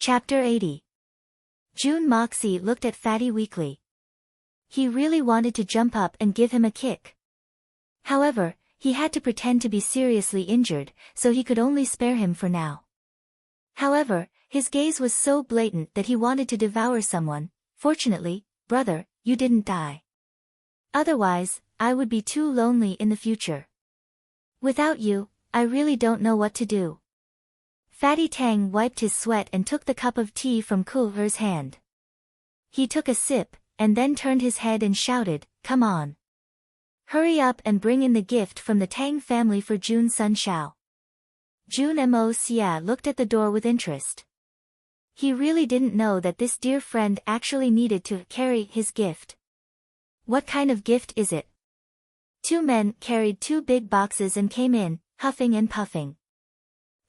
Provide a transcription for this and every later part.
Chapter 80. June Moxie looked at Fatty weakly. He really wanted to jump up and give him a kick. However, he had to pretend to be seriously injured, so he could only spare him for now. However, his gaze was so blatant that he wanted to devour someone. Fortunately, brother, you didn't die. Otherwise, I would be too lonely in the future. Without you, I really don't know what to do. Fatty Tang wiped his sweat and took the cup of tea from Kulher's hand. He took a sip, and then turned his head and shouted, "Come on. Hurry up and bring in the gift from the Tang family for June Sun Xiao." June Mo Xia looked at the door with interest. He really didn't know that this dear friend actually needed to carry his gift. What kind of gift is it? Two men carried two big boxes and came in, huffing and puffing.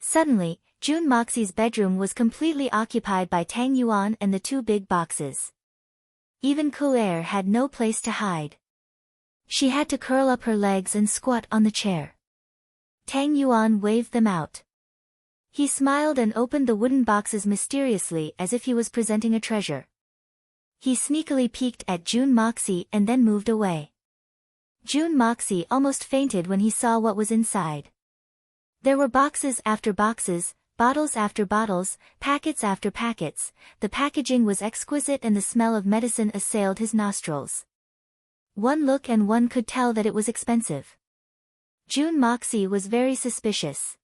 Suddenly, June Moxie's bedroom was completely occupied by Tang Yuan and the two big boxes. Even Kulher had no place to hide. She had to curl up her legs and squat on the chair. Tang Yuan waved them out. He smiled and opened the wooden boxes mysteriously as if he was presenting a treasure. He sneakily peeked at June Moxie and then moved away. June Moxie almost fainted when he saw what was inside. There were boxes after boxes, bottles after bottles, packets after packets. The packaging was exquisite and the smell of medicine assailed his nostrils. One look and one could tell that it was expensive. June Moxie was very suspicious.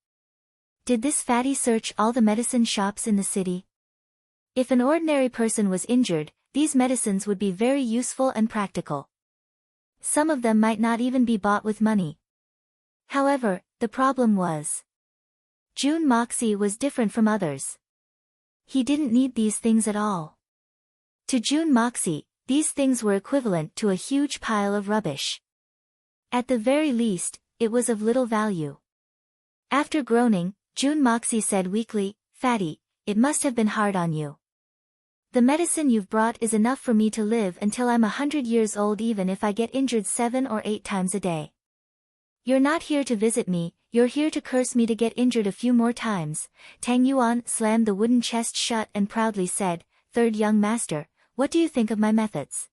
Did this fatty search all the medicine shops in the city? If an ordinary person was injured, these medicines would be very useful and practical. Some of them might not even be bought with money. However, the problem was, June Moxie was different from others. He didn't need these things at all. To June Moxie, these things were equivalent to a huge pile of rubbish. At the very least, it was of little value. After groaning, June Moxie said weakly, "Fatty, it must have been hard on you. The medicine you've brought is enough for me to live until I'm 100 years old even if I get injured 7 or 8 times a day. You're not here to visit me, you're here to curse me to get injured a few more times." Tang Yuan slammed the wooden chest shut and proudly said, "Third young master, what do you think of my methods?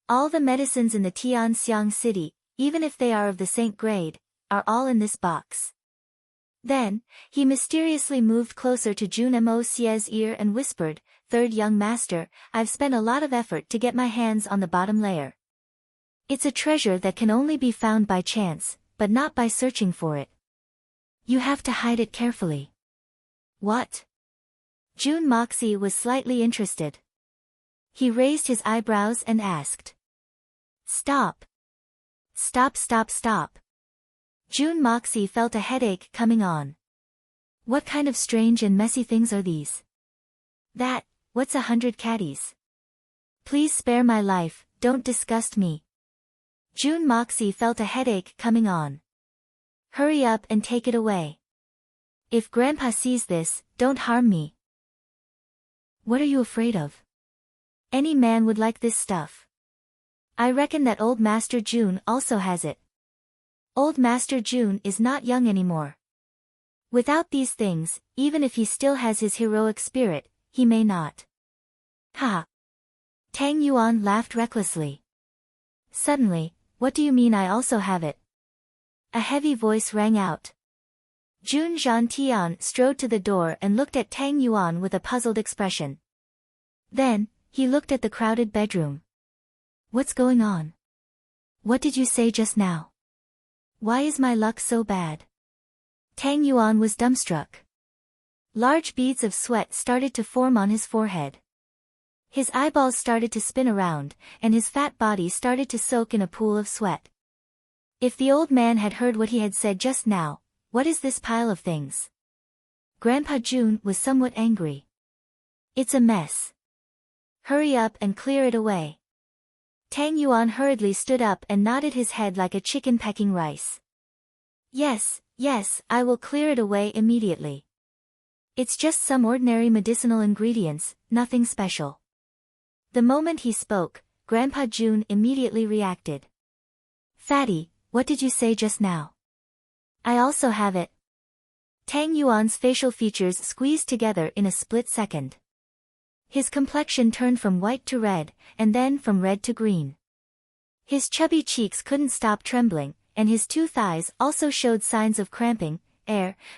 All the medicines in the Tianxiang city, even if they are of the saint grade, are all in this box." Then, he mysteriously moved closer to June Mo Xia's ear and whispered, "Third young master, I've spent a lot of effort to get my hands on the bottom layer. It's a treasure that can only be found by chance, but not by searching for it. You have to hide it carefully." "What?" June Moxie was slightly interested. He raised his eyebrows and asked. "Stop. Stop, stop, stop." June Moxie felt a headache coming on. What kind of strange and messy things are these? What's 100 caddies? Please spare my life, don't disgust me. June Moxie felt a headache coming on. Hurry up and take it away. If Grandpa sees this, don't harm me. What are you afraid of? Any man would like this stuff. I reckon that old Master June also has it. Old Master June is not young anymore. Without these things, even if he still has his heroic spirit, he may not. Ha! Tang Yuan laughed recklessly. Suddenly, what do you mean I also have it? A heavy voice rang out. June Zhantian strode to the door and looked at Tang Yuan with a puzzled expression. Then, he looked at the crowded bedroom. What's going on? What did you say just now? Why is my luck so bad? Tang Yuan was dumbstruck. Large beads of sweat started to form on his forehead. His eyeballs started to spin around, and his fat body started to soak in a pool of sweat. If the old man had heard what he had said just now, what is this pile of things? Grandpa June was somewhat angry. It's a mess. Hurry up and clear it away. Tang Yuan hurriedly stood up and nodded his head like a chicken pecking rice. Yes, I will clear it away immediately. It's just some ordinary medicinal ingredients, nothing special. The moment he spoke, Grandpa June immediately reacted. Fatty, what did you say just now? I also have it. Tang Yuan's facial features squeezed together in a split second. His complexion turned from white to red, and then from red to green. His chubby cheeks couldn't stop trembling, and his two thighs also showed signs of cramping.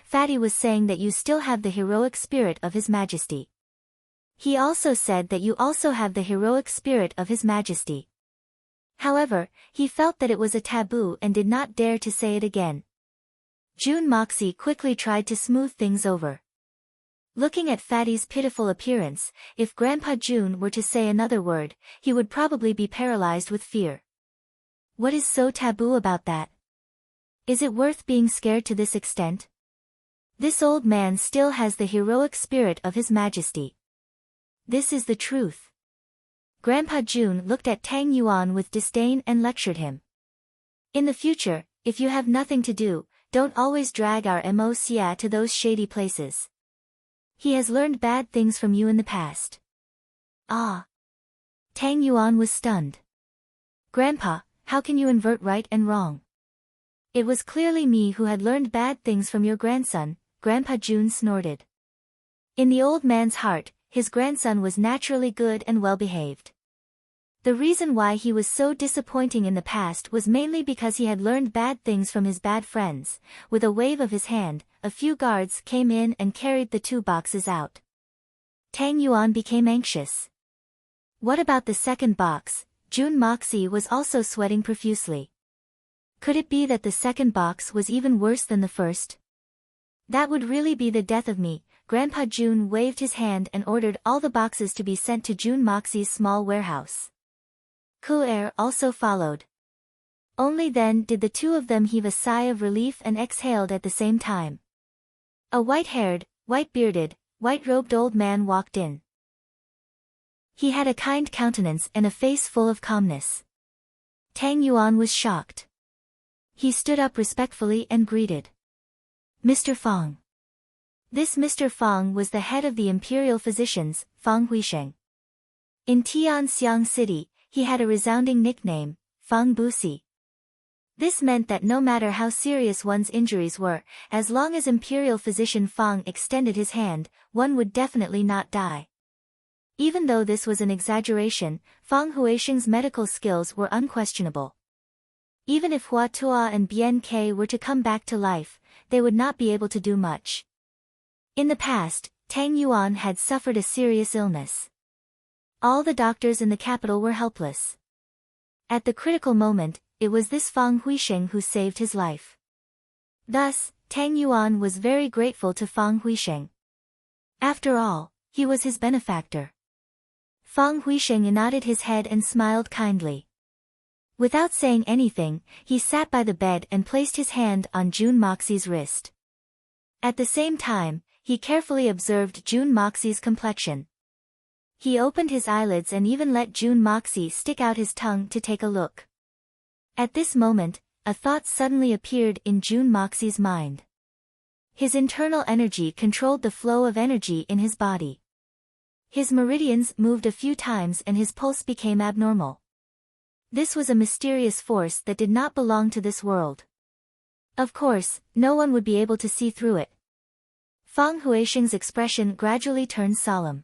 Fatty was saying that you still have the heroic spirit of His Majesty. He also said that you also have the heroic spirit of His Majesty. However, he felt that it was a taboo and did not dare to say it again. June Moxie quickly tried to smooth things over. Looking at Fatty's pitiful appearance, if Grandpa June were to say another word, he would probably be paralyzed with fear. What is so taboo about that? Is it worth being scared to this extent? This old man still has the heroic spirit of His Majesty. This is the truth. Grandpa June looked at Tang Yuan with disdain and lectured him. In the future, if you have nothing to do, don't always drag our Moxia to those shady places. He has learned bad things from you in the past. Ah! Tang Yuan was stunned. Grandpa, how can you invert right and wrong? It was clearly me who had learned bad things from your grandson, Grandpa June snorted. In the old man's heart, his grandson was naturally good and well-behaved. The reason why he was so disappointing in the past was mainly because he had learned bad things from his bad friends. With a wave of his hand, a few guards came in and carried the 2 boxes out. Tang Yuan became anxious. What about the second box? June Moxie was also sweating profusely. Could it be that the second box was even worse than the first? That would really be the death of me. Grandpa June waved his hand and ordered all the boxes to be sent to June Moxie's small warehouse. Cool air also followed. Only then did the 2 of them heave a sigh of relief and exhaled at the same time. A white-haired, white-bearded, white-robed old man walked in. He had a kind countenance and a face full of calmness. Tang Yuan was shocked. He stood up respectfully and greeted. Mr. Fang. This Mr. Fang was the head of the imperial physicians, Fang Huisheng. In Tianxiang City, he had a resounding nickname, Fang Busi. This meant that no matter how serious one's injuries were, as long as imperial physician Fang extended his hand, one would definitely not die. Even though this was an exaggeration, Fang Huisheng's medical skills were unquestionable. Even if Hua Tuo and Bien Ke were to come back to life, they would not be able to do much. In the past, Tang Yuan had suffered a serious illness. All the doctors in the capital were helpless. At the critical moment, it was this Fang Huisheng who saved his life. Thus, Tang Yuan was very grateful to Fang Huisheng. After all, he was his benefactor. Fang Huisheng nodded his head and smiled kindly. Without saying anything, he sat by the bed and placed his hand on June Moxie's wrist. At the same time, he carefully observed June Moxie's complexion. He opened his eyelids and even let June Moxie stick out his tongue to take a look. At this moment, a thought suddenly appeared in June Moxie's mind. His internal energy controlled the flow of energy in his body. His meridians moved a few times and his pulse became abnormal. This was a mysterious force that did not belong to this world. Of course, no one would be able to see through it. Fang Huisheng's expression gradually turned solemn.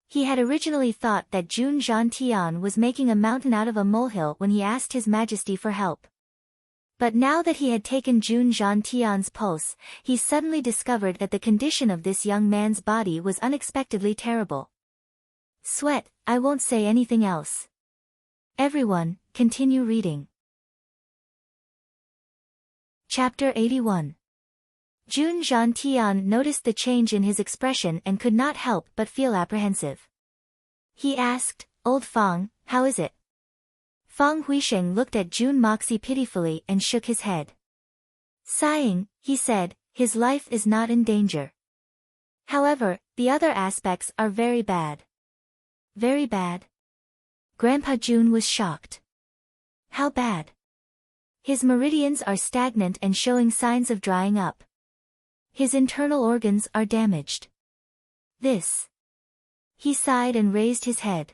He had originally thought that Jun Zhantian was making a mountain out of a molehill when he asked His Majesty for help. But now that he had taken Jun Zhantian's pulse, he suddenly discovered that the condition of this young man's body was unexpectedly terrible. Sweat, I won't say anything else. Everyone, continue reading. Chapter 81. Jun Zhantian noticed the change in his expression and could not help but feel apprehensive. He asked, Old Fang, how is it? Fang Huisheng looked at June Moxie pitifully and shook his head. Sighing, he said, his life is not in danger. However, the other aspects are very bad. Very bad? Grandpa June was shocked. How bad? His meridians are stagnant and showing signs of drying up. His internal organs are damaged. This. He sighed and raised his head.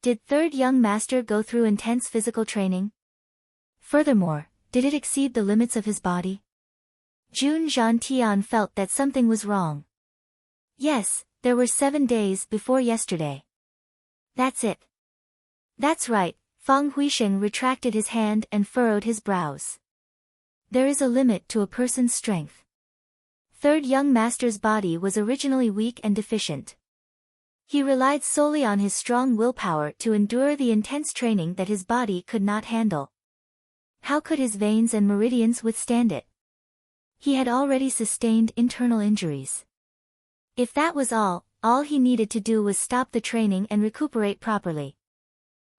Did third young master go through intense physical training? Furthermore, did it exceed the limits of his body? Jun Zhantian felt that something was wrong. Yes, there were 7 days before yesterday. That's it. That's right, Fang Huisheng retracted his hand and furrowed his brows. There is a limit to a person's strength. Third young master's body was originally weak and deficient. He relied solely on his strong willpower to endure the intense training that his body could not handle. How could his veins and meridians withstand it? He had already sustained internal injuries. If that was all he needed to do was stop the training and recuperate properly.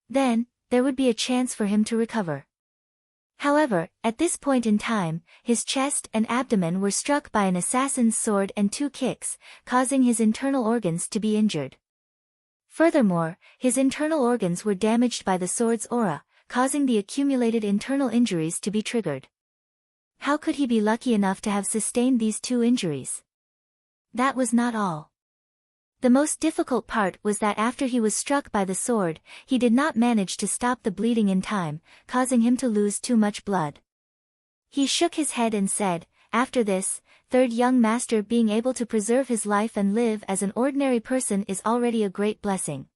Then, there would be a chance for him to recover. However, at this point in time, his chest and abdomen were struck by an assassin's sword and 2 kicks, causing his internal organs to be injured. Furthermore, his internal organs were damaged by the sword's aura, causing the accumulated internal injuries to be triggered. How could he be lucky enough to have sustained these 2 injuries? That was not all. The most difficult part was that after he was struck by the sword, he did not manage to stop the bleeding in time, causing him to lose too much blood. He shook his head and said, after this, third young master being able to preserve his life and live as an ordinary person is already a great blessing.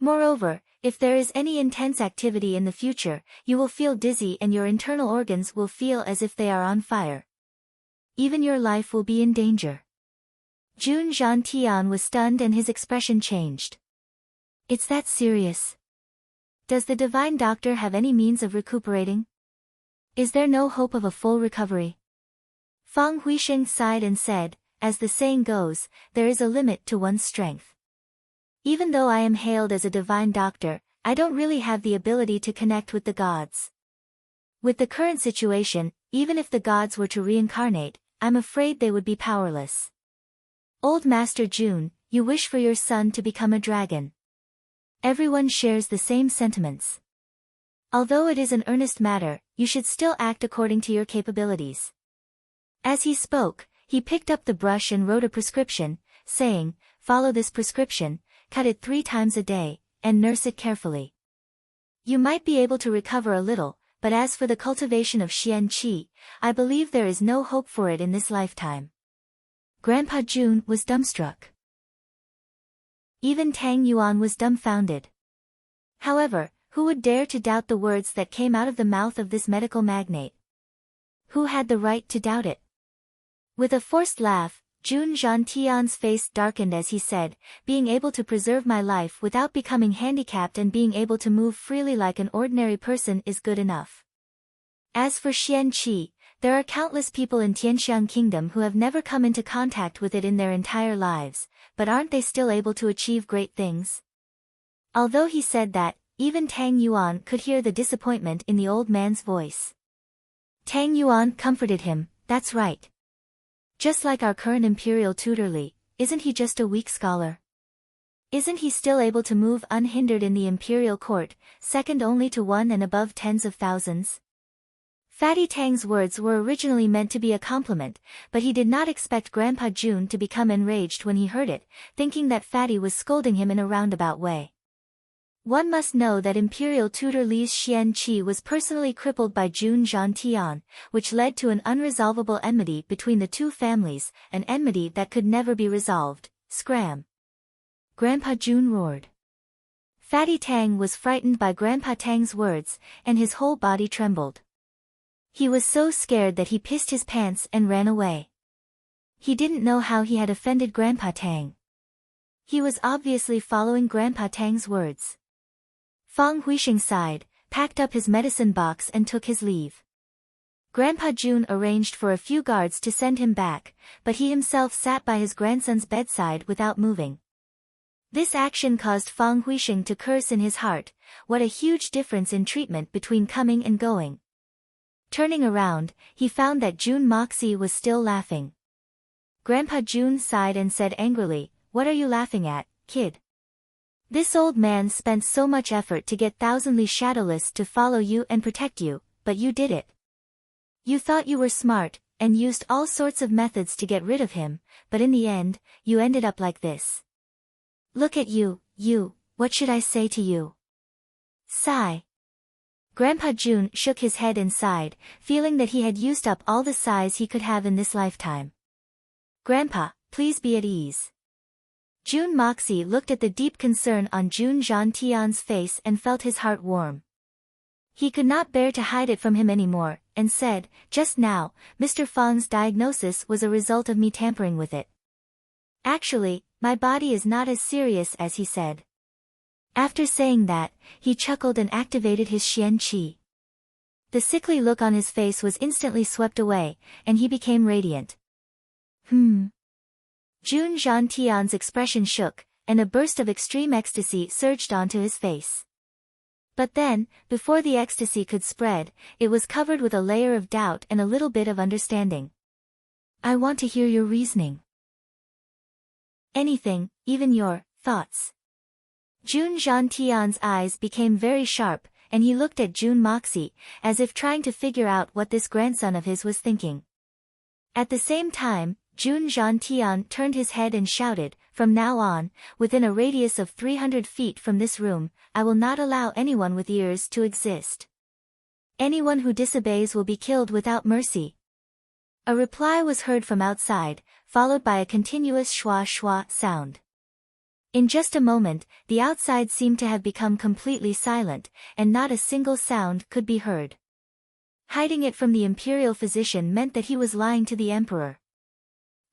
Moreover, if there is any intense activity in the future, you will feel dizzy and your internal organs will feel as if they are on fire. Even your life will be in danger. Jun Zhantian was stunned and his expression changed. It's that serious? Does the divine doctor have any means of recuperating? Is there no hope of a full recovery? Fang Huisheng sighed and said, as the saying goes, there is a limit to one's strength. Even though I am hailed as a divine doctor, I don't really have the ability to connect with the gods. With the current situation, even if the gods were to reincarnate, I'm afraid they would be powerless. Old Master Jun, you wish for your son to become a dragon. Everyone shares the same sentiments. Although it is an earnest matter, you should still act according to your capabilities. As he spoke, he picked up the brush and wrote a prescription, saying, follow this prescription, cut it 3 times a day, and nurse it carefully. You might be able to recover a little, but as for the cultivation of Xian Qi, I believe there is no hope for it in this lifetime. Grandpa Jun was dumbstruck. Even Tang Yuan was dumbfounded. However, who would dare to doubt the words that came out of the mouth of this medical magnate? Who had the right to doubt it? With a forced laugh, Jun Zhantian's face darkened as he said, being able to preserve my life without becoming handicapped and being able to move freely like an ordinary person is good enough. As for Xian Qi, there are countless people in Tianxiang Kingdom who have never come into contact with it in their entire lives, but aren't they still able to achieve great things? Although he said that, even Tang Yuan could hear the disappointment in the old man's voice. Tang Yuan comforted him, that's right. Just like our current imperial tutor Li, isn't he just a weak scholar? Isn't he still able to move unhindered in the imperial court, second only to one and above tens of thousands? Fatty Tang's words were originally meant to be a compliment, but he did not expect Grandpa Jun to become enraged when he heard it, thinking that Fatty was scolding him in a roundabout way. One must know that Imperial Tutor Li's Xian Qi was personally crippled by Jun Zhantian, which led to an unresolvable enmity between the 2 families, an enmity that could never be resolved. Scram! Grandpa Jun roared. Fatty Tang was frightened by Grandpa Tang's words, and his whole body trembled. He was so scared that he pissed his pants and ran away. He didn't know how he had offended Grandpa Tang. He was obviously following Grandpa Tang's words. Fang Huisheng sighed, packed up his medicine box and took his leave. Grandpa Jun arranged for a few guards to send him back, but he himself sat by his grandson's bedside without moving. This action caused Fang Huisheng to curse in his heart, what a huge difference in treatment between coming and going. Turning around, he found that Jun Moxie was still laughing. Grandpa Jun sighed and said angrily, "What are you laughing at, kid? This old man spent so much effort to get Thousandly Shadowless to follow you and protect you, but you did it. You thought you were smart, and used all sorts of methods to get rid of him, but in the end, you ended up like this. Look at you, what should I say to you? Sigh. Grandpa June shook his head and sighed, feeling that he had used up all the sighs he could have in this lifetime. Grandpa, please be at ease. June Moxie looked at the deep concern on June Jean-Tian's face and felt his heart warm. He could not bear to hide it from him anymore, and said, "Just now, Mr. Fang's diagnosis was a result of me tampering with it. Actually, my body is not as serious as he said." After saying that, he chuckled and activated his Xian Qi. The sickly look on his face was instantly swept away, and he became radiant. June Jean-Tian's expression shook, and a burst of extreme ecstasy surged onto his face. But then, before the ecstasy could spread, it was covered with a layer of doubt and a little bit of understanding. "I want to hear your reasoning. Anything, even your thoughts." June Jean-Tian's eyes became very sharp, and he looked at June Moxie, as if trying to figure out what this grandson of his was thinking. At the same time, June Jean-Tian turned his head and shouted, "From now on, within a radius of 300 feet from this room, I will not allow anyone with ears to exist. Anyone who disobeys will be killed without mercy." A reply was heard from outside, followed by a continuous schwa-schwa sound. In just a moment, the outside seemed to have become completely silent, and not a single sound could be heard. Hiding it from the imperial physician meant that he was lying to the emperor.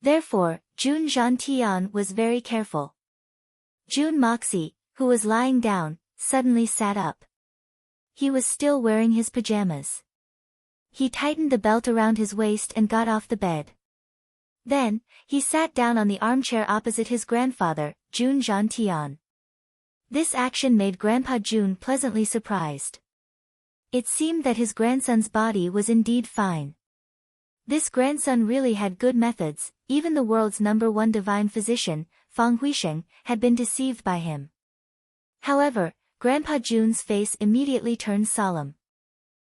Therefore, June Jean-Tian was very careful. June Moxie, who was lying down, suddenly sat up. He was still wearing his pajamas. He tightened the belt around his waist and got off the bed. Then, he sat down on the armchair opposite his grandfather, June Jean-Tian. This action made Grandpa June pleasantly surprised. It seemed that his grandson's body was indeed fine. This grandson really had good methods. Even the world's #1 divine physician, Fang Huisheng, had been deceived by him. However, Grandpa June's face immediately turned solemn.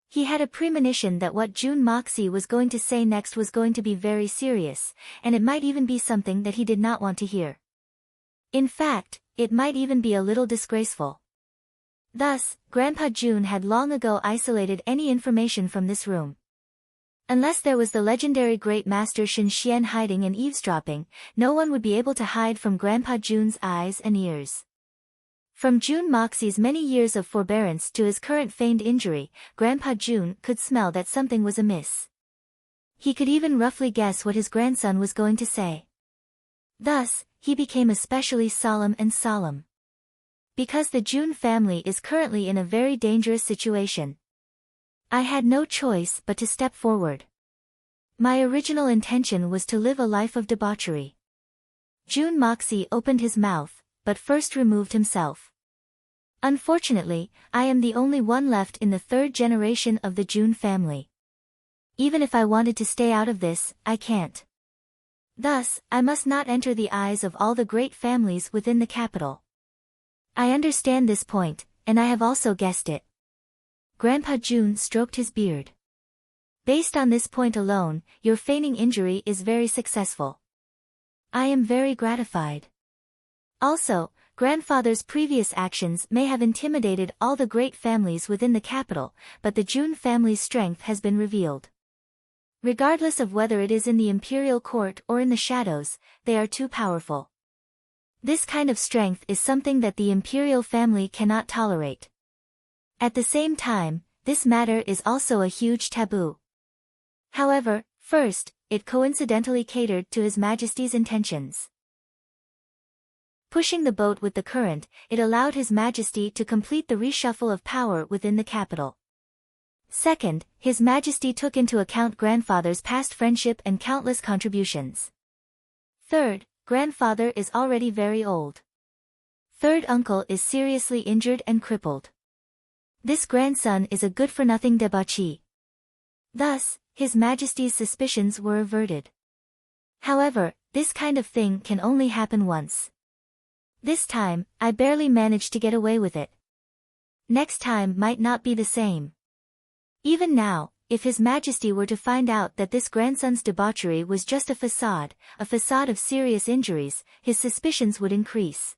He had a premonition that what June Moxie was going to say next was going to be very serious, and it might even be something that he did not want to hear. In fact, it might even be a little disgraceful. Thus, Grandpa June had long ago isolated any information from this room. Unless there was the legendary Great Master Shen Xian hiding and eavesdropping, no one would be able to hide from Grandpa June's eyes and ears. From June Moxie's many years of forbearance to his current feigned injury, Grandpa June could smell that something was amiss. He could even roughly guess what his grandson was going to say. Thus, he became especially solemn. Because the June family is currently in a very dangerous situation. I had no choice but to step forward. My original intention was to live a life of debauchery. June Moxie opened his mouth, but first removed himself. Unfortunately, I am the only one left in the 3rd generation of the June family. Even if I wanted to stay out of this, I can't. Thus, I must not enter the eyes of all the great families within the capital. I understand this point, and I have also guessed it. Grandpa June stroked his beard. Based on this point alone, your feigning injury is very successful. I am very gratified. Also, grandfather's previous actions may have intimidated all the great families within the capital, but the June family's strength has been revealed. Regardless of whether it is in the imperial court or in the shadows, they are too powerful. This kind of strength is something that the imperial family cannot tolerate. At the same time, this matter is also a huge taboo. However, first, it coincidentally catered to His Majesty's intentions. Pushing the boat with the current, it allowed His Majesty to complete the reshuffle of power within the capital. Second, His Majesty took into account grandfather's past friendship and countless contributions. Third, grandfather is already very old. Third uncle is seriously injured and crippled. This grandson is a good-for-nothing debauchee. Thus, His Majesty's suspicions were averted. However, this kind of thing can only happen once. This time, I barely managed to get away with it. Next time might not be the same. Even now, if His Majesty were to find out that this grandson's debauchery was just a facade of serious injuries, his suspicions would increase.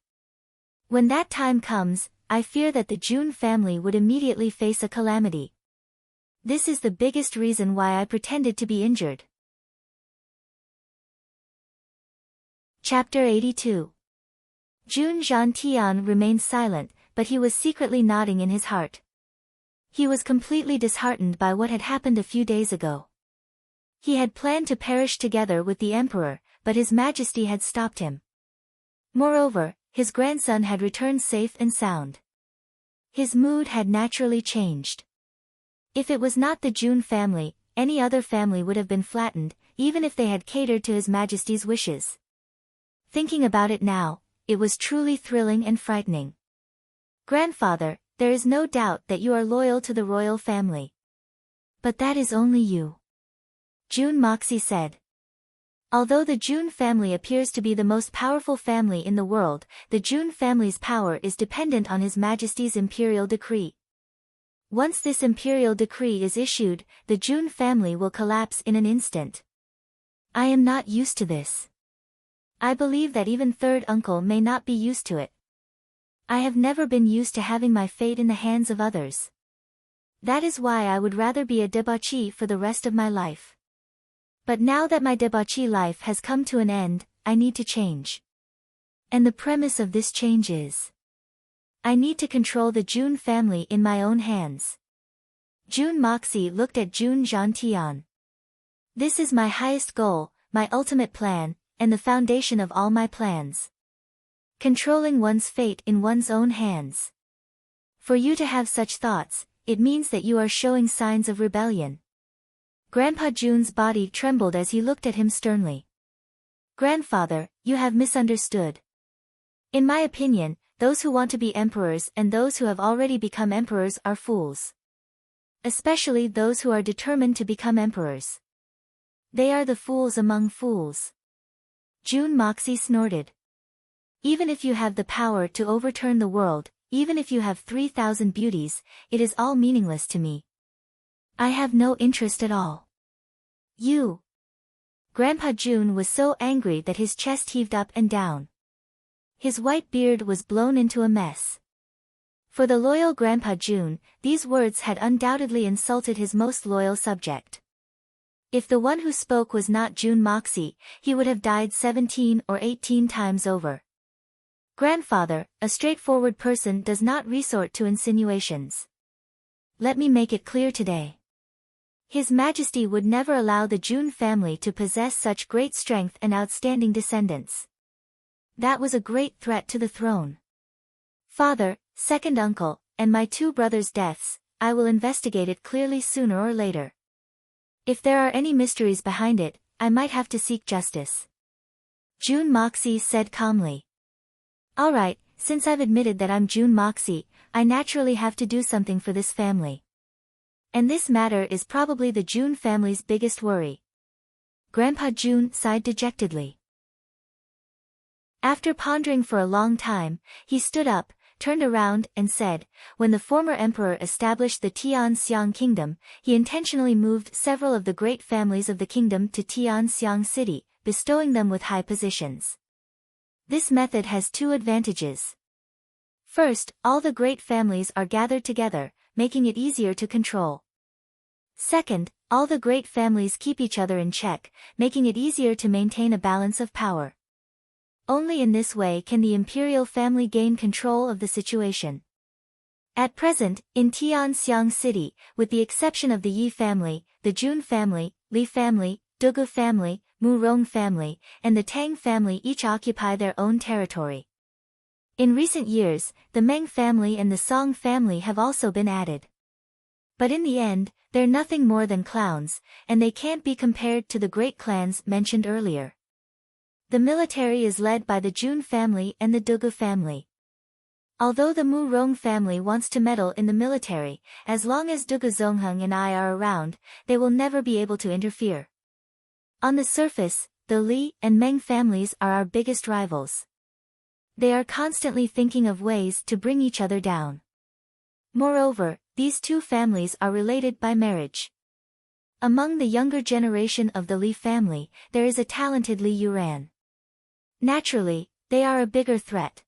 When that time comes, I fear that the Jun family would immediately face a calamity. This is the biggest reason why I pretended to be injured. Chapter 82. Jun Zhantian remained silent, but he was secretly nodding in his heart. He was completely disheartened by what had happened a few days ago. He had planned to perish together with the emperor, but His Majesty had stopped him. Moreover, his grandson had returned safe and sound. His mood had naturally changed. If it was not the Jun family, any other family would have been flattened, even if they had catered to His Majesty's wishes. Thinking about it now, it was truly thrilling and frightening. Grandfather, there is no doubt that you are loyal to the royal family. But that is only you. Jun Moxie said. Although the Jun family appears to be the most powerful family in the world, the Jun family's power is dependent on His Majesty's imperial decree. Once this imperial decree is issued, the Jun family will collapse in an instant. I am not used to this. I believe that even third uncle may not be used to it. I have never been used to having my fate in the hands of others. That is why I would rather be a debauchee for the rest of my life. But now that my debauchee life has come to an end, I need to change. And the premise of this change is: I need to control the Jun family in my own hands. Jun Moxie looked at Jun Zhantian. This is my highest goal, my ultimate plan, and the foundation of all my plans. Controlling one's fate in one's own hands. For you to have such thoughts, it means that you are showing signs of rebellion. Grandpa Jun's body trembled as he looked at him sternly. Grandfather, you have misunderstood. In my opinion, those who want to be emperors and those who have already become emperors are fools. Especially those who are determined to become emperors. They are the fools among fools. Jun Moxie snorted. Even if you have the power to overturn the world, even if you have 3,000 beauties, it is all meaningless to me. I have no interest at all. You. Grandpa Jun was so angry that his chest heaved up and down. His white beard was blown into a mess. For the loyal Grandpa Jun, these words had undoubtedly insulted his most loyal subject. If the one who spoke was not Jun Moxie, he would have died 17 or 18 times over. Grandfather, a straightforward person does not resort to insinuations. Let me make it clear today. His Majesty would never allow the Jun family to possess such great strength and outstanding descendants. That was a great threat to the throne. Father, second uncle, and my two brothers' deaths, I will investigate it clearly sooner or later. If there are any mysteries behind it, I might have to seek justice. Jun Moxie said calmly. Alright, since I've admitted that I'm Jun Moxie, I naturally have to do something for this family. And this matter is probably the Jun family's biggest worry. Grandpa Jun sighed dejectedly. After pondering for a long time, he stood up, turned around and said, when the former emperor established the Tianxiang kingdom, he intentionally moved several of the great families of the kingdom to Tianxiang city, bestowing them with high positions. This method has two advantages. First, all the great families are gathered together, making it easier to control. Second, all the great families keep each other in check, making it easier to maintain a balance of power. Only in this way can the imperial family gain control of the situation. At present, in Tianxiang city, with the exception of the Yi family, the Jun family, Li family, Dugu family, Mu Rong family, and the Tang family each occupy their own territory. In recent years, the Meng family and the Song family have also been added. But in the end, they're nothing more than clowns, and they can't be compared to the great clans mentioned earlier. The military is led by the Jun family and the Dugu family. Although the Mu Rong family wants to meddle in the military, as long as Dugu Zongheng and I are around, they will never be able to interfere. On the surface, the Li and Meng families are our biggest rivals. They are constantly thinking of ways to bring each other down. Moreover, these two families are related by marriage. Among the younger generation of the Li family, there is a talented Li Yuran. Naturally, they are a bigger threat.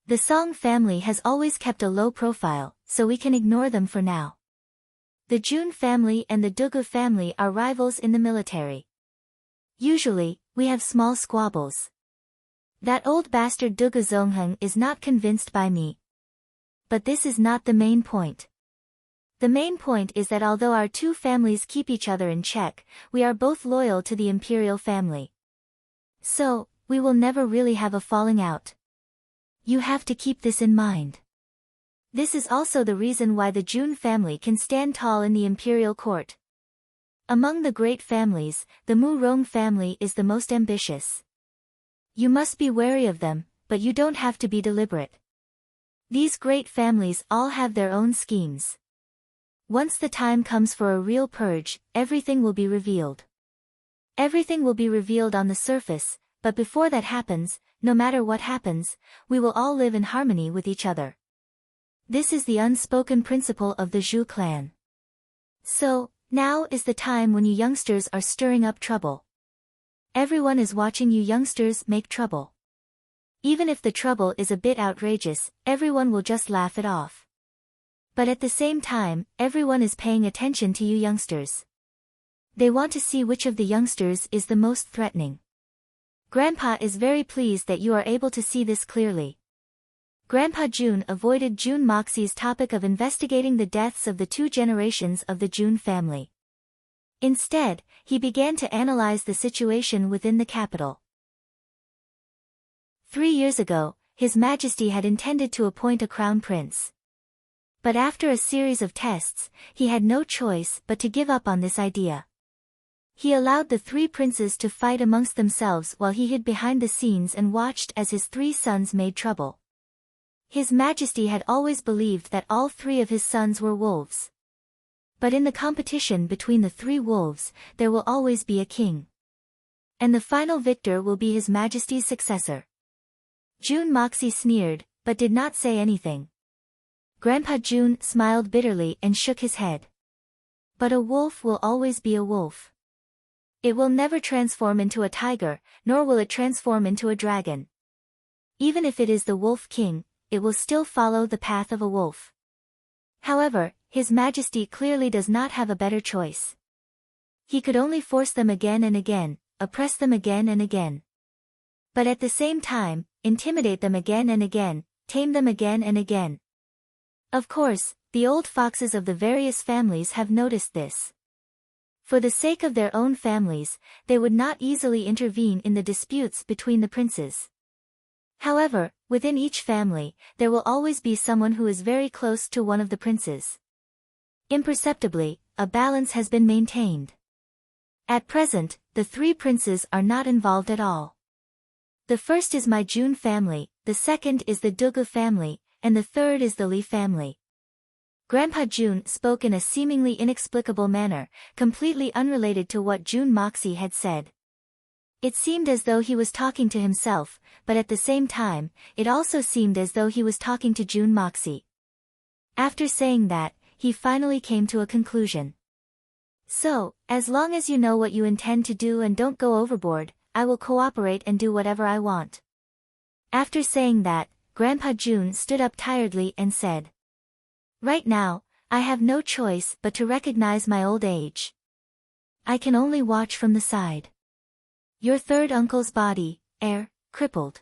The Song family has always kept a low profile, so we can ignore them for now. The Jun family and the Dugu family are rivals in the military. Usually, we have small squabbles. That old bastard Dugu Zongheng is not convinced by me. But this is not the main point. The main point is that although our two families keep each other in check, we are both loyal to the imperial family. So, we will never really have a falling out. You have to keep this in mind. This is also the reason why the Jun family can stand tall in the imperial court. Among the great families, the Mu Rong family is the most ambitious. You must be wary of them, but you don't have to be deliberate. These great families all have their own schemes. Once the time comes for a real purge, everything will be revealed. Everything will be revealed on the surface, but before that happens, no matter what happens, we will all live in harmony with each other. This is the unspoken principle of the Zhu clan. So, now is the time when you youngsters are stirring up trouble. Everyone is watching you youngsters make trouble. Even if the trouble is a bit outrageous, everyone will just laugh it off. But at the same time, everyone is paying attention to you youngsters. They want to see which of the youngsters is the most threatening. Grandpa is very pleased that you are able to see this clearly. Grandpa Jun avoided Jun Moxie's topic of investigating the deaths of the two generations of the Jun family. Instead, he began to analyze the situation within the capital. 3 years ago, His Majesty had intended to appoint a crown prince. But after a series of tests, he had no choice but to give up on this idea. He allowed the 3 princes to fight amongst themselves while he hid behind the scenes and watched as his 3 sons made trouble. His Majesty had always believed that all 3 of his sons were wolves. But in the competition between the 3 wolves, there will always be a king. And the final victor will be His Majesty's successor. Jun Moxie sneered, but did not say anything. Grandpa Jun smiled bitterly and shook his head. But a wolf will always be a wolf. It will never transform into a tiger, nor will it transform into a dragon. Even if it is the Wolf King, it will still follow the path of a wolf. However, His Majesty clearly does not have a better choice. He could only force them again and again, oppress them again and again. But at the same time, intimidate them again and again, tame them again and again. Of course, the old foxes of the various families have noticed this. For the sake of their own families, they would not easily intervene in the disputes between the princes. However, within each family, there will always be someone who is very close to one of the princes. Imperceptibly, a balance has been maintained. At present, the 3 princes are not involved at all. The first is my Jun family, the second is the Dugu family, and the third is the Li family. Grandpa Jun spoke in a seemingly inexplicable manner, completely unrelated to what Jun Moxie had said. It seemed as though he was talking to himself, but at the same time, it also seemed as though he was talking to Jun Moxie. After saying that, he finally came to a conclusion. So, as long as you know what you intend to do and don't go overboard, I will cooperate and do whatever I want. After saying that, Grandpa Jun stood up tiredly and said, "Right now, I have no choice but to recognize my old age. I can only watch from the side. Your third uncle's body, crippled.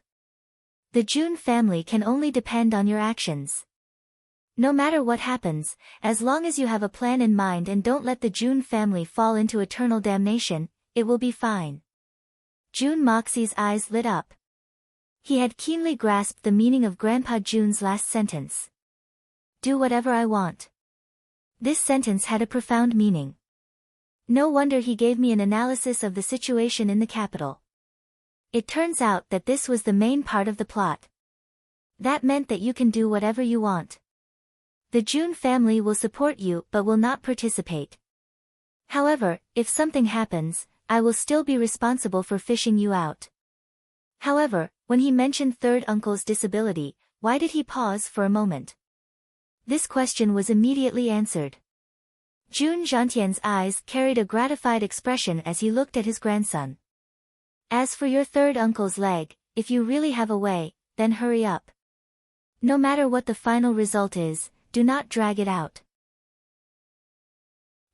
The Jun family can only depend on your actions. No matter what happens, as long as you have a plan in mind and don't let the Jun family fall into eternal damnation, it will be fine." Jun Moxie's eyes lit up. He had keenly grasped the meaning of Grandpa Jun's last sentence. Do whatever I want. This sentence had a profound meaning. No wonder he gave me an analysis of the situation in the capital. It turns out that this was the main part of the plot. That meant that you can do whatever you want. The Jun family will support you but will not participate. However, if something happens, I will still be responsible for fishing you out. However, when he mentioned third uncle's disability, why did he pause for a moment? This question was immediately answered. Jun Zhantian's eyes carried a gratified expression as he looked at his grandson. As for your third uncle's leg, if you really have a way, then hurry up. No matter what the final result is, do not drag it out.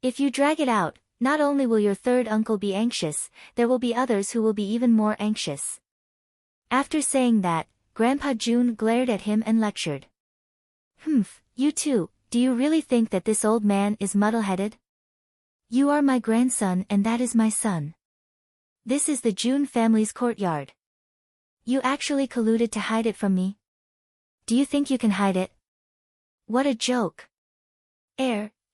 If you drag it out, not only will your third uncle be anxious, there will be others who will be even more anxious. After saying that, Grandpa June glared at him and lectured. You two, do you really think that this old man is muddle-headed? You are my grandson and that is my son. This is the June family's courtyard. You actually colluded to hide it from me? Do you think you can hide it? What a joke.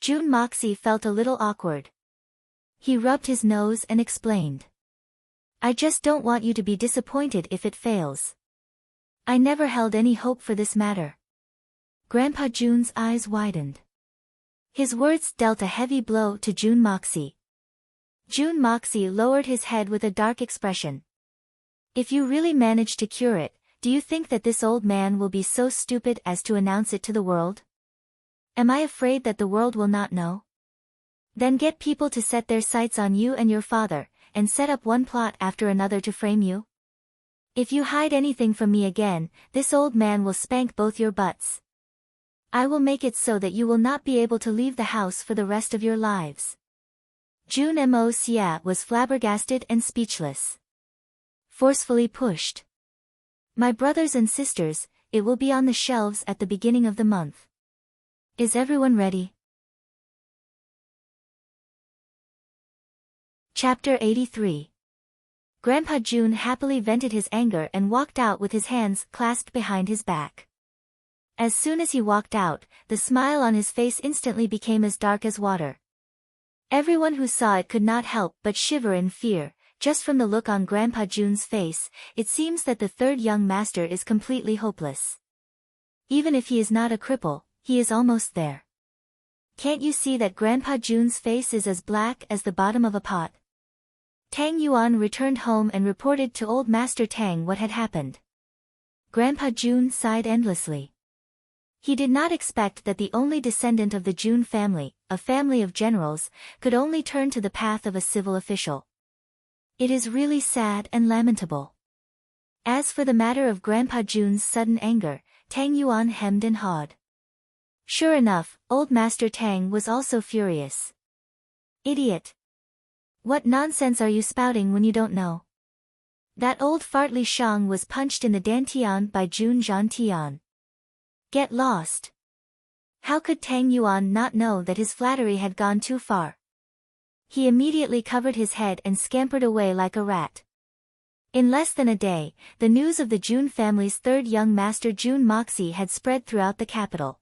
June Moxie felt a little awkward. He rubbed his nose and explained. I just don't want you to be disappointed if it fails. I never held any hope for this matter. Grandpa June's eyes widened. His words dealt a heavy blow to June Moxie. June Moxie lowered his head with a dark expression. If you really manage to cure it, do you think that this old man will be so stupid as to announce it to the world? Am I afraid that the world will not know? Then get people to set their sights on you and your father, and set up one plot after another to frame you? If you hide anything from me again, this old man will spank both your butts. I will make it so that you will not be able to leave the house for the rest of your lives. June Moxie was flabbergasted and speechless. Forcefully pushed. My brothers and sisters, it will be on the shelves at the beginning of the month. Is everyone ready? Chapter 83. Grandpa June happily vented his anger and walked out with his hands clasped behind his back. As soon as he walked out, the smile on his face instantly became as dark as water. Everyone who saw it could not help but shiver in fear. Just from the look on Grandpa June's face, it seems that the third young master is completely hopeless. Even if he is not a cripple, he is almost there. Can't you see that Grandpa June's face is as black as the bottom of a pot? Tang Yuan returned home and reported to old Master Tang what had happened. Grandpa June sighed endlessly. He did not expect that the only descendant of the June family, a family of generals, could only turn to the path of a civil official. It is really sad and lamentable. As for the matter of Grandpa June's sudden anger, Tang Yuan hemmed and hawed. Sure enough, old Master Tang was also furious. Idiot! What nonsense are you spouting when you don't know? That old fart Li Shang was punched in the dantian by June Zhantian. Get lost! How could Tang Yuan not know that his flattery had gone too far? He immediately covered his head and scampered away like a rat. In less than a day, the news of the June family's third young master June Moxie had spread throughout the capital.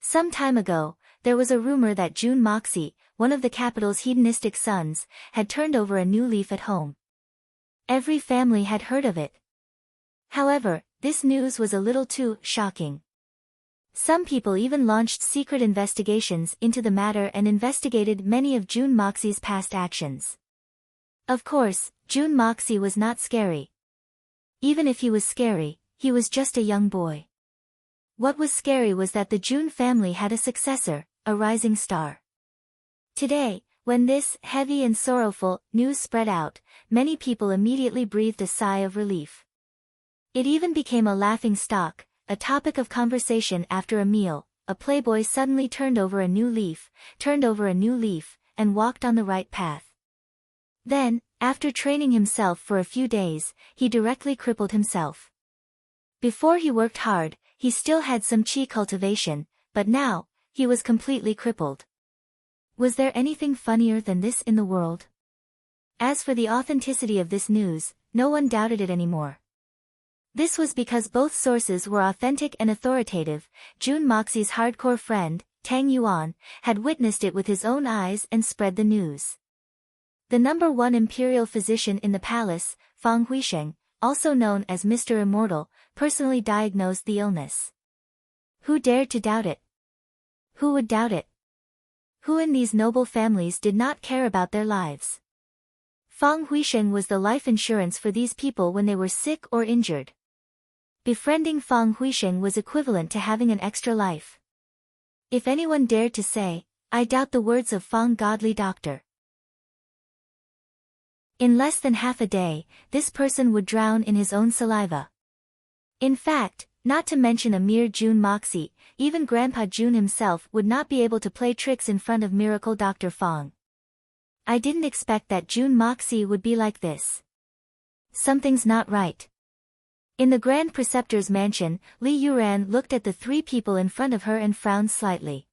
Some time ago, there was a rumor that June Moxie, one of the capital's hedonistic sons, had turned over a new leaf at home. Every family had heard of it. However, this news was a little too shocking. Some people even launched secret investigations into the matter and investigated many of June Moxie's past actions. Of course, June Moxie was not scary. Even if he was scary, he was just a young boy. What was scary was that the June family had a successor, a rising star. Today, when this heavy and sorrowful news spread out, many people immediately breathed a sigh of relief. It even became a laughing stock, a topic of conversation after a meal. A playboy suddenly turned over a new leaf, and walked on the right path. Then, after training himself for a few days, he directly crippled himself. Before he worked hard, he still had some chi cultivation, but now, he was completely crippled. Was there anything funnier than this in the world? As for the authenticity of this news, no one doubted it anymore. This was because both sources were authentic and authoritative. June Moxie's hardcore friend, Tang Yuan, had witnessed it with his own eyes and spread the news. The #1 imperial physician in the palace, Fang Huisheng, also known as Mr. Immortal, personally diagnosed the illness. Who dared to doubt it? Who would doubt it? Who in these noble families did not care about their lives? Fang Huisheng was the life insurance for these people when they were sick or injured. Befriending Fang Huisheng was equivalent to having an extra life. If anyone dared to say, I doubt the words of Fang godly doctor. In less than half a day, this person would drown in his own saliva. In fact, Not to mention a mere June Moxie, even Grandpa June himself would not be able to play tricks in front of Miracle Dr. Fong. I didn't expect that June Moxie would be like this. Something's not right. In the Grand Preceptor's mansion, Li Yuran looked at the three people in front of her and frowned slightly.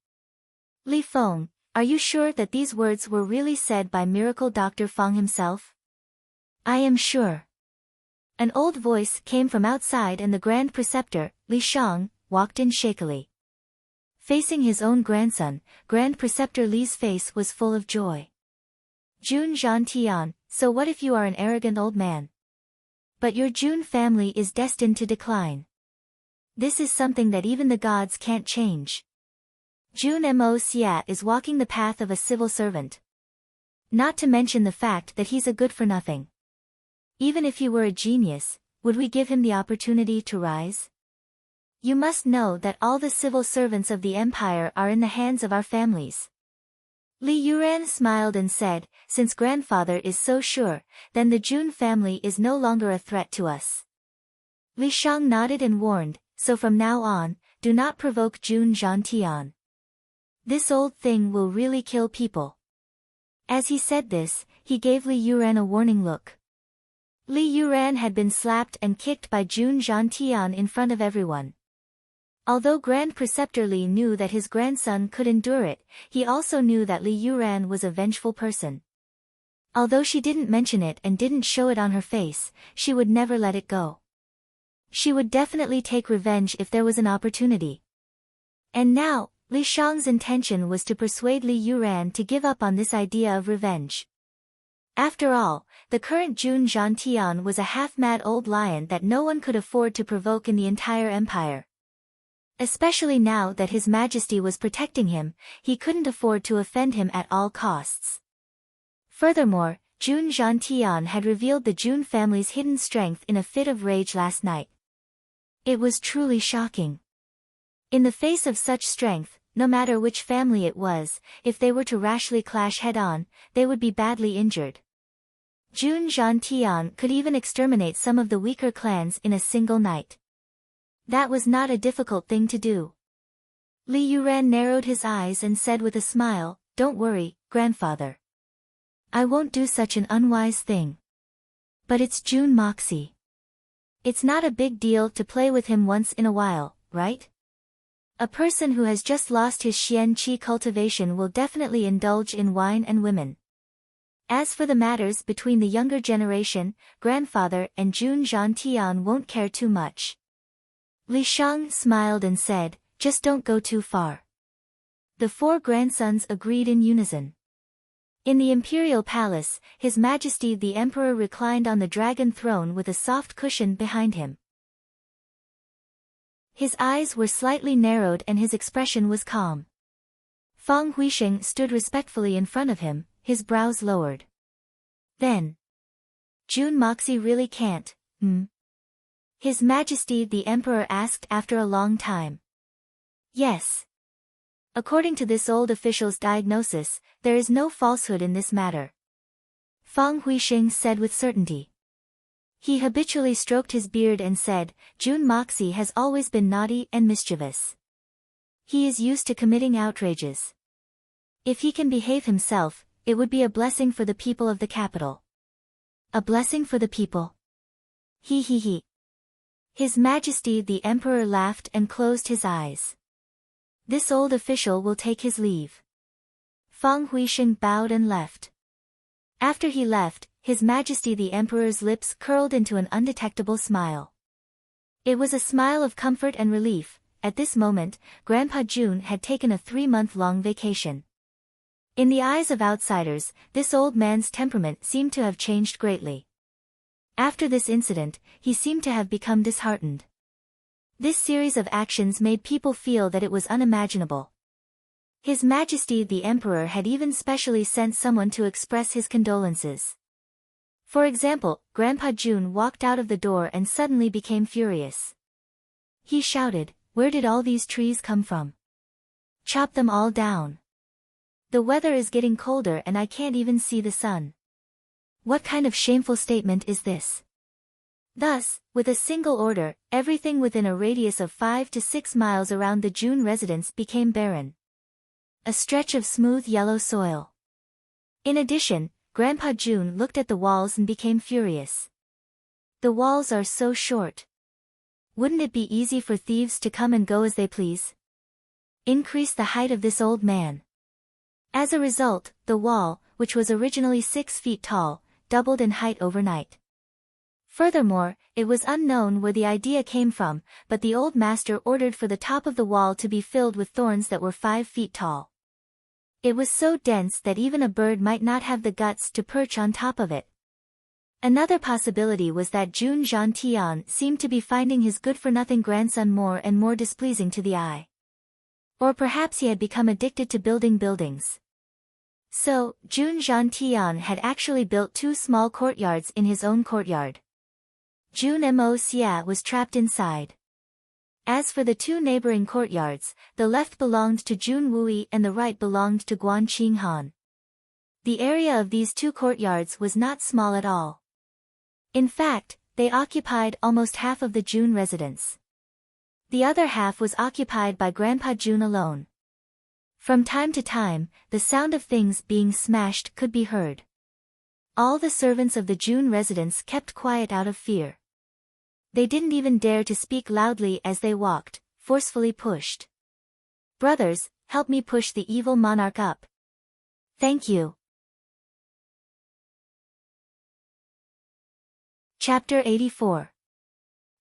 Li Feng, are you sure that these words were really said by Miracle Dr. Fong himself? I am sure. An old voice came from outside and the Grand Preceptor, Li Shang, walked in shakily. Facing his own grandson, Grand Preceptor Li's face was full of joy. Jun Zhantian, so what if you are an arrogant old man? But your Jun family is destined to decline. This is something that even the gods can't change. Jun Mo Xia is walking the path of a civil servant. Not to mention the fact that he's a good-for-nothing. Even if he were a genius, would we give him the opportunity to rise? You must know that all the civil servants of the empire are in the hands of our families. Li Yuran smiled and said, since grandfather is so sure, then the Jun family is no longer a threat to us. Li Shang nodded and warned, so from now on, do not provoke Jun Zhantian. This old thing will really kill people. As he said this, he gave Li Yuran a warning look. Li Yuran had been slapped and kicked by Jun Zhantian in front of everyone. Although Grand Preceptor Li knew that his grandson could endure it, he also knew that Li Yuran was a vengeful person. Although she didn't mention it and didn't show it on her face, she would never let it go. She would definitely take revenge if there was an opportunity. And now, Li Shang's intention was to persuade Li Yuran to give up on this idea of revenge. After all, the current Jun Zhantian was a half-mad old lion that no one could afford to provoke in the entire empire. Especially now that His Majesty was protecting him, he couldn't afford to offend him at all costs. Furthermore, Jun Zhantian had revealed the Jun family's hidden strength in a fit of rage last night. It was truly shocking. In the face of such strength, no matter which family it was, if they were to rashly clash head-on, they would be badly injured. Jun Zhantian could even exterminate some of the weaker clans in a single night. That was not a difficult thing to do. Li Yuran narrowed his eyes and said with a smile, don't worry, grandfather. I won't do such an unwise thing. But it's Jun Moxie. It's not a big deal to play with him once in a while, right? A person who has just lost his Xian Qi cultivation will definitely indulge in wine and women. As for the matters between the younger generation, grandfather and Jun Zhantian won't care too much. Li Shang smiled and said, just don't go too far. The four grandsons agreed in unison. In the imperial palace, His Majesty the Emperor reclined on the dragon throne with a soft cushion behind him. His eyes were slightly narrowed and his expression was calm. Fang Huisheng stood respectfully in front of him, his brows lowered. Then, Jun Moxie really can't, His Majesty the Emperor asked after a long time. Yes. According to this old official's diagnosis, there is no falsehood in this matter. Fang Huisheng said with certainty. He habitually stroked his beard and said, Jun Moxie has always been naughty and mischievous. He is used to committing outrages. If he can behave himself, it would be a blessing for the people of the capital. A blessing for the people? He. His Majesty the Emperor laughed and closed his eyes. This old official will take his leave. Fang Huisheng bowed and left. After he left, His Majesty the Emperor's lips curled into an undetectable smile. It was a smile of comfort and relief. At this moment, Grandpa Jun had taken a 3-month-long vacation. In the eyes of outsiders, this old man's temperament seemed to have changed greatly. After this incident, he seemed to have become disheartened. This series of actions made people feel that it was unimaginable. His Majesty the Emperor had even specially sent someone to express his condolences. For example, Grandpa Jun walked out of the door and suddenly became furious. He shouted, "Where did all these trees come from? Chop them all down. The weather is getting colder and I can't even see the sun. What kind of shameful statement is this?" Thus, with a single order, everything within a radius of 5 to 6 miles around the June residence became barren. A stretch of smooth yellow soil. In addition, Grandpa June looked at the walls and became furious. The walls are so short. Wouldn't it be easy for thieves to come and go as they please? Increase the height of this old man. As a result, the wall, which was originally 6 feet tall, doubled in height overnight. Furthermore, it was unknown where the idea came from, but the old master ordered for the top of the wall to be filled with thorns that were 5 feet tall. It was so dense that even a bird might not have the guts to perch on top of it. Another possibility was that Jun Zhantian seemed to be finding his good-for-nothing grandson more and more displeasing to the eye. Or perhaps he had become addicted to building buildings. So, Jun Zhantian had actually built 2 small courtyards in his own courtyard. Jun Mo Xia was trapped inside. As for the 2 neighboring courtyards, the left belonged to Jun Wui and the right belonged to Guan Qinghan. The area of these 2 courtyards was not small at all. In fact, they occupied almost half of the Jun residence. The other half was occupied by Grandpa Jun alone. From time to time, the sound of things being smashed could be heard. All the servants of the Jun residence kept quiet out of fear. They didn't even dare to speak loudly as they walked, forcefully pushed. "Brothers, help me push the evil monarch up." "Thank you." Chapter 84.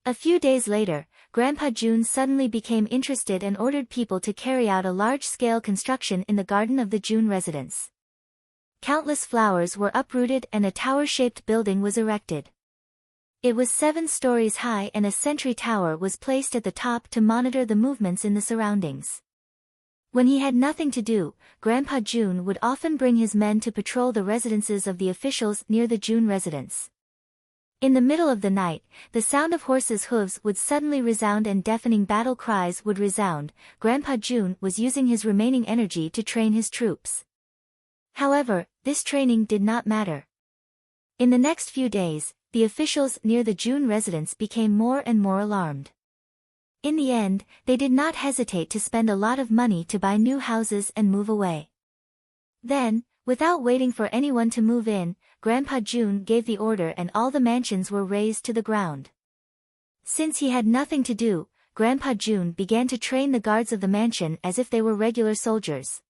A few days later, Grandpa Jun suddenly became interested and ordered people to carry out a large-scale construction in the garden of the Jun residence. Countless flowers were uprooted and a tower-shaped building was erected. It was 7 stories high and a sentry tower was placed at the top to monitor the movements in the surroundings. When he had nothing to do, Grandpa Jun would often bring his men to patrol the residences of the officials near the Jun residence. In the middle of the night, the sound of horses' hooves would suddenly resound and deafening battle cries would resound. Grandpa Jun was using his remaining energy to train his troops. However, this training did not matter. In the next few days, the officials near the Jun residence became more and more alarmed. In the end, they did not hesitate to spend a lot of money to buy new houses and move away. Then, without waiting for anyone to move in, Grandpa Jun gave the order and all the mansions were razed to the ground. Since he had nothing to do, Grandpa Jun began to train the guards of the mansion as if they were regular soldiers.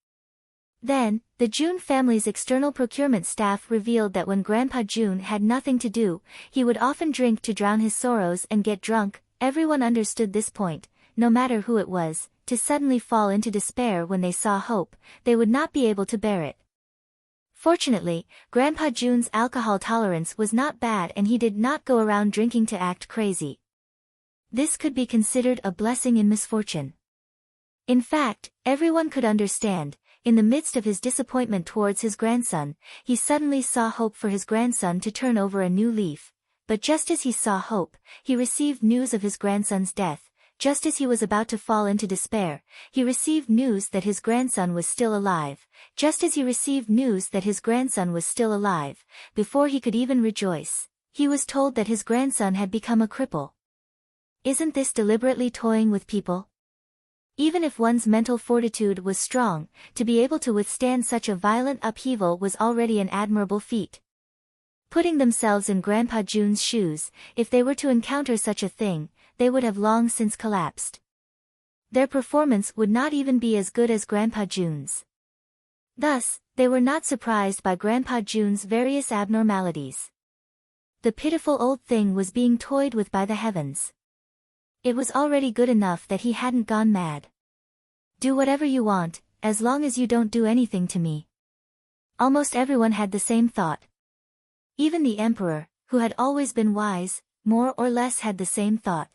Then, the Jun family's external procurement staff revealed that when Grandpa Jun had nothing to do, he would often drink to drown his sorrows and get drunk. Everyone understood this point, no matter who it was, to suddenly fall into despair when they saw hope, they would not be able to bear it. Fortunately, Grandpa Jun's alcohol tolerance was not bad and he did not go around drinking to act crazy. This could be considered a blessing in misfortune. In fact, everyone could understand, in the midst of his disappointment towards his grandson, he suddenly saw hope for his grandson to turn over a new leaf. But just as he saw hope, he received news of his grandson's death. Just as he was about to fall into despair, he received news that his grandson was still alive. Just as he received news that his grandson was still alive, before he could even rejoice, he was told that his grandson had become a cripple. Isn't this deliberately toying with people? Even if one's mental fortitude was strong, to be able to withstand such a violent upheaval was already an admirable feat. Putting themselves in Grandpa Jun's shoes, if they were to encounter such a thing, they would have long since collapsed. Their performance would not even be as good as Grandpa Jun's. Thus, they were not surprised by Grandpa Jun's various abnormalities. The pitiful old thing was being toyed with by the heavens. It was already good enough that he hadn't gone mad. "Do whatever you want, as long as you don't do anything to me." Almost everyone had the same thought. Even the emperor, who had always been wise, more or less had the same thought.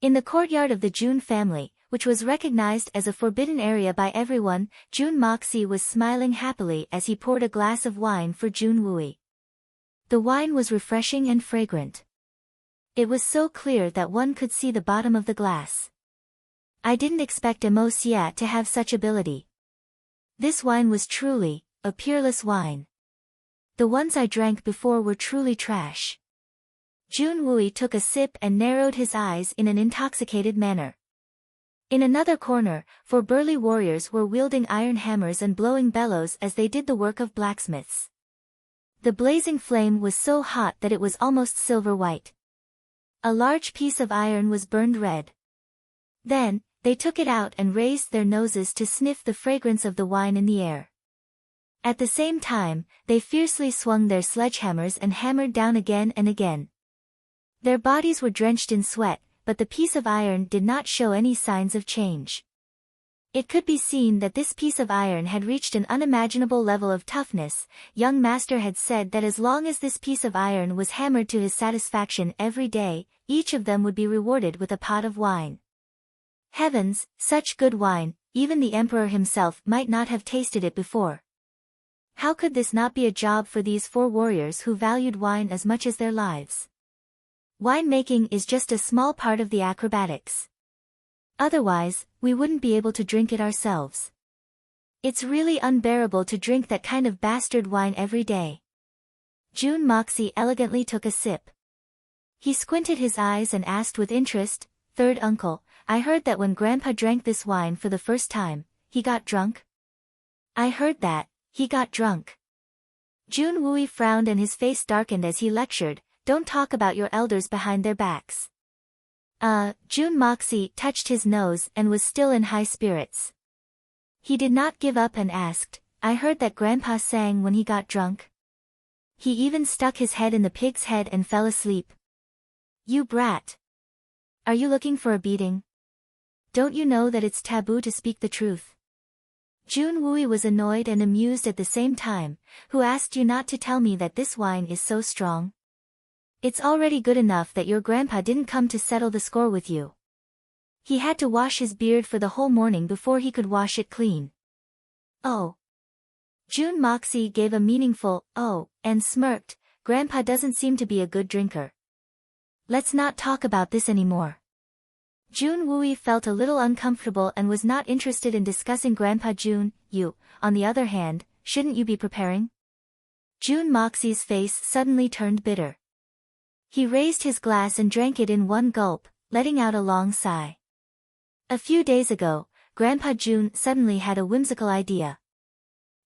In the courtyard of the Jun family, which was recognized as a forbidden area by everyone, Jun Moxie was smiling happily as he poured a glass of wine for Jun Wui. The wine was refreshing and fragrant. It was so clear that one could see the bottom of the glass. I didn't expect Mo Xia to have such ability. This wine was truly a peerless wine. The ones I drank before were truly trash. Jun Wui took a sip and narrowed his eyes in an intoxicated manner. In another corner, 4 burly warriors were wielding iron hammers and blowing bellows as they did the work of blacksmiths. The blazing flame was so hot that it was almost silver white. A large piece of iron was burned red. Then, they took it out and raised their noses to sniff the fragrance of the wine in the air. At the same time, they fiercely swung their sledgehammers and hammered down again and again. Their bodies were drenched in sweat, but the piece of iron did not show any signs of change. It could be seen that this piece of iron had reached an unimaginable level of toughness. Young master had said that as long as this piece of iron was hammered to his satisfaction every day, each of them would be rewarded with a pot of wine. Heavens, such good wine, even the emperor himself might not have tasted it before. How could this not be a job for these 4 warriors who valued wine as much as their lives? Wine-making is just a small part of the acrobatics. Otherwise, we wouldn't be able to drink it ourselves. It's really unbearable to drink that kind of bastard wine every day. Jun Moxie elegantly took a sip. He squinted his eyes and asked with interest, "Third uncle, I heard that when Grandpa drank this wine for the first time, he got drunk?" "I heard that, he got drunk." Jun Wui frowned and his face darkened as he lectured, "Don't talk about your elders behind their backs." Jun Moxie touched his nose and was still in high spirits. He did not give up and asked, "I heard that Grandpa sang when he got drunk. He even stuck his head in the pig's head and fell asleep." "You brat. Are you looking for a beating? Don't you know that it's taboo to speak the truth?" Jun Wui was annoyed and amused at the same time. "Who asked you not to tell me that this wine is so strong? It's already good enough that your grandpa didn't come to settle the score with you. He had to wash his beard for the whole morning before he could wash it clean." "Oh." Jun Moxie gave a meaningful, "oh," and smirked. "Grandpa doesn't seem to be a good drinker. Let's not talk about this anymore." Jun Wui felt a little uncomfortable and was not interested in discussing Grandpa. "Jun, you, on the other hand, shouldn't you be preparing?" Jun Moxie's face suddenly turned bitter. He raised his glass and drank it in one gulp, letting out a long sigh. A few days ago, Grandpa Jun suddenly had a whimsical idea.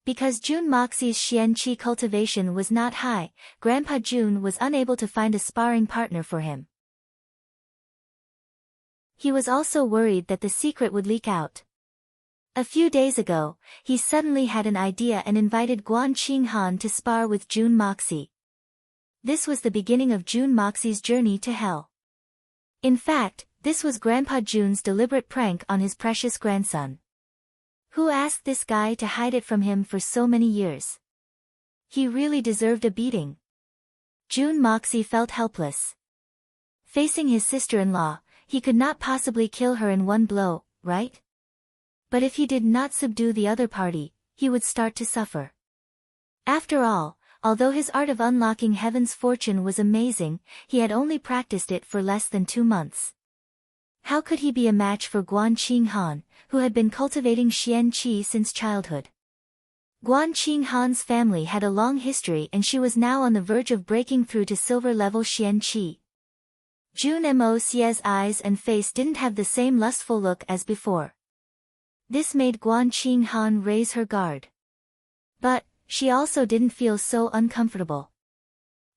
Because Jun Moxie's xian-qi cultivation was not high, Grandpa Jun was unable to find a sparring partner for him. He was also worried that the secret would leak out. A few days ago, he suddenly had an idea and invited Guan Qinghan to spar with Jun Moxie. This was the beginning of Jun Moxie's journey to hell. In fact, this was Grandpa Jun's deliberate prank on his precious grandson. Who asked this guy to hide it from him for so many years? He really deserved a beating. Jun Moxie felt helpless. Facing his sister-in-law, he could not possibly kill her in one blow, right? But if he did not subdue the other party, he would start to suffer. After all, although his art of unlocking heaven's fortune was amazing, he had only practiced it for less than 2 months. How could he be a match for Guan Qinghan, who had been cultivating xian-qi since childhood? Guan Qinghan's family had a long history and she was now on the verge of breaking through to silver-level xian-qi. Jun Moxie's eyes and face didn't have the same lustful look as before. This made Guan Qinghan raise her guard. But she also didn't feel so uncomfortable.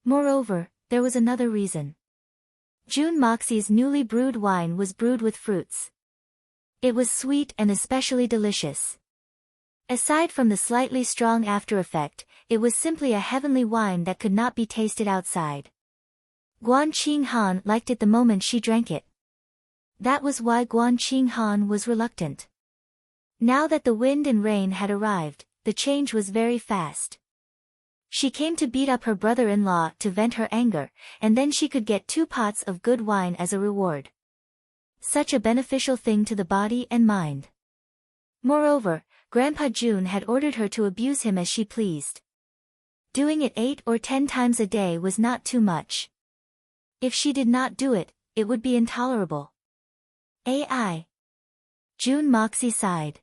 Moreover, there was another reason. Jun Moxie's newly brewed wine was brewed with fruits. It was sweet and especially delicious. Aside from the slightly strong after-effect, it was simply a heavenly wine that could not be tasted outside. Guan Qinghan liked it the moment she drank it. That was why Guan Qinghan was reluctant. Now that the wind and rain had arrived, the change was very fast. She came to beat up her brother-in-law to vent her anger, and then she could get 2 pots of good wine as a reward. Such a beneficial thing to the body and mind. Moreover, Grandpa Jun had ordered her to abuse him as she pleased. Doing it 8 or 10 times a day was not too much. If she did not do it, it would be intolerable. Ai. Jun Moxie sighed.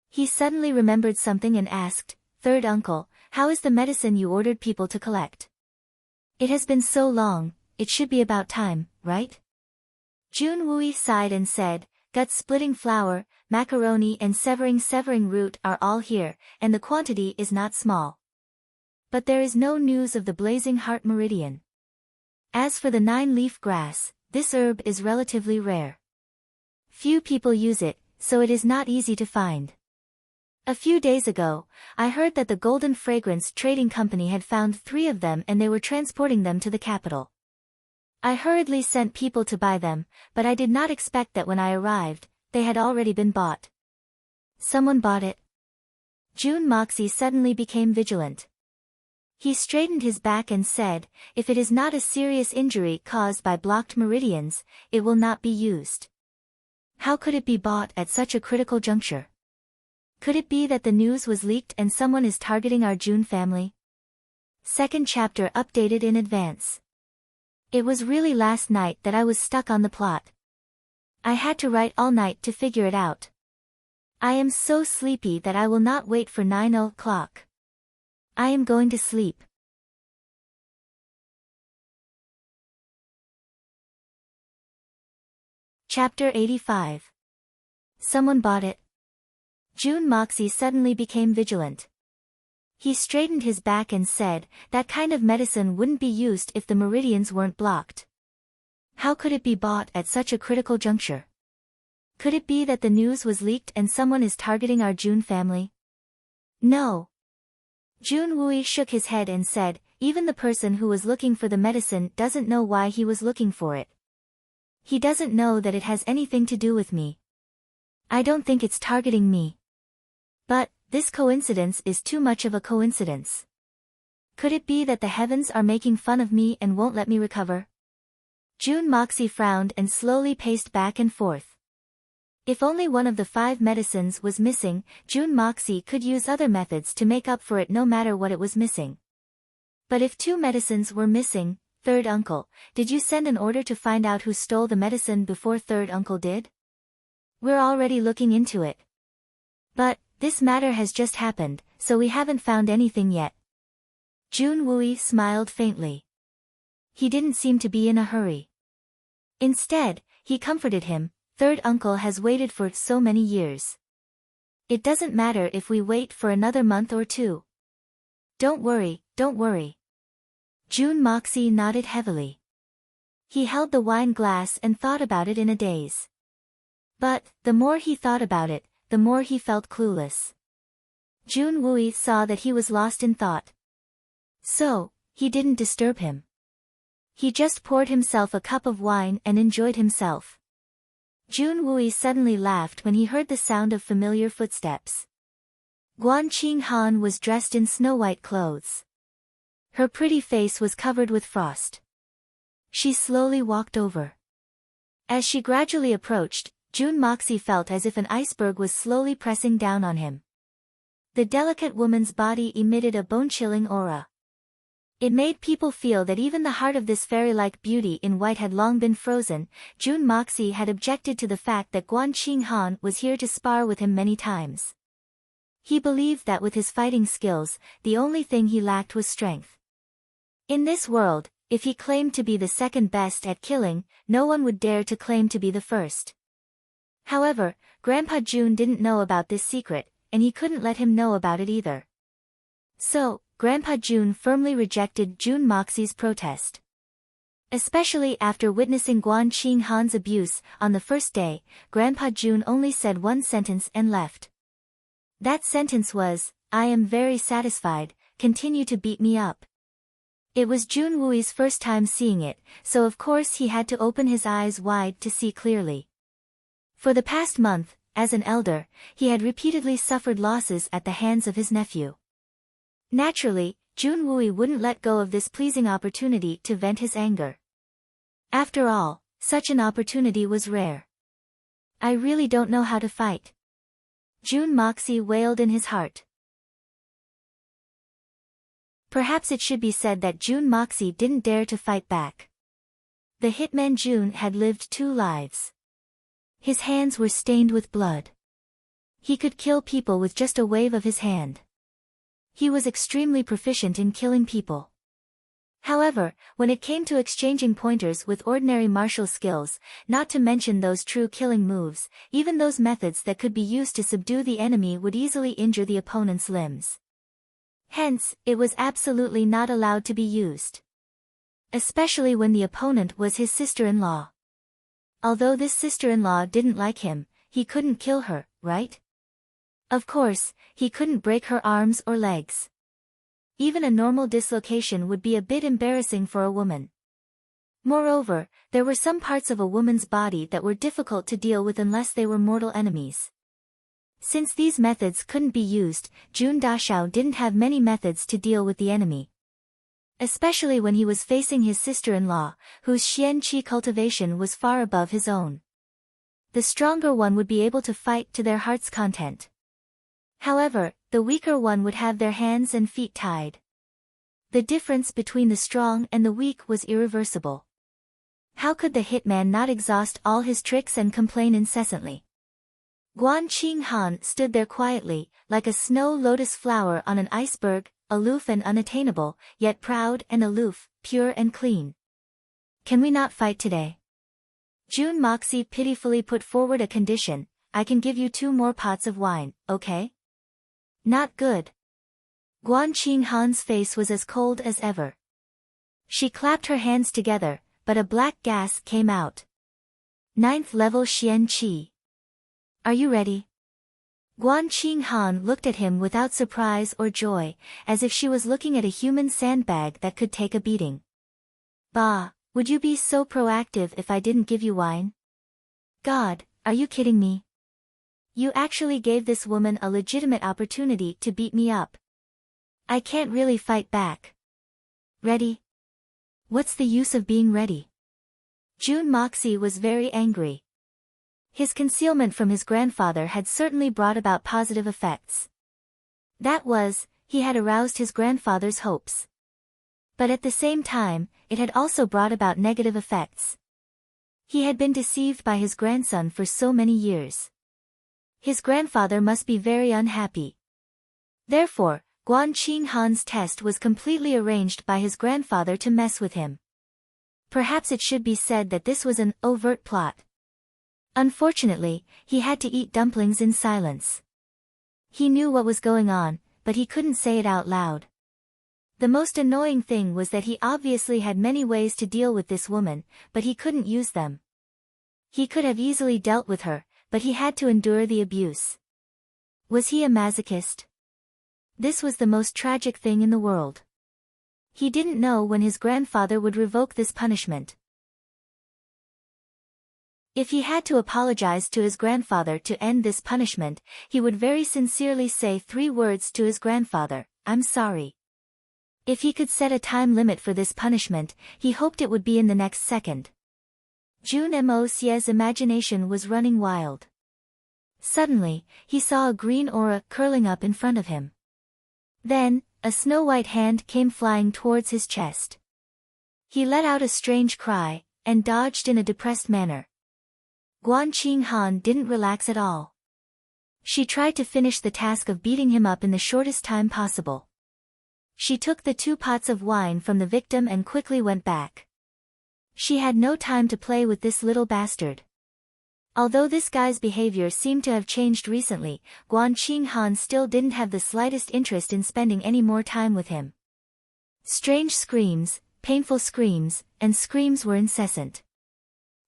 He suddenly remembered something and asked, "Third uncle, how is the medicine you ordered people to collect? It has been so long, it should be about time, right? Jun Wui sighed and said, gut-splitting flour, macaroni and severing root are all here, and the quantity is not small. But there is no news of the blazing heart meridian. As for the 9-leaf grass, this herb is relatively rare. Few people use it, so it is not easy to find. A few days ago, I heard that the Golden Fragrance Trading Company had found 3 of them and they were transporting them to the capital. I hurriedly sent people to buy them, but I did not expect that when I arrived, they had already been bought. Someone bought it. Jun Moxie suddenly became vigilant. He straightened his back and said, if it is not a serious injury caused by blocked meridians, it will not be used. How could it be bought at such a critical juncture? Could it be that the news was leaked and someone is targeting our Jun family? Second chapter updated in advance. It was really last night that I was stuck on the plot. I had to write all night to figure it out. I am so sleepy that I will not wait for 9 o'clock. I am going to sleep. Chapter 85. Someone bought it. Jun Moxie suddenly became vigilant. He straightened his back and said, that kind of medicine wouldn't be used if the meridians weren't blocked. How could it be bought at such a critical juncture? Could it be that the news was leaked and someone is targeting our Jun family? No. Jun Wui shook his head and said, even the person who was looking for the medicine doesn't know why he was looking for it. He doesn't know that it has anything to do with me. I don't think it's targeting me. But, this coincidence is too much of a coincidence. Could it be that the heavens are making fun of me and won't let me recover? Jun Moxie frowned and slowly paced back and forth. If only one of the 5 medicines was missing, Jun Moxie could use other methods to make up for it no matter what it was missing. But if 2 medicines were missing, Third Uncle, did you send an order to find out who stole the medicine before Third Uncle did? We're already looking into it. But, this matter has just happened, so we haven't found anything yet. Jun Wui smiled faintly. He didn't seem to be in a hurry. Instead, he comforted him, Third Uncle has waited for so many years. It doesn't matter if we wait for another month or 2. Don't worry, don't worry. Jun Moxie nodded heavily. He held the wine glass and thought about it in a daze. But, the more he thought about it, the more he felt clueless. Jun Wui saw that he was lost in thought. So, he didn't disturb him. He just poured himself a cup of wine and enjoyed himself. Jun Wui suddenly laughed when he heard the sound of familiar footsteps. Guan Qinghan was dressed in snow-white clothes. Her pretty face was covered with frost. She slowly walked over. As she gradually approached, Jun Moxie felt as if an iceberg was slowly pressing down on him. The delicate woman's body emitted a bone-chilling aura. It made people feel that even the heart of this fairy-like beauty in white had long been frozen. Jun Moxie had objected to the fact that Guan Qinghan was here to spar with him many times. He believed that with his fighting skills, the only thing he lacked was strength. In this world, if he claimed to be the second best at killing, no one would dare to claim to be the first. However, Grandpa Jun didn't know about this secret, and he couldn't let him know about it either. So, Grandpa Jun firmly rejected Jun Moxie's protest. Especially after witnessing Guan Qinghan's abuse on the first day, Grandpa Jun only said one sentence and left. That sentence was, I am very satisfied, continue to beat me up. It was Jun Wui's first time seeing it, so of course he had to open his eyes wide to see clearly. For the past month, as an elder, he had repeatedly suffered losses at the hands of his nephew. Naturally, Jun Wui wouldn't let go of this pleasing opportunity to vent his anger. After all, such an opportunity was rare. I really don't know how to fight. Jun Moxie wailed in his heart. Perhaps it should be said that Jun Moxie didn't dare to fight back. The hitman Jun had lived 2 lives. His hands were stained with blood. He could kill people with just a wave of his hand. He was extremely proficient in killing people. However, when it came to exchanging pointers with ordinary martial skills, not to mention those true killing moves, even those methods that could be used to subdue the enemy would easily injure the opponent's limbs. Hence, it was absolutely not allowed to be used. Especially when the opponent was his sister-in-law. Although this sister-in-law didn't like him, he couldn't kill her, right? Of course, he couldn't break her arms or legs. Even a normal dislocation would be a bit embarrassing for a woman. Moreover, there were some parts of a woman's body that were difficult to deal with unless they were mortal enemies. Since these methods couldn't be used, Jun Dashao didn't have many methods to deal with the enemy. Especially when he was facing his sister-in-law, whose Xian Qi cultivation was far above his own. The stronger one would be able to fight to their heart's content. However, the weaker one would have their hands and feet tied. The difference between the strong and the weak was irreversible. How could the hitman not exhaust all his tricks and complain incessantly? Guan Qinghan stood there quietly, like a snow lotus flower on an iceberg, aloof and unattainable, yet proud and aloof, pure and clean. Can we not fight today? Jun Moxie pitifully put forward a condition. I can give you 2 more pots of wine, okay? Not good. Guan Qinghan's face was as cold as ever. She clapped her hands together, but a black gas came out. 9th level Xian Qi. Are you ready? Guan Qinghan looked at him without surprise or joy, as if she was looking at a human sandbag that could take a beating. Bah, would you be so proactive if I didn't give you wine? God, are you kidding me? You actually gave this woman a legitimate opportunity to beat me up. I can't really fight back. Ready? What's the use of being ready? Jun Moxie was very angry. His concealment from his grandfather had certainly brought about positive effects. That was, he had aroused his grandfather's hopes. But at the same time, it had also brought about negative effects. He had been deceived by his grandson for so many years. His grandfather must be very unhappy. Therefore, Guan Qinghan's test was completely arranged by his grandfather to mess with him. Perhaps it should be said that this was an overt plot. Unfortunately, he had to eat dumplings in silence. He knew what was going on, but he couldn't say it out loud. The most annoying thing was that he obviously had many ways to deal with this woman, but he couldn't use them. He could have easily dealt with her, but he had to endure the abuse. Was he a masochist? This was the most tragic thing in the world. He didn't know when his grandfather would revoke this punishment. If he had to apologize to his grandfather to end this punishment, he would very sincerely say 3 words to his grandfather, "I'm sorry." If he could set a time limit for this punishment, he hoped it would be in the next second. Jun Moxie's imagination was running wild. Suddenly, he saw a green aura curling up in front of him. Then, a snow-white hand came flying towards his chest. He let out a strange cry, and dodged in a depressed manner. Guan Qinghan didn't relax at all. She tried to finish the task of beating him up in the shortest time possible. She took the 2 pots of wine from the victim and quickly went back. She had no time to play with this little bastard. Although this guy's behavior seemed to have changed recently, Guan Qinghan still didn't have the slightest interest in spending any more time with him. Strange screams, painful screams, and screams were incessant.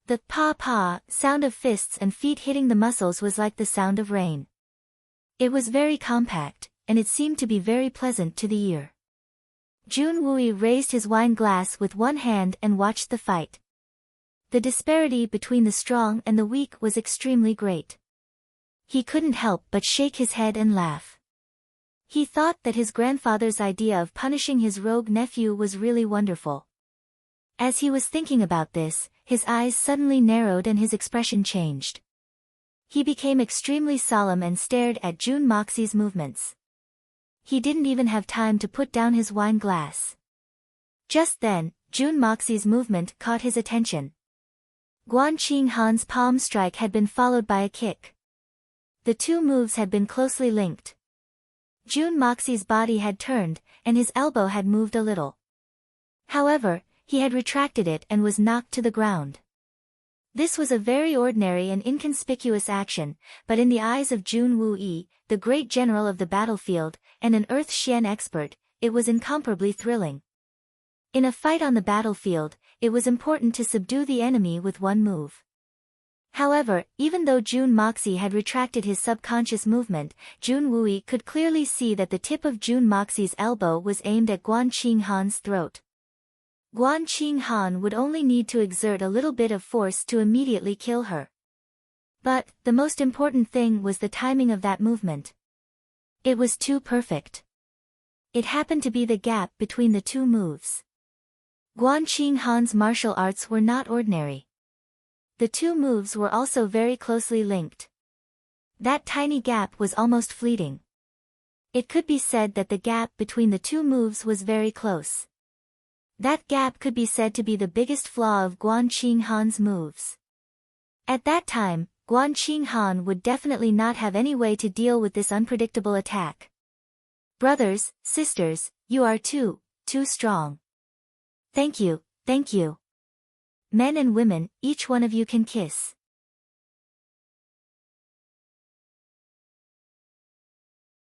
The pa-pa sound of fists and feet hitting the muscles was like the sound of rain. It was very compact, and it seemed to be very pleasant to the ear. Jun Wui raised his wine glass with one hand and watched the fight. The disparity between the strong and the weak was extremely great. He couldn't help but shake his head and laugh. He thought that his grandfather's idea of punishing his rogue nephew was really wonderful. As he was thinking about this, his eyes suddenly narrowed and his expression changed. He became extremely solemn and stared at Jun Moxie's movements. He didn't even have time to put down his wine glass. Just then, Jun Moxie's movement caught his attention. Guan Qinghan's palm strike had been followed by a kick. The 2 moves had been closely linked. Jun Moxie's body had turned, and his elbow had moved a little. However, he had retracted it and was knocked to the ground. This was a very ordinary and inconspicuous action, but in the eyes of Jun Wu-yi, the great general of the battlefield, and an Earth Xian expert, it was incomparably thrilling. In a fight on the battlefield, it was important to subdue the enemy with one move. However, even though Jun Moxie had retracted his subconscious movement, Jun Wu-yi could clearly see that the tip of Jun Moxie's elbow was aimed at Guan Qinghan's throat. Guan Qinghan would only need to exert a little bit of force to immediately kill her. But, the most important thing was the timing of that movement. It was too perfect. It happened to be the gap between the two moves. Guan Qinghan's martial arts were not ordinary. The two moves were also very closely linked. That tiny gap was almost fleeting. It could be said that the gap between the two moves was very close. That gap could be said to be the biggest flaw of Guan Qinghan's moves. At that time, Guan Qinghan would definitely not have any way to deal with this unpredictable attack. Brothers, sisters, you are too strong. Thank you, thank you. Men and women, each one of you can kiss.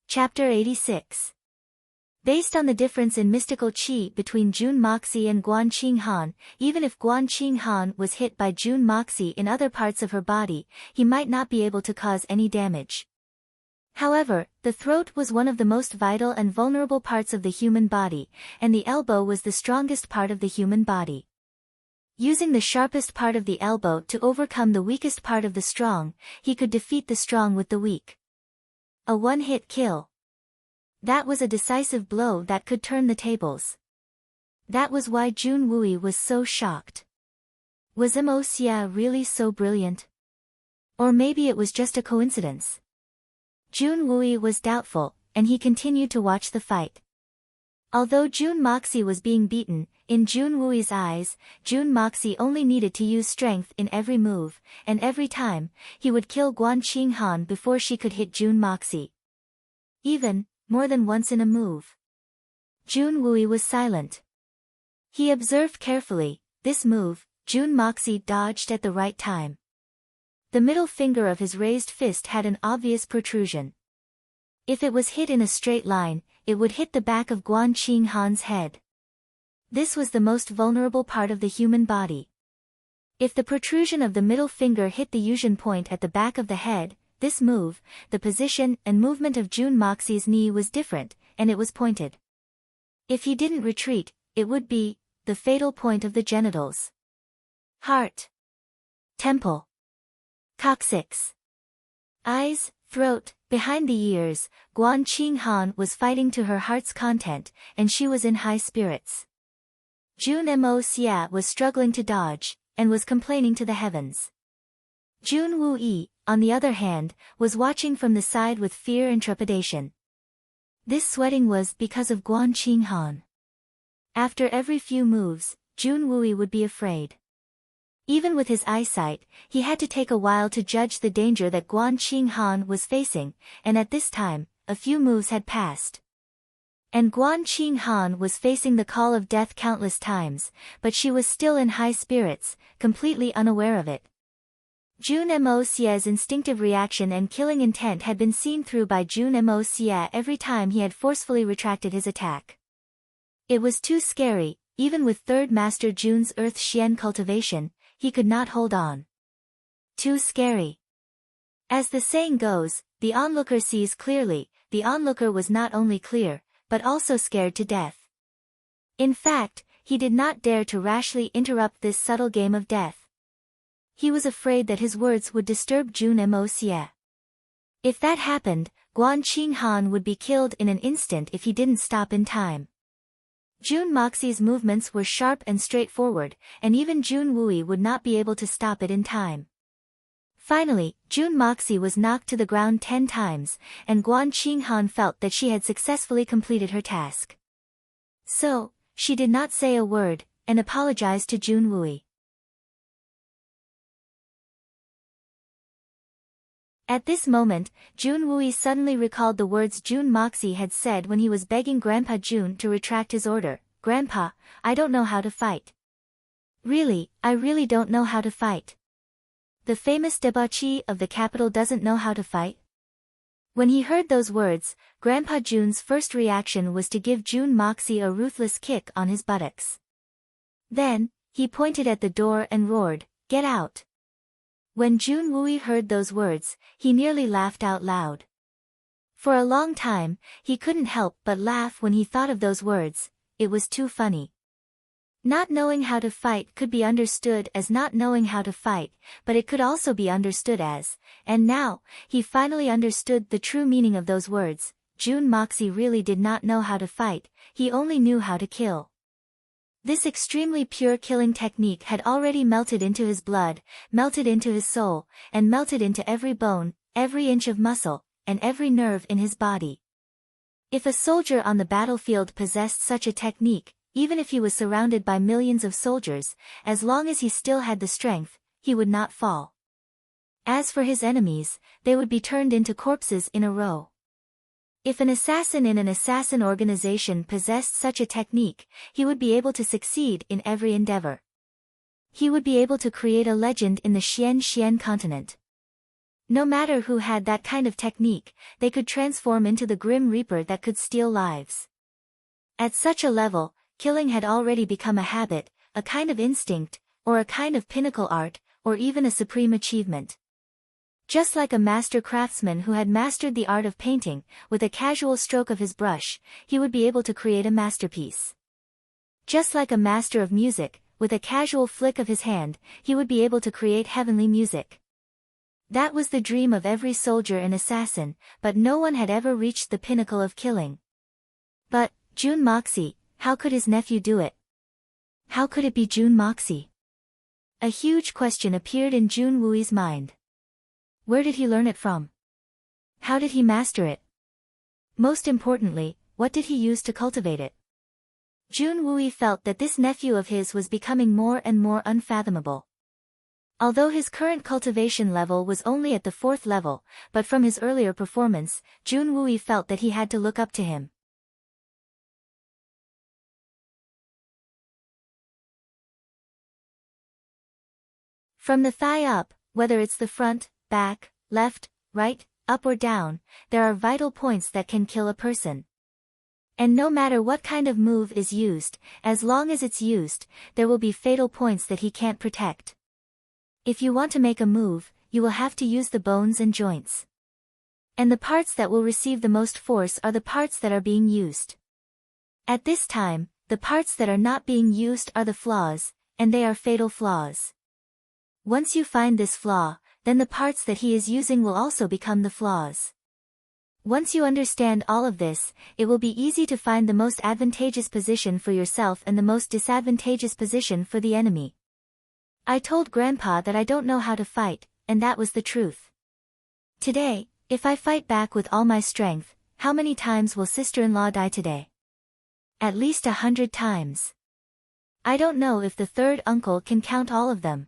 Chapter 86. Based on the difference in mystical qi between Jun Moxie and Guan Qinghan, even if Guan Qinghan was hit by Jun Moxie in other parts of her body, he might not be able to cause any damage. However, the throat was one of the most vital and vulnerable parts of the human body, and the elbow was the strongest part of the human body. Using the sharpest part of the elbow to overcome the weakest part of the strong, he could defeat the strong with the weak. A one-hit kill. That was a decisive blow that could turn the tables. That was why Jun Wu-yi was so shocked. Was Xia really so brilliant? Or maybe it was just a coincidence. Jun Wu-yi was doubtful, and he continued to watch the fight. Although Jun Moxie was being beaten, in Jun Wu-yi's eyes, Jun Moxie only needed to use strength in every move, and every time, he would kill Guan Qinghan before she could hit Jun Moxie. Even, more than once in a move. Jun Wu-yi was silent. He observed carefully, this move, Jun Moxie dodged at the right time. The middle finger of his raised fist had an obvious protrusion. If it was hit in a straight line, it would hit the back of Guan Qinghan's head. This was the most vulnerable part of the human body. If the protrusion of the middle finger hit the fusion point at the back of the head, this move, the position and movement of Jun Moxie's knee was different, and it was pointed. If he didn't retreat, it would be the fatal point of the genitals. Heart. Temple. Coccyx. Eyes, throat, behind the ears, Guan Qinghan was fighting to her heart's content, and she was in high spirits. Jun Moxie was struggling to dodge, and was complaining to the heavens. Jun Wu-yi, on the other hand, was watching from the side with fear and trepidation. This sweating was because of Guan Qinghan. After every few moves, Jun Wu-yi would be afraid. Even with his eyesight, he had to take a while to judge the danger that Guan Qinghan was facing, and at this time, a few moves had passed. And Guan Qinghan was facing the call of death countless times, but she was still in high spirits, completely unaware of it. Jun Moxie's instinctive reaction and killing intent had been seen through by Jun Moxie every time he had forcefully retracted his attack. It was too scary, even with Third Master Jun's Earth Xian cultivation, he could not hold on. Too scary. As the saying goes, the onlooker sees clearly. The onlooker was not only clear, but also scared to death. In fact, he did not dare to rashly interrupt this subtle game of death. He was afraid that his words would disturb Jun Moxie. If that happened, Guan Qinghan would be killed in an instant if he didn't stop in time. Jun Moxie's movements were sharp and straightforward, and even Jun Wu-yi would not be able to stop it in time. Finally, Jun Moxie was knocked to the ground 10 times, and Guan Qinghan felt that she had successfully completed her task. So, she did not say a word, and apologized to Jun Wu-yi. At this moment, Jun Wu-yi suddenly recalled the words Jun Moxie had said when he was begging Grandpa Jun to retract his order, "Grandpa, I don't know how to fight. Really, I really don't know how to fight. The famous debauchee of the capital doesn't know how to fight?" When he heard those words, Grandpa June's first reaction was to give June Moxie a ruthless kick on his buttocks. Then, he pointed at the door and roared, "Get out!" When Jun Wooey heard those words, he nearly laughed out loud. For a long time, he couldn't help but laugh when he thought of those words. It was too funny. Not knowing how to fight could be understood as not knowing how to fight, but it could also be understood as, and now, he finally understood the true meaning of those words. Jun Moxie really did not know how to fight, he only knew how to kill. This extremely pure killing technique had already melted into his blood, melted into his soul, and melted into every bone, every inch of muscle, and every nerve in his body. If a soldier on the battlefield possessed such a technique, even if he was surrounded by millions of soldiers, as long as he still had the strength, he would not fall. As for his enemies, they would be turned into corpses in a row. If an assassin in an assassin organization possessed such a technique, he would be able to succeed in every endeavor. He would be able to create a legend in the Xian continent. No matter who had that kind of technique, they could transform into the Grim Reaper that could steal lives. At such a level, killing had already become a habit, a kind of instinct, or a kind of pinnacle art, or even a supreme achievement. Just like a master craftsman who had mastered the art of painting, with a casual stroke of his brush, he would be able to create a masterpiece. Just like a master of music, with a casual flick of his hand, he would be able to create heavenly music. That was the dream of every soldier and assassin, but no one had ever reached the pinnacle of killing. But, Jun Moxie, how could his nephew do it? How could it be Jun Moxie? A huge question appeared in Jun Wooey's mind. Where did he learn it from? How did he master it? Most importantly, what did he use to cultivate it? Jun Wooey felt that this nephew of his was becoming more and more unfathomable. Although his current cultivation level was only at the 4th level, but from his earlier performance, Jun Wooey felt that he had to look up to him. From the thigh up, whether it's the front, back, left, right, up or down, there are vital points that can kill a person. And no matter what kind of move is used, as long as it's used, there will be fatal points that he can't protect. If you want to make a move, you will have to use the bones and joints. And the parts that will receive the most force are the parts that are being used. At this time, the parts that are not being used are the flaws, and they are fatal flaws. Once you find this flaw, then the parts that he is using will also become the flaws. Once you understand all of this, it will be easy to find the most advantageous position for yourself and the most disadvantageous position for the enemy. I told Grandpa that I don't know how to fight, and that was the truth. Today, if I fight back with all my strength, how many times will sister-in-law die today? At least 100 times. I don't know if the third uncle can count all of them.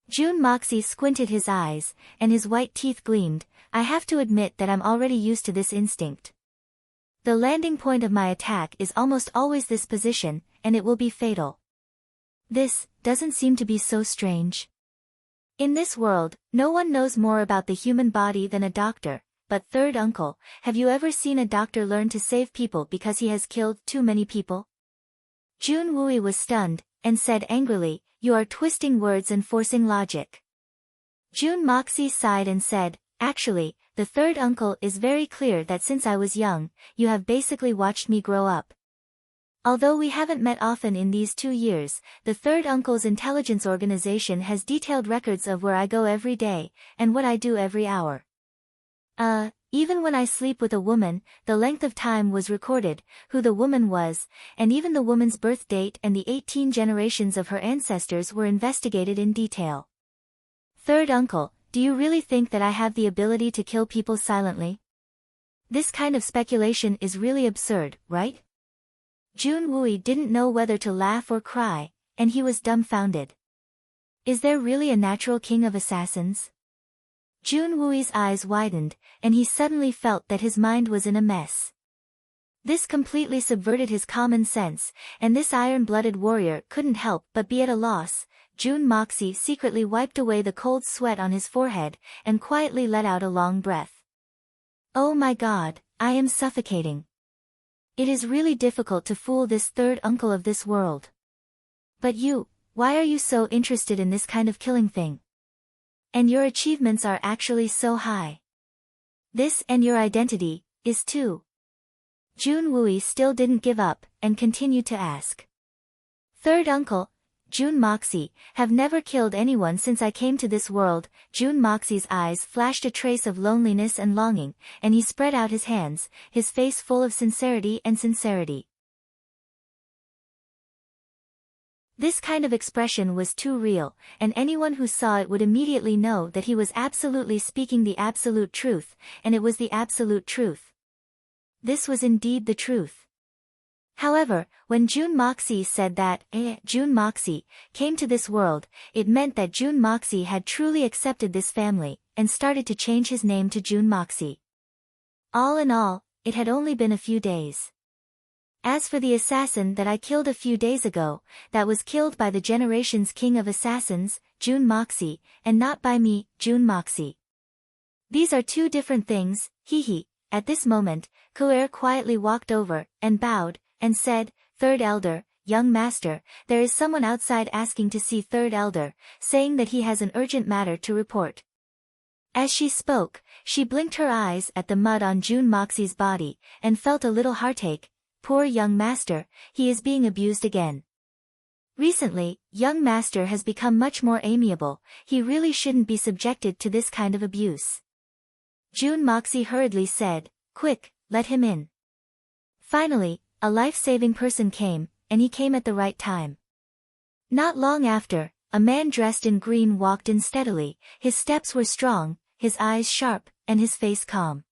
Jun Moxie squinted his eyes, and his white teeth gleamed. I have to admit that I'm already used to this instinct. The landing point of my attack is almost always this position, and it will be fatal. This doesn't seem to be so strange. In this world, no one knows more about the human body than a doctor, but third uncle, have you ever seen a doctor learn to save people because he has killed too many people? Jun Wooey was stunned, and said angrily, "You are twisting words and forcing logic." Jun Moxie sighed and said, "Actually, the third uncle is very clear that since I was young, you have basically watched me grow up. Although we haven't met often in these 2 years, the third uncle's intelligence organization has detailed records of where I go every day, and what I do every hour. Even when I sleep with a woman, the length of time was recorded, who the woman was, and even the woman's birth date and the 18 generations of her ancestors were investigated in detail. Third uncle, do you really think that I have the ability to kill people silently? This kind of speculation is really absurd, right?" Jun Wooey didn't know whether to laugh or cry, and he was dumbfounded. Is there really a natural king of assassins? Jun Wooey's eyes widened, and he suddenly felt that his mind was in a mess. This completely subverted his common sense, and this iron-blooded warrior couldn't help but be at a loss. Jun Moxie secretly wiped away the cold sweat on his forehead, and quietly let out a long breath. Oh my God, I am suffocating. It is really difficult to fool this third uncle of this world. But you, why are you so interested in this kind of killing thing? And your achievements are actually so high. This and your identity is too. Jun Wui still didn't give up, and continued to ask. Third uncle, Jun Moxie, have never killed anyone since I came to this world. Jun Moxie's eyes flashed a trace of loneliness and longing, and he spread out his hands, his face full of sincerity. This kind of expression was too real, and anyone who saw it would immediately know that he was absolutely speaking the absolute truth, and it was the absolute truth. This was indeed the truth. However, when Jun Moxie said that, Jun Moxie, came to this world, it meant that Jun Moxie had truly accepted this family, and started to change his name to Jun Moxie. All in all, it had only been a few days. As for the assassin that I killed a few days ago, that was killed by the generation's king of assassins, Jun Moxie, and not by me, Jun Moxie. These are two different things, hee. At this moment, Kuer quietly walked over, and bowed, and said, Third Elder, young master, there is someone outside asking to see Third Elder, saying that he has an urgent matter to report. As she spoke, she blinked her eyes at the mud on Jun Moxie's body, and felt a little heartache. Poor young master, he is being abused again. Recently, young master has become much more amiable, he really shouldn't be subjected to this kind of abuse. Jun Moxie hurriedly said, Quick, let him in. Finally, a life-saving person came, and he came at the right time. Not long after, a man dressed in green walked in steadily, his steps were strong, his eyes sharp, and his face calm.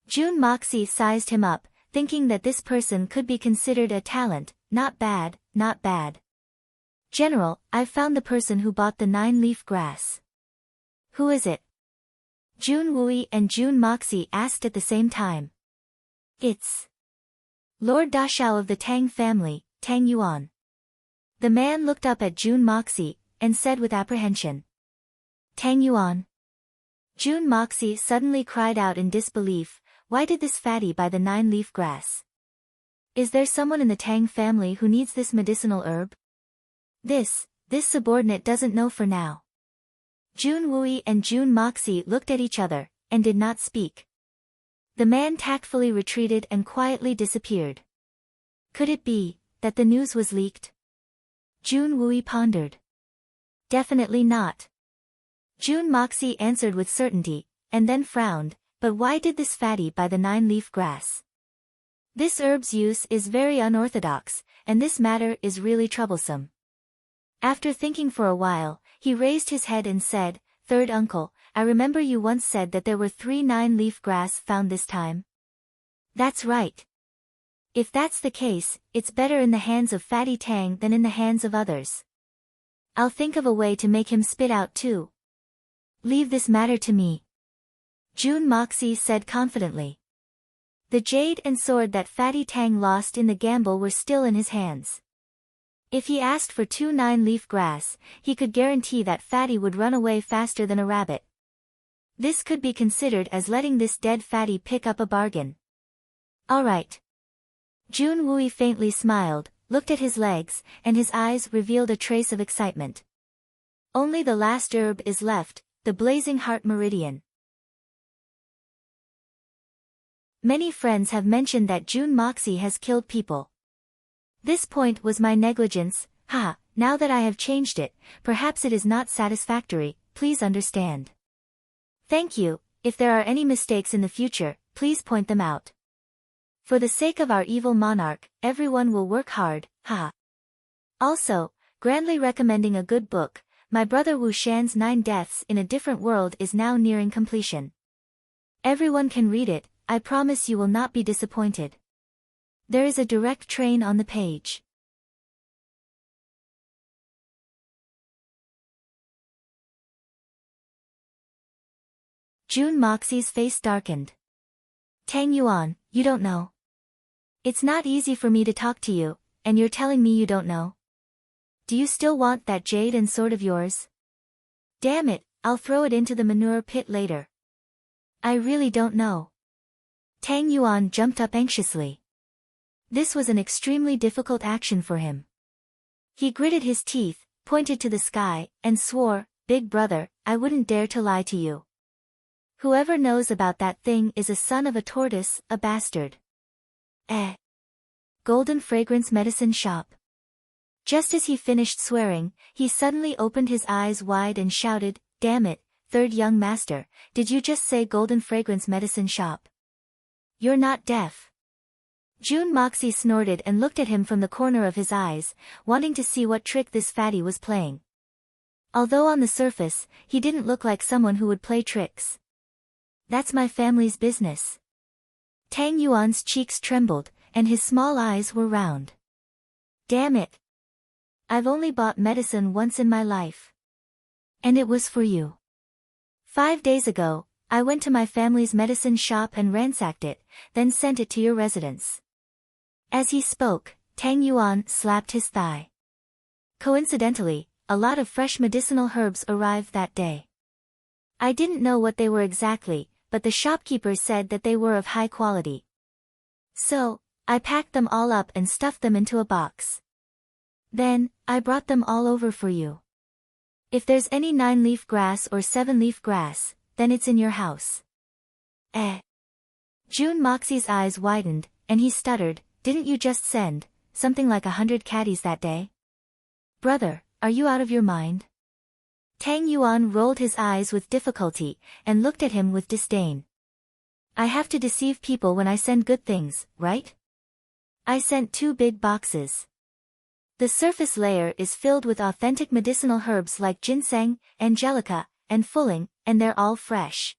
Jun Moxie sized him up, thinking that this person could be considered a talent. Not bad, not bad. General, I've found the person who bought the 9-leaf grass. Who is it? Jun Wui and Jun Moxie asked at the same time. It's Lord Dashao of the Tang family, Tang Yuan. The man looked up at Jun Moxie, and said with apprehension. Tang Yuan. Jun Moxie suddenly cried out in disbelief, why did this fatty buy the 9-leaf grass? Is there someone in the Tang family who needs this medicinal herb? This subordinate doesn't know for now. Jun Wui and Jun Moxie looked at each other, and did not speak. The man tactfully retreated and quietly disappeared. Could it be that the news was leaked? Jun Wui pondered. Definitely not. Jun Moxie answered with certainty, and then frowned, but why did this fatty buy the 9-leaf grass? This herb's use is very unorthodox, and this matter is really troublesome. After thinking for a while, he raised his head and said, Third uncle, I remember you once said that there were 3 9-leaf grass found this time. That's right. If that's the case, it's better in the hands of Fatty Tang than in the hands of others. I'll think of a way to make him spit out too. Leave this matter to me. Jun Moxie said confidently. The jade and sword that Fatty Tang lost in the gamble were still in his hands. If he asked for 2 9-leaf grass, he could guarantee that Fatty would run away faster than a rabbit. This could be considered as letting this dead Fatty pick up a bargain. All right. Jun Wui faintly smiled, looked at his legs, and his eyes revealed a trace of excitement. Only the last herb is left, the Blazing Heart Meridian. Many friends have mentioned that Jun Moxie has killed people. This point was my negligence, now that I have changed it, perhaps it is not satisfactory, please understand. Thank you, if there are any mistakes in the future, please point them out. For the sake of our evil monarch, everyone will work hard, Also, grandly recommending a good book, my brother Wu Shan's 9 Deaths in a Different World is now nearing completion. Everyone can read it, I promise you will not be disappointed. There is a direct train on the page. Jun Moxie's face darkened. Tang Yuan, you don't know. It's not easy for me to talk to you, and you're telling me you don't know? Do you still want that jade and sword of yours? Damn it, I'll throw it into the manure pit later. I really don't know. Tang Yuan jumped up anxiously. This was an extremely difficult action for him. He gritted his teeth, pointed to the sky, and swore, "Big brother, I wouldn't dare to lie to you. Whoever knows about that thing is a son of a tortoise, a bastard." Golden Fragrance Medicine Shop. Just as he finished swearing, he suddenly opened his eyes wide and shouted, "Damn it, third young master, did you just say Golden Fragrance Medicine Shop? You're not deaf." June Moxie snorted and looked at him from the corner of his eyes, wanting to see what trick this fatty was playing. Although on the surface, he didn't look like someone who would play tricks. "That's my family's business." Tang Yuan's cheeks trembled, and his small eyes were round. "Damn it. I've only bought medicine once in my life. And it was for you. 5 days ago, I went to my family's medicine shop and ransacked it, then sent it to your residence." As he spoke, Tang Yuan slapped his thigh. Coincidentally, a lot of fresh medicinal herbs arrived that day. I didn't know what they were exactly, but the shopkeeper said that they were of high quality. So, I packed them all up and stuffed them into a box. Then, I brought them all over for you. If there's any 9-leaf grass or 7-leaf grass, then it's in your house. June Moxie's eyes widened, and he stuttered, "Didn't you just send something like 100 caddies that day? Brother, are you out of your mind?" Tang Yuan rolled his eyes with difficulty, and looked at him with disdain. "I have to deceive people when I send good things, right? I sent 2 big boxes. The surface layer is filled with authentic medicinal herbs like ginseng, angelica, and fulling, and they're all fresh.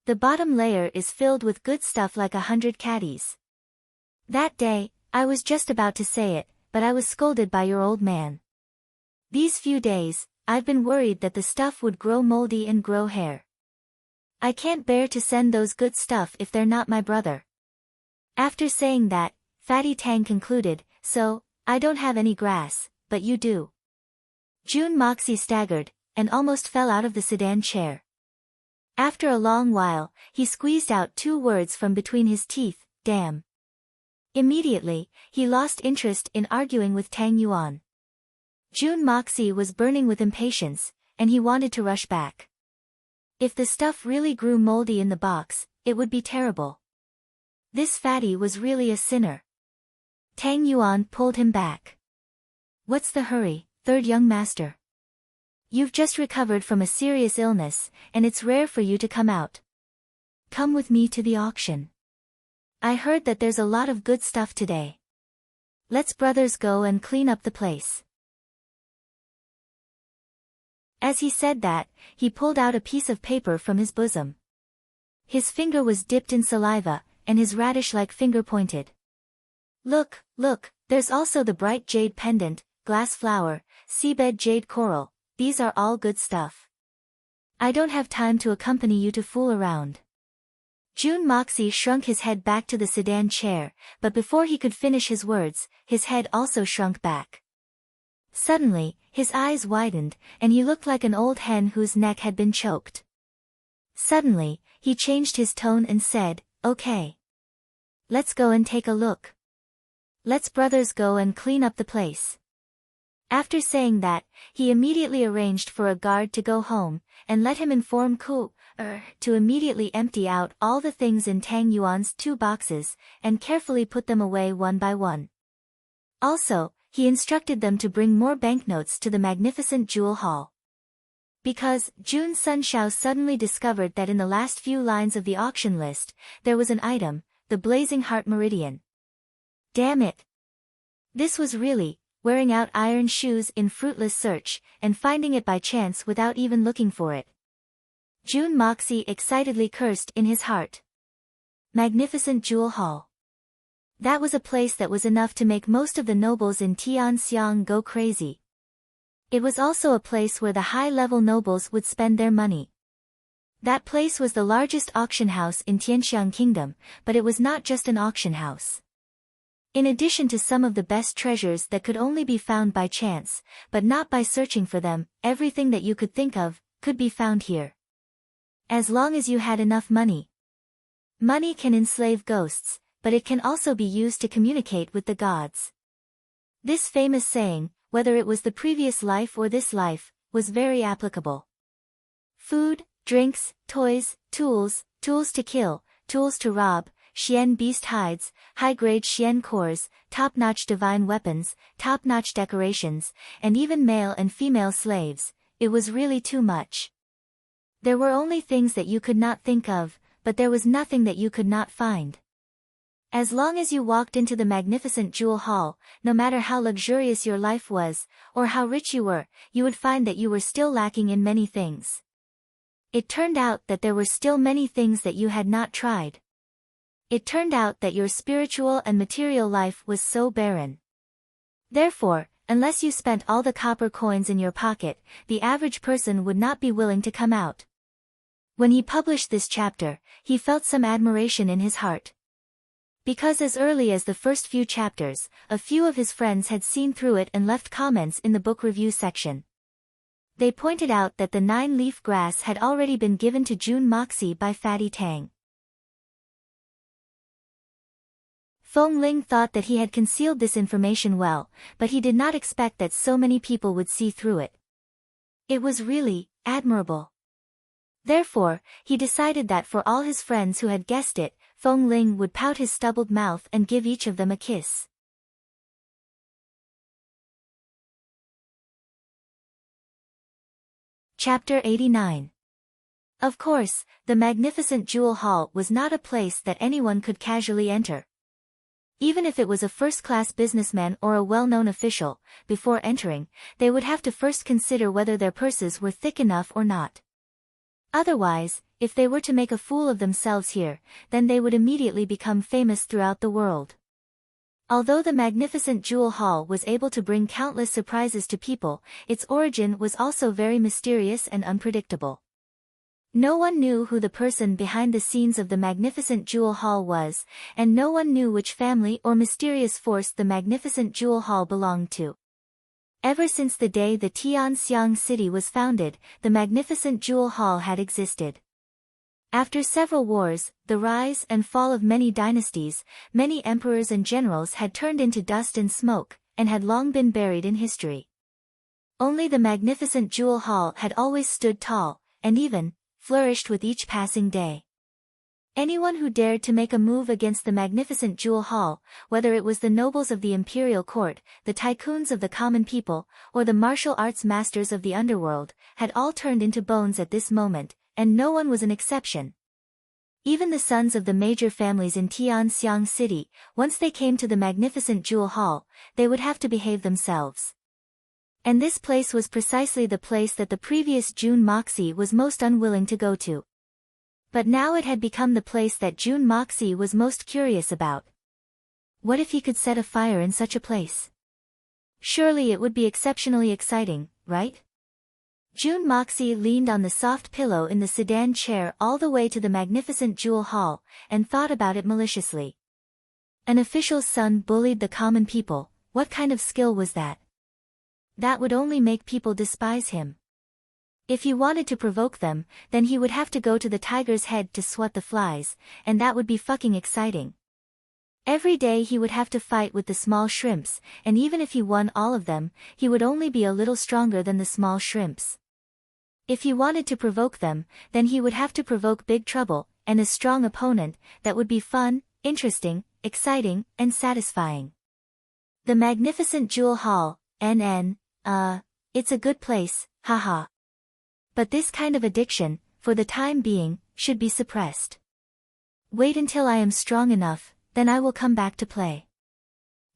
The bottom layer is filled with good stuff like 100 caddies. That day, I was just about to say it, but I was scolded by your old man. These few days, I've been worried that the stuff would grow moldy and grow hair. I can't bear to send those good stuff if they're not my brother." After saying that, Fatty Tang concluded, "So, I don't have any grass, but you do." June Moxie staggered, and almost fell out of the sedan chair. After a long while, he squeezed out 2 words from between his teeth, "Damn." Immediately, he lost interest in arguing with Tang Yuan. June Moxie was burning with impatience, and he wanted to rush back. If the stuff really grew moldy in the box, it would be terrible. This fatty was really a sinner. Tang Yuan pulled him back. "What's the hurry, third young master? You've just recovered from a serious illness, and it's rare for you to come out. Come with me to the auction. I heard that there's a lot of good stuff today. Let's brothers go and clean up the place." As he said that, he pulled out a piece of paper from his bosom. His finger was dipped in saliva, and his radish-like finger pointed. Look, there's also the bright jade pendant, glass flower, seabed jade coral, these are all good stuff. I don't have time to accompany you to fool around." June Moxie shrunk his head back to the sedan chair, but before he could finish his words, his head also shrunk back. Suddenly, his eyes widened, and he looked like an old hen whose neck had been choked. Suddenly, he changed his tone and said, "Okay. Let's go and take a look. Let's brothers go and clean up the place." After saying that, he immediately arranged for a guard to go home, and let him inform to immediately empty out all the things in Tang Yuan's 2 boxes, and carefully put them away one by one. Also, he instructed them to bring more banknotes to the magnificent jewel hall. Because June Sunshao suddenly discovered that in the last few lines of the auction list, there was an item, the Blazing Heart Meridian. Damn it! This was really, wearing out iron shoes in fruitless search, and finding it by chance without even looking for it. June Moxie excitedly cursed in his heart. Magnificent Jewel Hall. That was a place that was enough to make most of the nobles in Tianxiang go crazy. It was also a place where the high-level nobles would spend their money. That place was the largest auction house in Tianxiang Kingdom, but it was not just an auction house. In addition to some of the best treasures that could only be found by chance, but not by searching for them, everything that you could think of, could be found here. As long as you had enough money. Money can enslave ghosts, but it can also be used to communicate with the gods. This famous saying, whether it was the previous life or this life, was very applicable. Food, drinks, toys, tools to kill, tools to rob, Xian beast hides, high-grade Xian cores, top-notch divine weapons, top-notch decorations, and even male and female slaves, it was really too much. There were only things that you could not think of, but there was nothing that you could not find. As long as you walked into the magnificent jewel hall, no matter how luxurious your life was, or how rich you were, you would find that you were still lacking in many things. It turned out that there were still many things that you had not tried. It turned out that your spiritual and material life was so barren. Therefore, unless you spent all the copper coins in your pocket, the average person would not be willing to come out. When he published this chapter, he felt some admiration in his heart. Because as early as the first few chapters, a few of his friends had seen through it and left comments in the book review section. They pointed out that the 9-leaf grass had already been given to June Moxie by Fatty Tang. Feng Ling thought that he had concealed this information well, but he did not expect that so many people would see through it. It was really admirable. Therefore, he decided that for all his friends who had guessed it, Feng Ling would pout his stubbled mouth and give each of them a kiss. Chapter 89. Of course, the magnificent jewel hall was not a place that anyone could casually enter. Even if it was a first-class businessman or a well-known official, before entering, they would have to first consider whether their purses were thick enough or not. Otherwise, if they were to make a fool of themselves here, then they would immediately become famous throughout the world. Although the magnificent jewel hall was able to bring countless surprises to people, its origin was also very mysterious and unpredictable. No one knew who the person behind the scenes of the magnificent jewel hall was, and no one knew which family or mysterious force the magnificent jewel hall belonged to. Ever since the day the Tianxiang city was founded, the magnificent jewel hall had existed. After several wars, the rise and fall of many dynasties, many emperors and generals had turned into dust and smoke, and had long been buried in history. Only the magnificent jewel hall had always stood tall, and even flourished with each passing day. Anyone who dared to make a move against the magnificent jewel hall, whether it was the nobles of the imperial court, the tycoons of the common people, or the martial arts masters of the underworld, had all turned into bones at this moment, and no one was an exception. Even the sons of the major families in Tianxiang city, once they came to the magnificent jewel hall, they would have to behave themselves. And this place was precisely the place that the previous June Moxie was most unwilling to go to. But now it had become the place that June Moxie was most curious about. What if he could set a fire in such a place? Surely it would be exceptionally exciting, right? June Moxie leaned on the soft pillow in the sedan chair all the way to the magnificent jewel hall, and thought about it maliciously. An official's son bullied the common people, what kind of skill was that? That would only make people despise him. If he wanted to provoke them, then he would have to go to the tiger's head to swat the flies, and that would be fucking exciting. Every day he would have to fight with the small shrimps, and even if he won all of them, he would only be a little stronger than the small shrimps. If he wanted to provoke them, then he would have to provoke Big Trouble, and a strong opponent, that would be fun, interesting, exciting, and satisfying. The magnificent jewel hall, it's a good place, haha. But this kind of addiction, for the time being, should be suppressed. Wait until I am strong enough, then I will come back to play.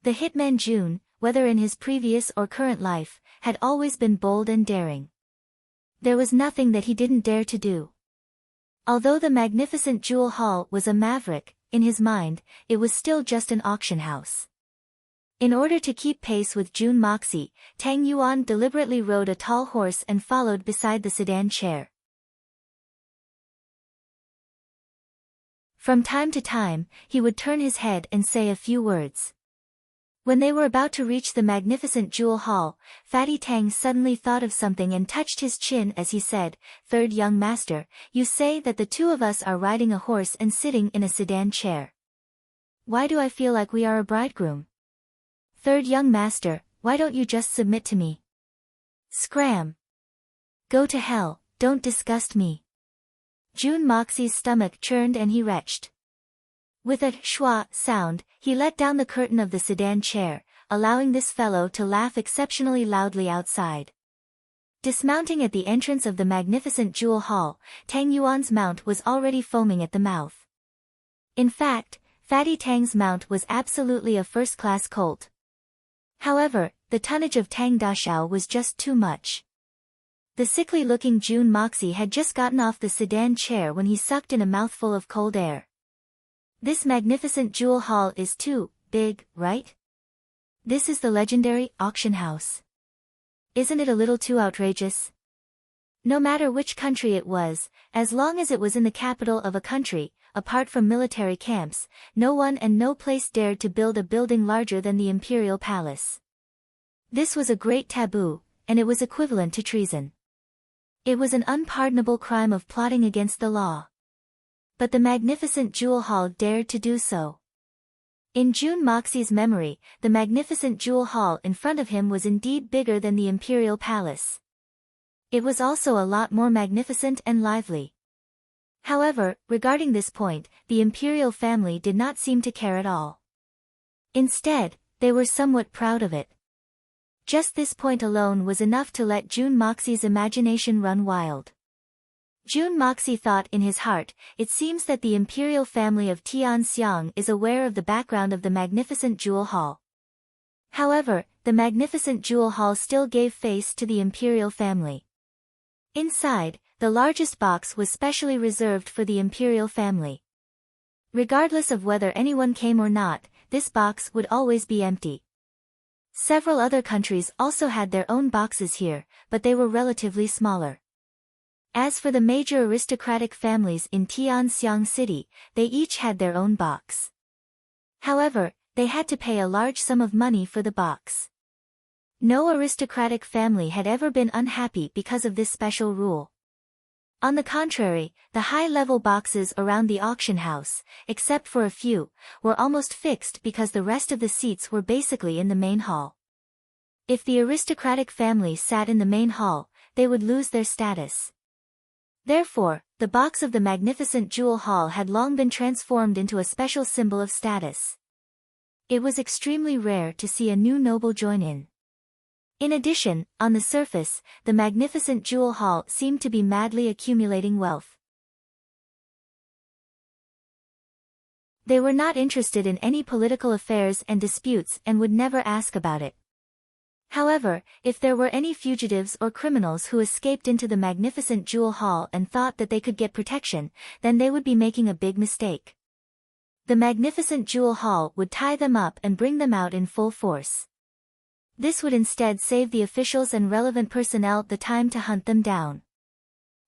The hitman June, whether in his previous or current life, had always been bold and daring. There was nothing that he didn't dare to do. Although the magnificent jewel hall was a maverick, in his mind, it was still just an auction house. In order to keep pace with June Moxie, Tang Yuan deliberately rode a tall horse and followed beside the sedan chair. From time to time, he would turn his head and say a few words. When they were about to reach the magnificent jewel hall, Fatty Tang suddenly thought of something and touched his chin as he said, "Third young master, you say that the two of us are riding a horse and sitting in a sedan chair. Why do I feel like we are a bridegroom? Third young master, why don't you just submit to me? Scram! Go to hell, don't disgust me." Jun Moxie's stomach churned and he retched. With a schwa sound, he let down the curtain of the sedan chair, allowing this fellow to laugh exceptionally loudly outside. Dismounting at the entrance of the magnificent jewel hall, Tang Yuan's mount was already foaming at the mouth. In fact, Fatty Tang's mount was absolutely a first-class colt. However, the tonnage of Tang Dashao was just too much. The sickly-looking Jun Moxie had just gotten off the sedan chair when he sucked in a mouthful of cold air. This magnificent jewel hall is too big, right? This is the legendary auction house. Isn't it a little too outrageous? No matter which country it was, as long as it was in the capital of a country, apart from military camps, no one and no place dared to build a building larger than the imperial palace. This was a great taboo, and it was equivalent to treason. It was an unpardonable crime of plotting against the law. But the magnificent jewel hall dared to do so. In Jun Moxie's memory, the magnificent jewel hall in front of him was indeed bigger than the imperial palace. It was also a lot more magnificent and lively. However, regarding this point, the imperial family did not seem to care at all. Instead, they were somewhat proud of it. Just this point alone was enough to let Jun Moxie's imagination run wild. Jun Moxie thought in his heart, it seems that the imperial family of Tianxiang is aware of the background of the magnificent jewel hall. However, the magnificent jewel hall still gave face to the imperial family. Inside, the largest box was specially reserved for the imperial family. Regardless of whether anyone came or not, this box would always be empty. Several other countries also had their own boxes here, but they were relatively smaller. As for the major aristocratic families in Tianxiang City, they each had their own box. However, they had to pay a large sum of money for the box. No aristocratic family had ever been unhappy because of this special rule. On the contrary, the high-level boxes around the auction house, except for a few, were almost fixed because the rest of the seats were basically in the main hall. If the aristocratic family sat in the main hall, they would lose their status. Therefore, the box of the magnificent jewel hall had long been transformed into a special symbol of status. It was extremely rare to see a new noble join in. In addition, on the surface, the magnificent jewel hall seemed to be madly accumulating wealth. They were not interested in any political affairs and disputes and would never ask about it. However, if there were any fugitives or criminals who escaped into the magnificent jewel hall and thought that they could get protection, then they would be making a big mistake. The magnificent jewel hall would tie them up and bring them out in full force. This would instead save the officials and relevant personnel the time to hunt them down.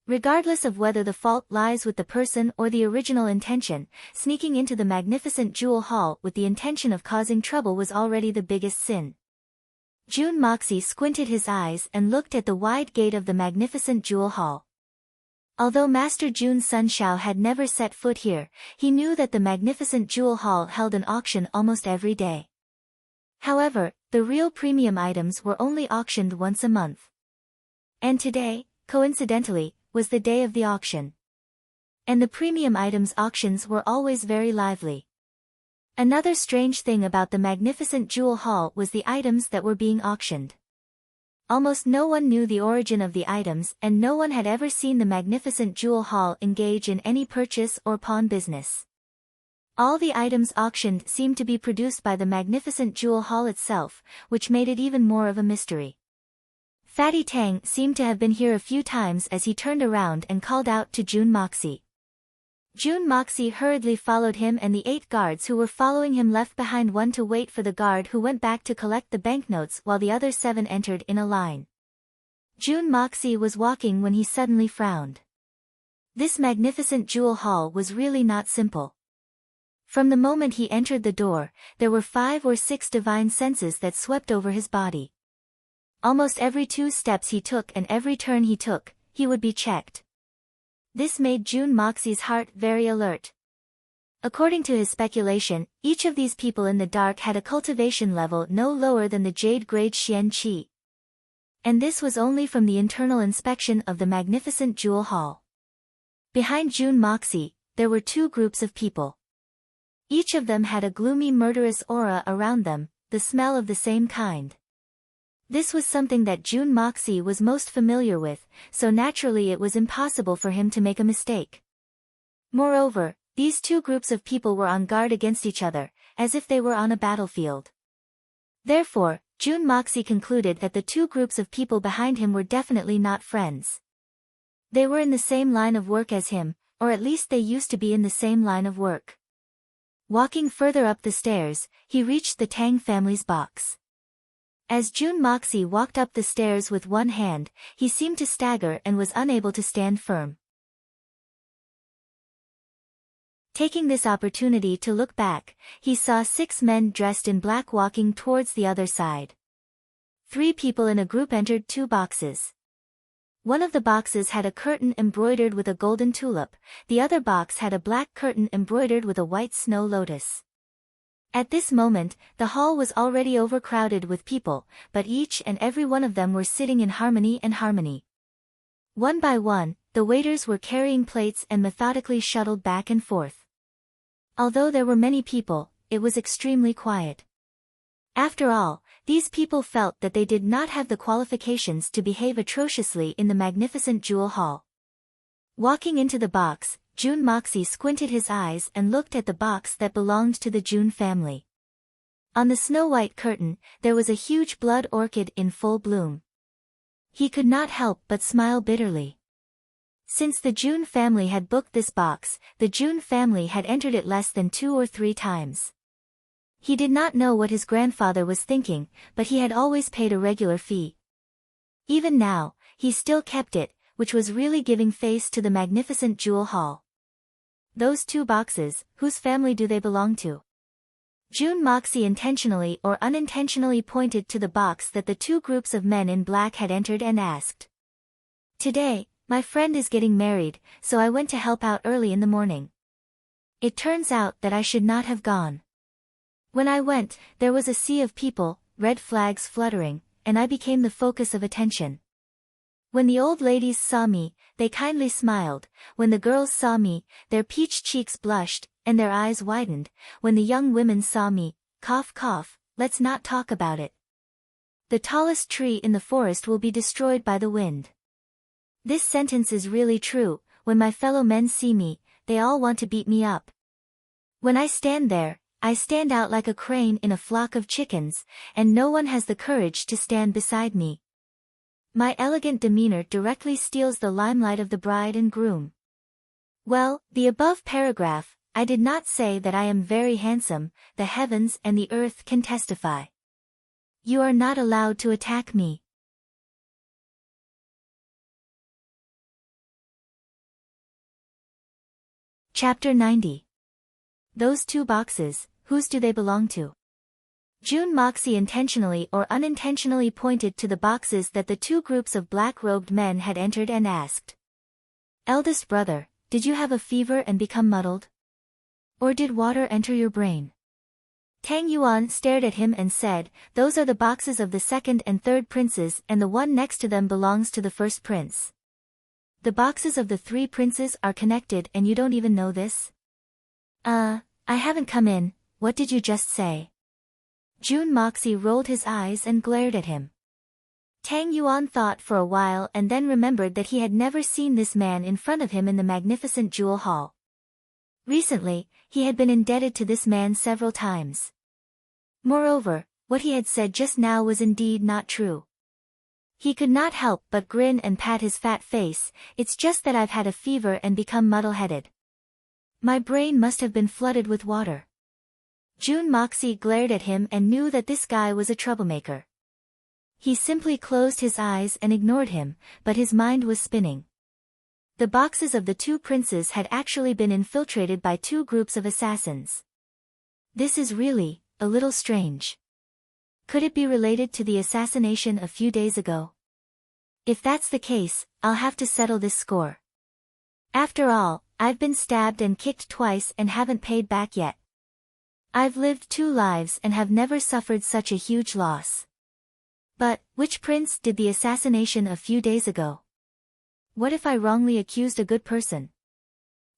Regardless of whether the fault lies with the person or the original intention, sneaking into the magnificent jewel hall with the intention of causing trouble was already the biggest sin. Jun Moxie squinted his eyes and looked at the wide gate of the magnificent jewel hall. Although Master Jun Sunshao had never set foot here, he knew that the magnificent jewel hall held an auction almost every day. However, the real premium items were only auctioned once a month. And today, coincidentally, was the day of the auction. And the premium items auctions were always very lively. Another strange thing about the magnificent jewel hall was the items that were being auctioned. Almost no one knew the origin of the items and no one had ever seen the magnificent jewel hall engage in any purchase or pawn business. All the items auctioned seemed to be produced by the magnificent jewel hall itself, which made it even more of a mystery. Fatty Tang seemed to have been here a few times as he turned around and called out to Jun Moxie. Jun Moxie hurriedly followed him and the 8 guards who were following him left behind one to wait for the guard who went back to collect the banknotes while the other 7 entered in a line. Jun Moxie was walking when he suddenly frowned. This magnificent jewel hall was really not simple. From the moment he entered the door, there were 5 or 6 divine senses that swept over his body. Almost every 2 steps he took and every turn he took, he would be checked. This made Jun Moxie's heart very alert. According to his speculation, each of these people in the dark had a cultivation level no lower than the jade grade Xian Qi. And this was only from the internal inspection of the magnificent jewel hall. Behind Jun Moxie, there were 2 groups of people. Each of them had a gloomy murderous aura around them, the smell of the same kind. This was something that Jun Moxie was most familiar with, so naturally it was impossible for him to make a mistake. Moreover, these 2 groups of people were on guard against each other, as if they were on a battlefield. Therefore, Jun Moxie concluded that the 2 groups of people behind him were definitely not friends. They were in the same line of work as him, or at least they used to be in the same line of work. Walking further up the stairs, he reached the Tang family's box. As Jun Moxie walked up the stairs with one hand, he seemed to stagger and was unable to stand firm. Taking this opportunity to look back, he saw 6 men dressed in black walking towards the other side. 3 people in a group entered 2 boxes. One of the boxes had a curtain embroidered with a golden tulip, the other box had a black curtain embroidered with a white snow lotus. At this moment, the hall was already overcrowded with people, but each and every one of them were sitting in harmony and harmony. One by one, the waiters were carrying plates and methodically shuttled back and forth. Although there were many people, it was extremely quiet. After all, these people felt that they did not have the qualifications to behave atrociously in the magnificent jewel hall. Walking into the box, Jun Moxie squinted his eyes and looked at the box that belonged to the Jun family. On the snow-white curtain, there was a huge blood orchid in full bloom. He could not help but smile bitterly. Since the Jun family had booked this box, the Jun family had entered it less than 2 or 3 times. He did not know what his grandfather was thinking, but he had always paid a regular fee. Even now, he still kept it, which was really giving face to the magnificent jewel hall. Those 2 boxes, whose family do they belong to? Jun Moxie intentionally or unintentionally pointed to the box that the 2 groups of men in black had entered and asked. Today, my friend is getting married, so I went to help out early in the morning. It turns out that I should not have gone. When I went, there was a sea of people, red flags fluttering, and I became the focus of attention. When the old ladies saw me, they kindly smiled. When the girls saw me, their peach cheeks blushed, and their eyes widened. When the young women saw me, cough cough, let's not talk about it. The tallest tree in the forest will be destroyed by the wind. This sentence is really true. When my fellow men see me, they all want to beat me up. When I stand there, I stand out like a crane in a flock of chickens, and no one has the courage to stand beside me. My elegant demeanor directly steals the limelight of the bride and groom. Well, the above paragraph, I did not say that I am very handsome, the heavens and the earth can testify. You are not allowed to attack me. Chapter 90. Those 2 boxes, whose do they belong to? Jun Moxie intentionally or unintentionally pointed to the boxes that the 2 groups of black-robed men had entered and asked. Eldest brother, did you have a fever and become muddled? Or did water enter your brain? Tang Yuan stared at him and said, those are the boxes of the 2nd and 3rd princes and the one next to them belongs to the 1st prince. The boxes of the 3 princes are connected and you don't even know this? I haven't come in, what did you just say? Jun Moxie rolled his eyes and glared at him. Tang Yuan thought for a while and then remembered that he had never seen this man in front of him in the magnificent jewel hall. Recently, he had been indebted to this man several times. Moreover, what he had said just now was indeed not true. He could not help but grin and pat his fat face. It's just that I've had a fever and become muddle-headed. My brain must have been flooded with water. Jun Moxie glared at him and knew that this guy was a troublemaker. He simply closed his eyes and ignored him, but his mind was spinning. The boxes of the 2 princes had actually been infiltrated by 2 groups of assassins. This is really a little strange. Could it be related to the assassination a few days ago? If that's the case, I'll have to settle this score. After all, I've been stabbed and kicked twice and haven't paid back yet. I've lived 2 lives and have never suffered such a huge loss. But, which prince did the assassination a few days ago? What if I wrongly accused a good person?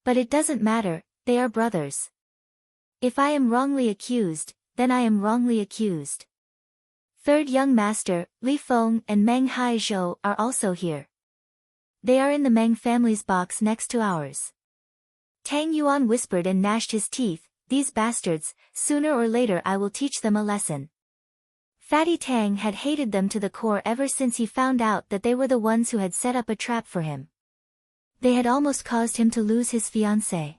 But it doesn't matter, they are brothers. If I am wrongly accused, then I am wrongly accused. Third young master, Li Feng and Meng Haizhou are also here. They are in the Meng family's box next to ours. Tang Yuan whispered and gnashed his teeth, these bastards, sooner or later I will teach them a lesson. Fatty Tang had hated them to the core ever since he found out that they were the ones who had set up a trap for him. They had almost caused him to lose his fiancée.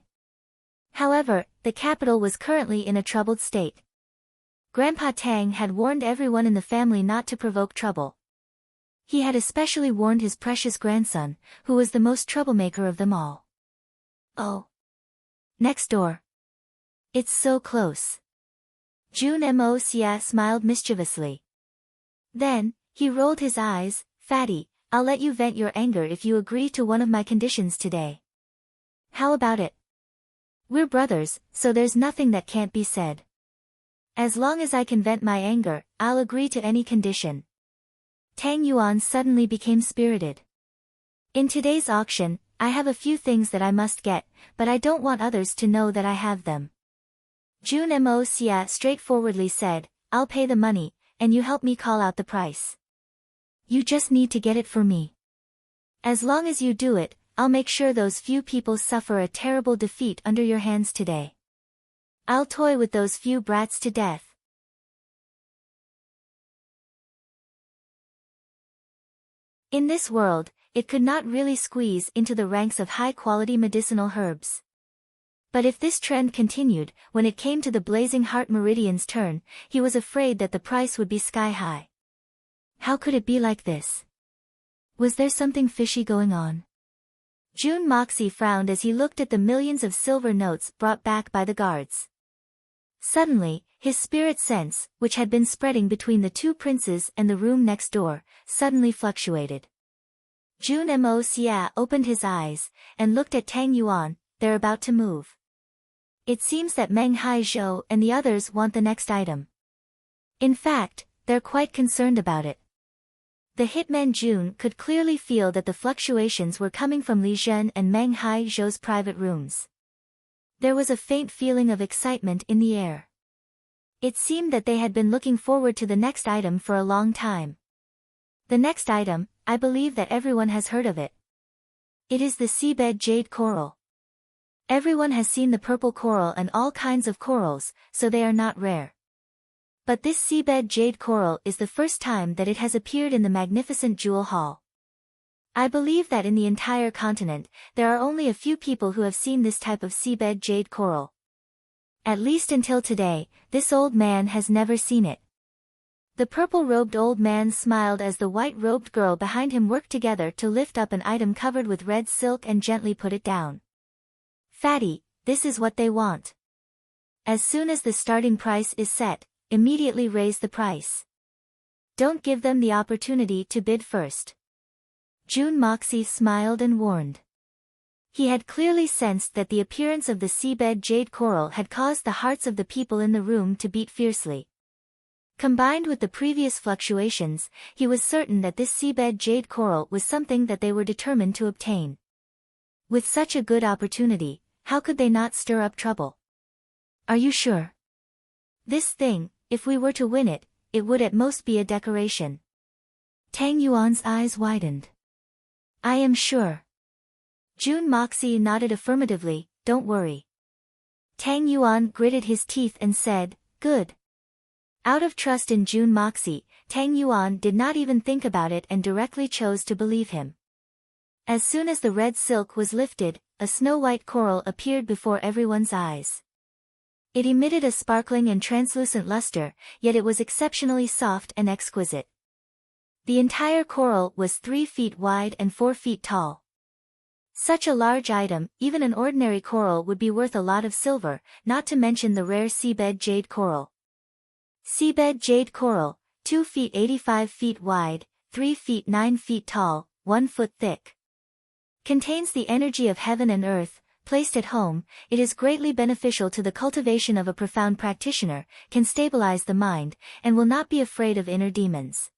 However, the capital was currently in a troubled state. Grandpa Tang had warned everyone in the family not to provoke trouble. He had especially warned his precious grandson, who was the most troublemaker of them all. Oh. Next door. It's so close. Jun Mo Xia smiled mischievously. Then, he rolled his eyes, Fatty, I'll let you vent your anger if you agree to one of my conditions today. How about it? We're brothers, so there's nothing that can't be said. As long as I can vent my anger, I'll agree to any condition. Tang Yuan suddenly became spirited. In today's auction, I have a few things that I must get, but I don't want others to know that I have them. Jun Mo Xia straightforwardly said, I'll pay the money, and you help me call out the price. You just need to get it for me. As long as you do it, I'll make sure those few people suffer a terrible defeat under your hands today. I'll toy with those few brats to death. In this world, it could not really squeeze into the ranks of high-quality medicinal herbs. But if this trend continued, when it came to the Blazing Heart Meridian's turn, he was afraid that the price would be sky-high. How could it be like this? Was there something fishy going on? Jun Moxie frowned as he looked at the millions of silver notes brought back by the guards. Suddenly, his spirit sense, which had been spreading between the 2 princes and the room next door, suddenly fluctuated. Jun Mo Xia opened his eyes, and looked at Tang Yuan, they're about to move. It seems that Meng Haizhou and the others want the next item. In fact, they're quite concerned about it. The hitman Jun could clearly feel that the fluctuations were coming from Li Zhen and Meng Haizhou's private rooms. There was a faint feeling of excitement in the air. It seemed that they had been looking forward to the next item for a long time. The next item, I believe that everyone has heard of it. It is the seabed jade coral. Everyone has seen the purple coral and all kinds of corals, so they are not rare. But this seabed jade coral is the first time that it has appeared in the magnificent jewel hall. I believe that in the entire continent, there are only a few people who have seen this type of seabed jade coral. At least until today, this old man has never seen it. The purple-robed old man smiled as the white-robed girl behind him worked together to lift up an item covered with red silk and gently put it down. Fatty, this is what they want. As soon as the starting price is set, immediately raise the price. Don't give them the opportunity to bid first. Jun Moxie smiled and warned. He had clearly sensed that the appearance of the seabed jade coral had caused the hearts of the people in the room to beat fiercely. Combined with the previous fluctuations, he was certain that this seabed jade coral was something that they were determined to obtain. With such a good opportunity, how could they not stir up trouble? Are you sure? This thing, if we were to win it, it would at most be a decoration. Tang Yuan's eyes widened. I am sure. Jun Moxie nodded affirmatively, don't worry. Tang Yuan gritted his teeth and said, good. Out of trust in Jun Moxie, Tang Yuan did not even think about it and directly chose to believe him. As soon as the red silk was lifted, a snow-white coral appeared before everyone's eyes. It emitted a sparkling and translucent luster, yet it was exceptionally soft and exquisite. The entire coral was 3 feet wide and 4 feet tall. Such a large item, even an ordinary coral would be worth a lot of silver, not to mention the rare seabed jade coral. Seabed jade coral, 2 feet 85 feet wide, 3 feet 9 feet tall, 1 foot thick. Contains the energy of heaven and earth. Placed at home, it is greatly beneficial to the cultivation of a profound practitioner, can stabilize the mind, and will not be afraid of inner demons.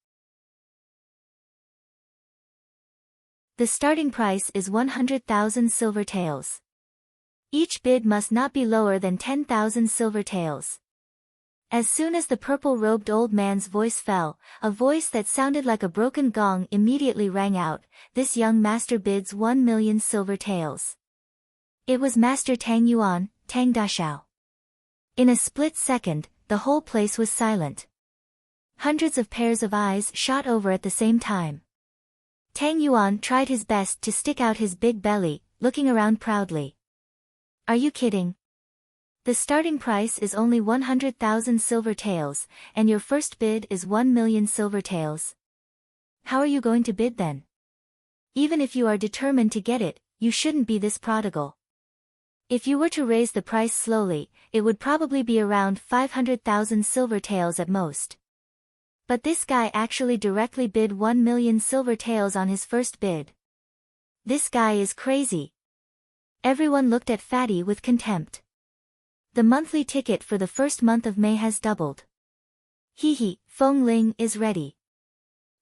The starting price is 100,000 silver taels. Each bid must not be lower than 10,000 silver taels. As soon as the purple-robed old man's voice fell, a voice that sounded like a broken gong immediately rang out, "This young master bids 1,000,000 silver taels." It was Master Tang Yuan, Tang Dashao. In a split second, the whole place was silent. Hundreds of pairs of eyes shot over at the same time. Tang Yuan tried his best to stick out his big belly, looking around proudly. "Are you kidding? The starting price is only 100,000 silver taels, and your first bid is 1,000,000 silver taels. How are you going to bid then? Even if you are determined to get it, you shouldn't be this prodigal. If you were to raise the price slowly, it would probably be around 500,000 silver taels at most. But this guy actually directly bid 1,000,000 silver taels on his first bid. This guy is crazy." Everyone looked at Fatty with contempt. The monthly ticket for the first month of May has doubled. Hee, Feng Ling is ready.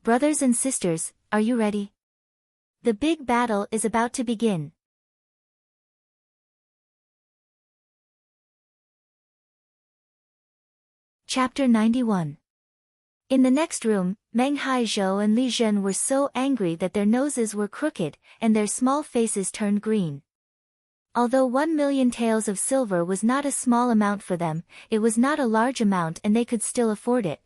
Brothers and sisters, are you ready? The big battle is about to begin. Chapter 91. In the next room, Meng Haizhou and Li Zhen were so angry that their noses were crooked, and their small faces turned green. Although 1,000,000 taels of silver was not a small amount for them, it was not a large amount and they could still afford it.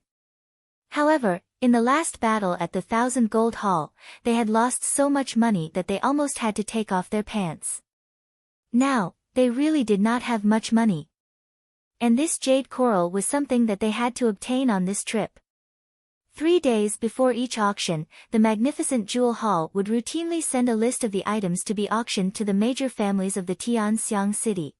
However, in the last battle at the 1,000 Gold Hall, they had lost so much money that they almost had to take off their pants. Now, they really did not have much money. And this jade coral was something that they had to obtain on this trip. 3 days before each auction, the magnificent jewel hall would routinely send a list of the items to be auctioned to the major families of the Tianxiang city.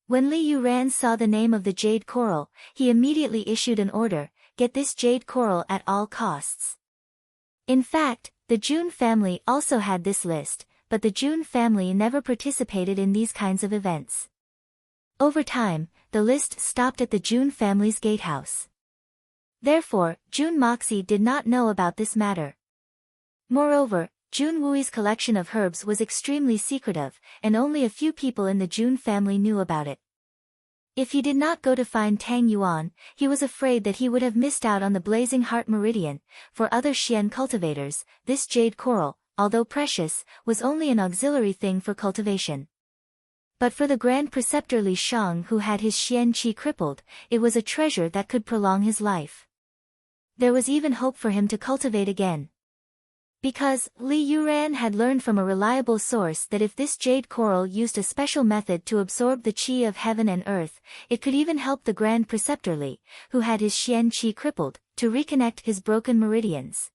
When Li Yuran saw the name of the jade coral, he immediately issued an order, "Get this jade coral at all costs." In fact, the Jun family also had this list, but the Jun family never participated in these kinds of events. Over time, the list stopped at the Jun family's gatehouse. Therefore, Jun Moxie did not know about this matter. Moreover, Jun Wui's collection of herbs was extremely secretive, and only a few people in the Jun family knew about it. If he did not go to find Tang Yuan, he was afraid that he would have missed out on the Blazing Heart Meridian. For other Xian cultivators, this jade coral, although precious, was only an auxiliary thing for cultivation. But for the Grand Preceptor Li Shang, who had his Xian Qi crippled, it was a treasure that could prolong his life. There was even hope for him to cultivate again. Because Li Yuran had learned from a reliable source that if this jade coral used a special method to absorb the qi of heaven and earth, it could even help the Grand Preceptor Li, who had his Xian Qi crippled, to reconnect his broken meridians.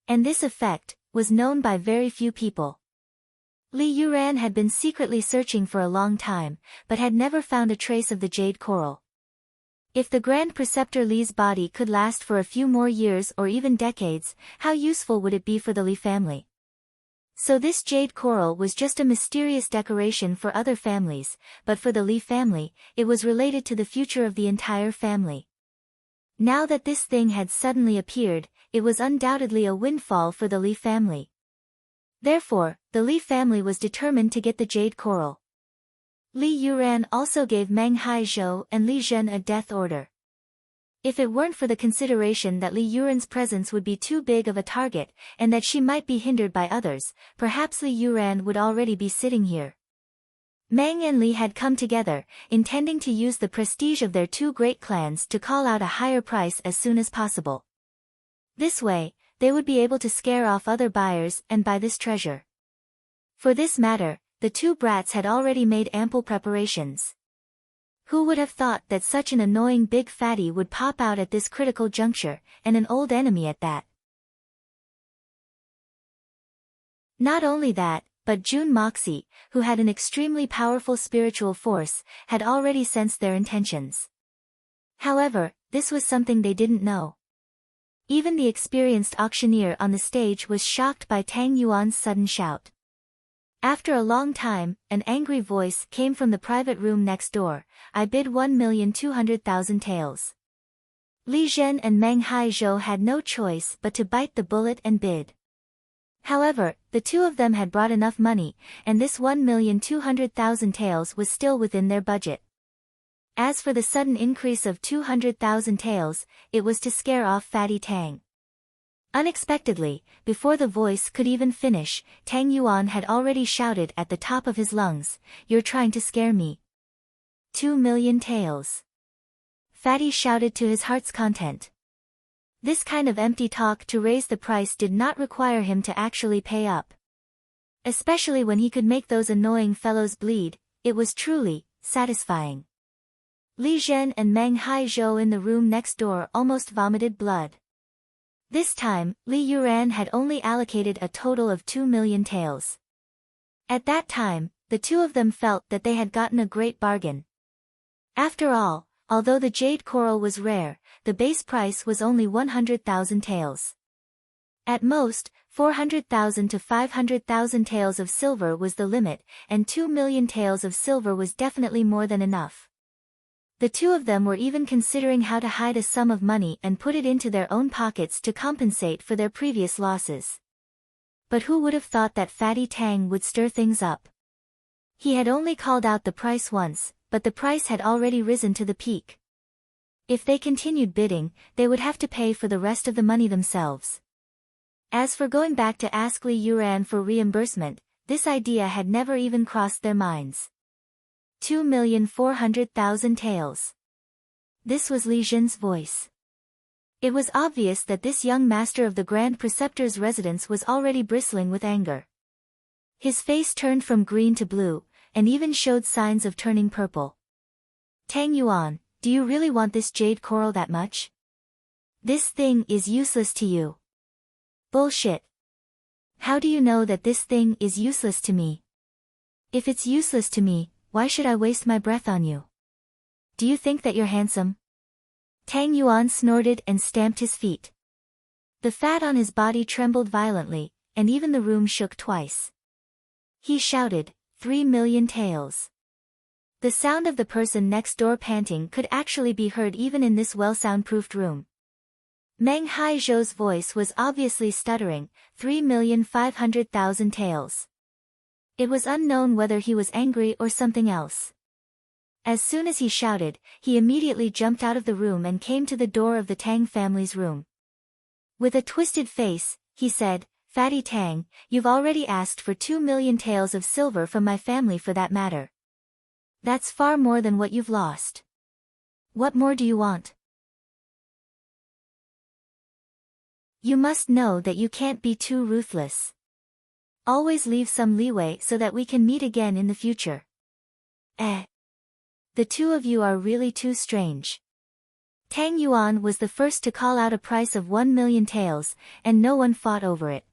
And this effect was known by very few people. Li Yuran had been secretly searching for a long time, but had never found a trace of the jade coral. If the Grand Preceptor Li's body could last for a few more years or even decades, how useful would it be for the Li family? So this jade coral was just a mysterious decoration for other families, but for the Li family, it was related to the future of the entire family. Now that this thing had suddenly appeared, it was undoubtedly a windfall for the Li family. Therefore, the Li family was determined to get the jade coral. Li Yuran also gave Meng Haizhou and Li Zhen a death order. If it weren't for the consideration that Li Yuran's presence would be too big of a target, and that she might be hindered by others, perhaps Li Yuran would already be sitting here. Meng and Li had come together, intending to use the prestige of their two great clans to call out a higher price as soon as possible. This way, they would be able to scare off other buyers and buy this treasure. For this matter, the two brats had already made ample preparations. Who would have thought that such an annoying big fatty would pop out at this critical juncture, and an old enemy at that? Not only that, but June Moxie, who had an extremely powerful spiritual force, had already sensed their intentions. However, this was something they didn't know. Even the experienced auctioneer on the stage was shocked by Tang Yuan's sudden shout. After a long time, an angry voice came from the private room next door. "I bid 1,200,000 taels." Li Zhen and Meng Haizhou had no choice but to bite the bullet and bid. However, the two of them had brought enough money, and this 1,200,000 taels was still within their budget. As for the sudden increase of 200,000 taels, it was to scare off Fatty Tang. Unexpectedly, before the voice could even finish, Tang Yuan had already shouted at the top of his lungs, "You're trying to scare me." 2 million taels. Fatty shouted to his heart's content. This kind of empty talk to raise the price did not require him to actually pay up. Especially when he could make those annoying fellows bleed, it was truly satisfying. Li Zhen and Meng Haizhou in the room next door almost vomited blood. This time, Li Yuran had only allocated a total of 2 million taels. At that time, the two of them felt that they had gotten a great bargain. After all, although the jade coral was rare, the base price was only 100,000 taels. At most, 400,000 to 500,000 taels of silver was the limit, and 2 million taels of silver was definitely more than enough. The two of them were even considering how to hide a sum of money and put it into their own pockets to compensate for their previous losses. But who would have thought that Fatty Tang would stir things up? He had only called out the price once, but the price had already risen to the peak. If they continued bidding, they would have to pay for the rest of the money themselves. As for going back to ask Li Yuran for reimbursement, this idea had never even crossed their minds. 2,400,000 taels. This was Li Zhen's voice. It was obvious that this young master of the Grand Preceptor's residence was already bristling with anger. His face turned from green to blue, and even showed signs of turning purple. "Tang Yuan, do you really want this jade coral that much? This thing is useless to you." "Bullshit. How do you know that this thing is useless to me? If it's useless to me, why should I waste my breath on you? Do you think that you're handsome?" Tang Yuan snorted and stamped his feet. The fat on his body trembled violently, and even the room shook twice. He shouted, 3 million taels. The sound of the person next door panting could actually be heard even in this well-soundproofed room. Meng Haizhou's voice was obviously stuttering, 3,500,000 taels. It was unknown whether he was angry or something else. As soon as he shouted, he immediately jumped out of the room and came to the door of the Tang family's room. With a twisted face, he said, "Fatty Tang, you've already asked for 2 million taels of silver from my family for that matter. That's far more than what you've lost. What more do you want? You must know that you can't be too ruthless. Always leave some leeway so that we can meet again in the future." The two of you are really too strange. Tang Yuan was the first to call out a price of 1 million taels, and no one fought over it.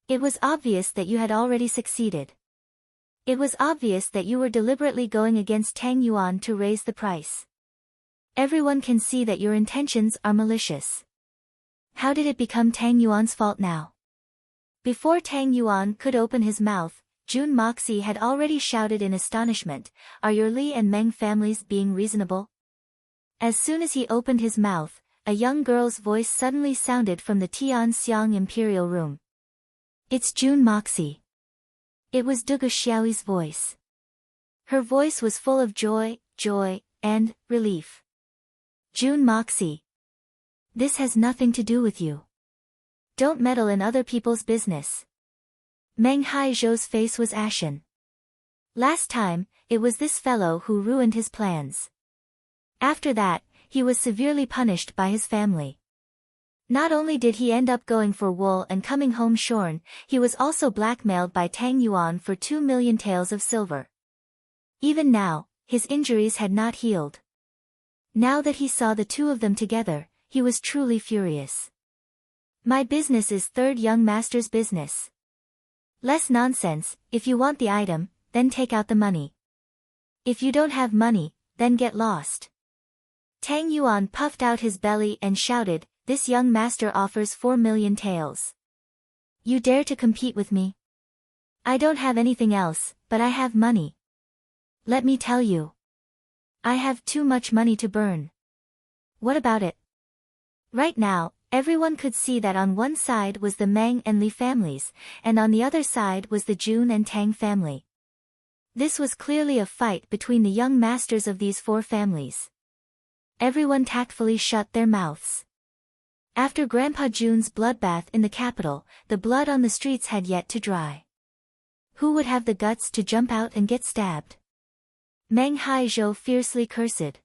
It was obvious that you had already succeeded. It was obvious that you were deliberately going against Tang Yuan to raise the price. Everyone can see that your intentions are malicious. How did it become Tang Yuan's fault now? Before Tang Yuan could open his mouth, June Moxie had already shouted in astonishment, "Are your Li and Meng families being reasonable?" As soon as he opened his mouth, a young girl's voice suddenly sounded from the Tianxiang Imperial Room. "It's June Moxie." It was Dugu Xiaoyi's voice. Her voice was full of joy, and relief. "June Moxie. This has nothing to do with you. Don't meddle in other people's business." Meng Haizhou's face was ashen. Last time, it was this fellow who ruined his plans. After that, he was severely punished by his family. Not only did he end up going for wool and coming home shorn, he was also blackmailed by Tang Yuan for 2 million taels of silver. Even now, his injuries had not healed. Now that he saw the two of them together, he was truly furious. "My business is third young master's business. Less nonsense, if you want the item, then take out the money. If you don't have money, then get lost. Tang Yuan puffed out his belly and shouted, "This young master offers 4 million taels. You dare to compete with me? I don't have anything else, but I have money. Let me tell you. I have too much money to burn. What about it?" Right now, everyone could see that on one side was the Meng and Li families, and on the other side was the Jun and Tang family. This was clearly a fight between the young masters of these 4 families. Everyone tactfully shut their mouths. After Grandpa Jun's bloodbath in the capital, the blood on the streets had yet to dry. Who would have the guts to jump out and get stabbed? Meng Haizhou fiercely cursed.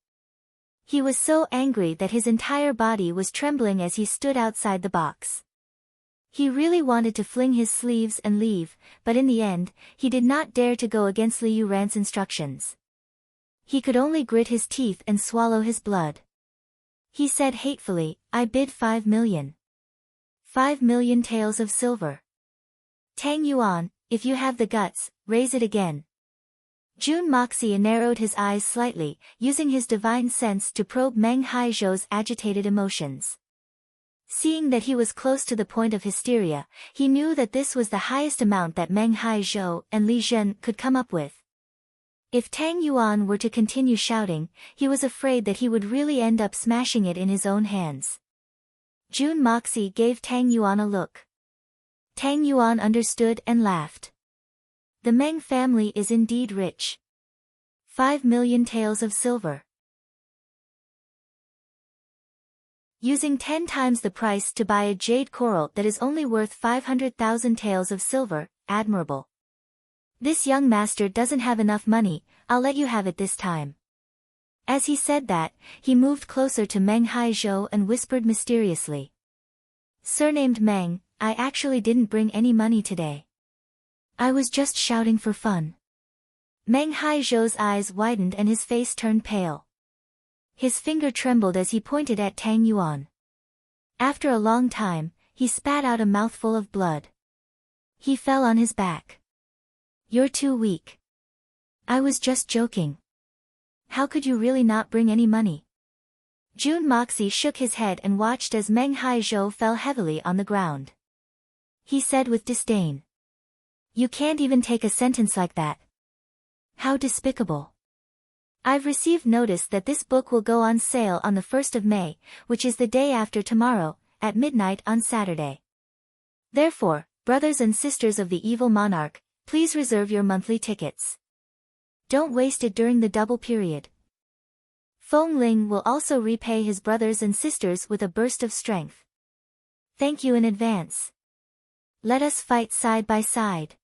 He was so angry that his entire body was trembling as he stood outside the box. He really wanted to fling his sleeves and leave, but in the end, he did not dare to go against Liu Ran's instructions. He could only grit his teeth and swallow his blood. He said hatefully, "I bid 5 million. 5 million taels of silver. Tang Yuan, if you have the guts, raise it again." Jun Moxie narrowed his eyes slightly, using his divine sense to probe Meng Haizhou's agitated emotions. Seeing that he was close to the point of hysteria, he knew that this was the highest amount that Meng Haizhou and Li Zhen could come up with. If Tang Yuan were to continue shouting, he was afraid that he would really end up smashing it in his own hands. Jun Moxie gave Tang Yuan a look. Tang Yuan understood and laughed. The Meng family is indeed rich. 5 million taels of silver. Using 10 times the price to buy a jade coral that is only worth 500,000 taels of silver, admirable. This young master doesn't have enough money, I'll let you have it this time. As he said that, he moved closer to Meng Haizhou and whispered mysteriously. "Surnamed Meng, I actually didn't bring any money today. I was just shouting for fun." Meng Haizhou's eyes widened and his face turned pale. His finger trembled as he pointed at Tang Yuan. After a long time, he spat out a mouthful of blood. He fell on his back. "You're too weak. I was just joking. How could you really not bring any money?" Jun Moxie shook his head and watched as Meng Haizhou fell heavily on the ground. He said with disdain. "You can't even take a sentence like that. How despicable. I've received notice that this book will go on sale on the 1st of May, which is the day after tomorrow, at midnight on Saturday. Therefore, brothers and sisters of the evil monarch, please reserve your monthly tickets. Don't waste it during the double period. Feng Ling will also repay his brothers and sisters with a burst of strength. Thank you in advance. Let us fight side by side."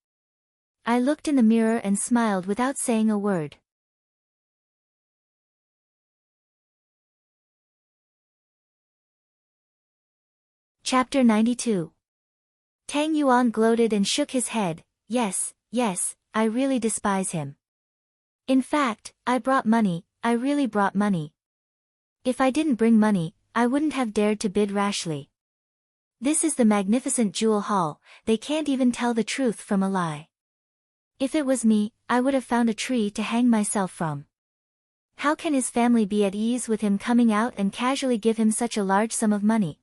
I looked in the mirror and smiled without saying a word. Chapter 92. Tang Yuan gloated and shook his head. Yes, I really despise him. In fact, I brought money, I really brought money. If I didn't bring money, I wouldn't have dared to bid rashly. This is the magnificent jewel hall, they can't even tell the truth from a lie. If it was me, I would have found a tree to hang myself from. How can his family be at ease with him coming out and casually give him such a large sum of money?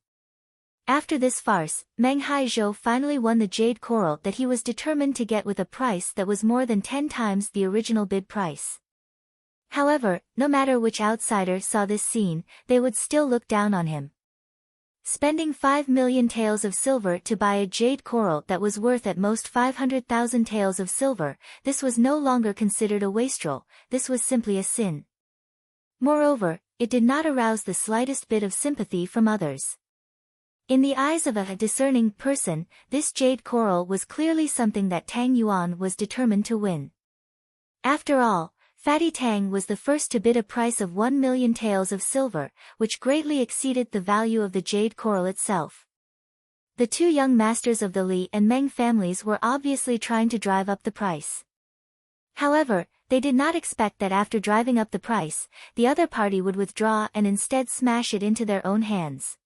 After this farce, Meng Haizhou finally won the jade coral that he was determined to get with a price that was more than 10 times the original bid price. However, no matter which outsider saw this scene, they would still look down on him. Spending 5 million taels of silver to buy a jade coral that was worth at most 500,000 taels of silver, this was no longer considered a wastrel, this was simply a sin. Moreover, it did not arouse the slightest bit of sympathy from others. In the eyes of a discerning person, this jade coral was clearly something that Tang Yuan was determined to win. After all, Fatty Tang was the first to bid a price of 1 million taels of silver, which greatly exceeded the value of the jade coral itself. The two young masters of the Li and Meng families were obviously trying to drive up the price. However, they did not expect that after driving up the price, the other party would withdraw and instead smash it into their own hands.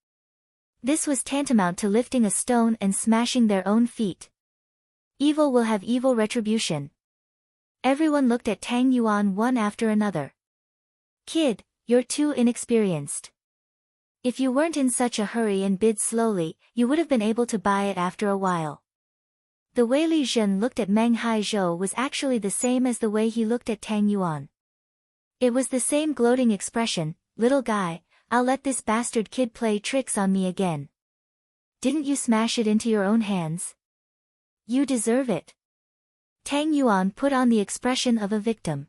This was tantamount to lifting a stone and smashing their own feet. Evil will have evil retribution. Everyone looked at Tang Yuan one after another. Kid, you're too inexperienced. If you weren't in such a hurry and bid slowly, you would have been able to buy it after a while. The way Li Zhen looked at Meng Haizhou was actually the same as the way he looked at Tang Yuan. It was the same gloating expression, little guy, I'll let this bastard kid play tricks on me again. Didn't you smash it into your own hands? You deserve it. Tang Yuan put on the expression of a victim.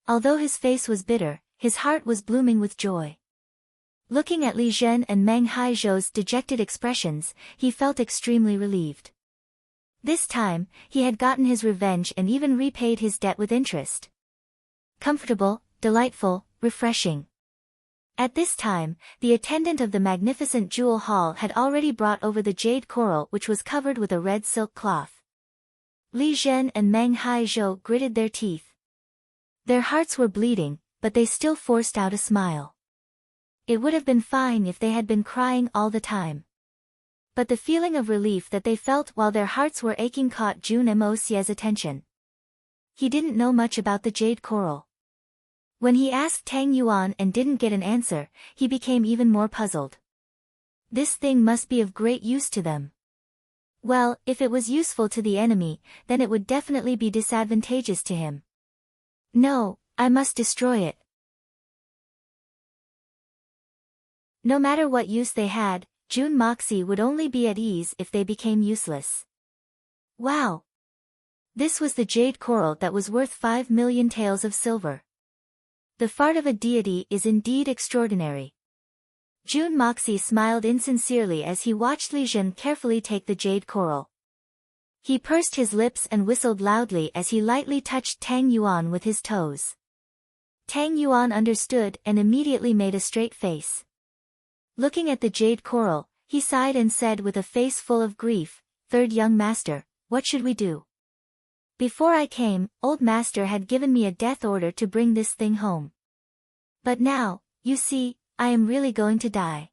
Although his face was bitter, his heart was blooming with joy. Looking at Li Zhen and Meng Haizhou's dejected expressions, he felt extremely relieved. This time, he had gotten his revenge and even repaid his debt with interest. Comfortable, delightful, refreshing. At this time, the attendant of the magnificent jewel hall had already brought over the jade coral which was covered with a red silk cloth. Li Zhen and Meng Haizhou gritted their teeth. Their hearts were bleeding, but they still forced out a smile. It would have been fine if they had been crying all the time. But the feeling of relief that they felt while their hearts were aching caught Jun Mo's attention. He didn't know much about the jade coral. When he asked Tang Yuan and didn't get an answer, he became even more puzzled. This thing must be of great use to them. Well, if it was useful to the enemy, then it would definitely be disadvantageous to him. No, I must destroy it. No matter what use they had, Jun Moxie would only be at ease if they became useless. Wow! This was the jade coral that was worth 5 million taels of silver. The fart of a deity is indeed extraordinary. Jun Moxie smiled insincerely as he watched Li Zhen carefully take the jade coral. He pursed his lips and whistled loudly as he lightly touched Tang Yuan with his toes. Tang Yuan understood and immediately made a straight face. Looking at the jade coral, he sighed and said with a face full of grief, "Third young master, what should we do? Before I came, old master had given me a death order to bring this thing home. But now, you see, I am really going to die."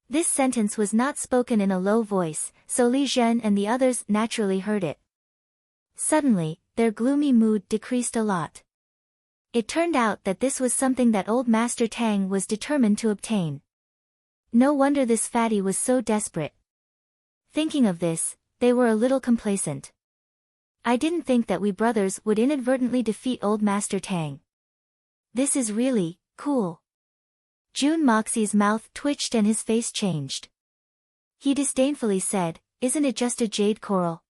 This sentence was not spoken in a low voice, so Li Zhen and the others naturally heard it. Suddenly, their gloomy mood decreased a lot. It turned out that this was something that old Master Tang was determined to obtain. No wonder this fatty was so desperate. Thinking of this, they were a little complacent. I didn't think that we brothers would inadvertently defeat old Master Tang. This is really cool. Jun Moxie's mouth twitched and his face changed. He disdainfully said, "Isn't it just a jade coral?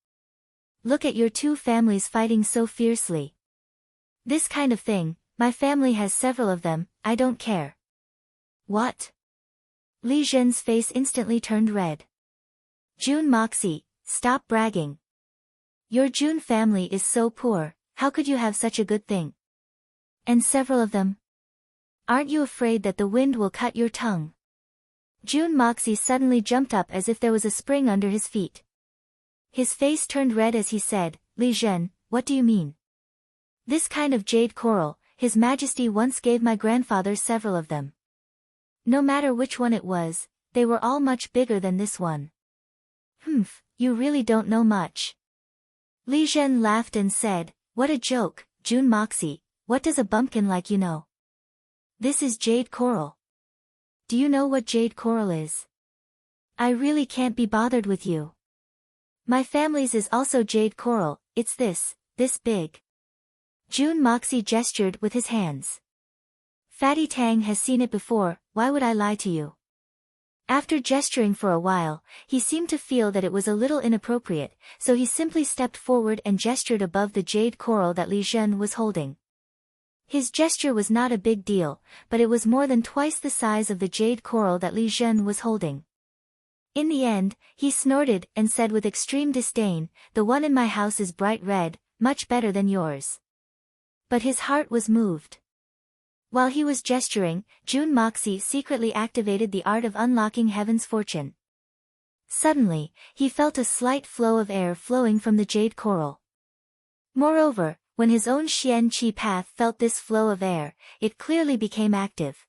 Look at your two families fighting so fiercely. This kind of thing, my family has several of them, I don't care." What? Li Zhen's face instantly turned red. Jun Moxie, stop bragging. Your Jun family is so poor, how could you have such a good thing? And several of them? Aren't you afraid that the wind will cut your tongue? Jun Moxie suddenly jumped up as if there was a spring under his feet. His face turned red as he said, "Li Zhen, what do you mean? This kind of jade coral, His Majesty once gave my grandfather several of them. No matter which one it was, they were all much bigger than this one." "Humph, you really don't know much." Li Zhen laughed and said, "What a joke, Jun Moxie, what does a bumpkin like you know? This is jade coral. Do you know what jade coral is? I really can't be bothered with you. My family's is also jade coral, it's this big." Jun Moxie gestured with his hands. "Fatty Tang has seen it before, why would I lie to you?" After gesturing for a while, he seemed to feel that it was a little inappropriate, so he simply stepped forward and gestured above the jade coral that Li Zhen was holding. His gesture was not a big deal, but it was more than twice the size of the jade coral that Li Zhen was holding. In the end, he snorted and said with extreme disdain, "The one in my house is bright red, much better than yours." But his heart was moved. While he was gesturing, Jun Moxie secretly activated the art of unlocking heaven's fortune. Suddenly, he felt a slight flow of air flowing from the jade coral. Moreover, when his own Xian Qi path felt this flow of air, it clearly became active.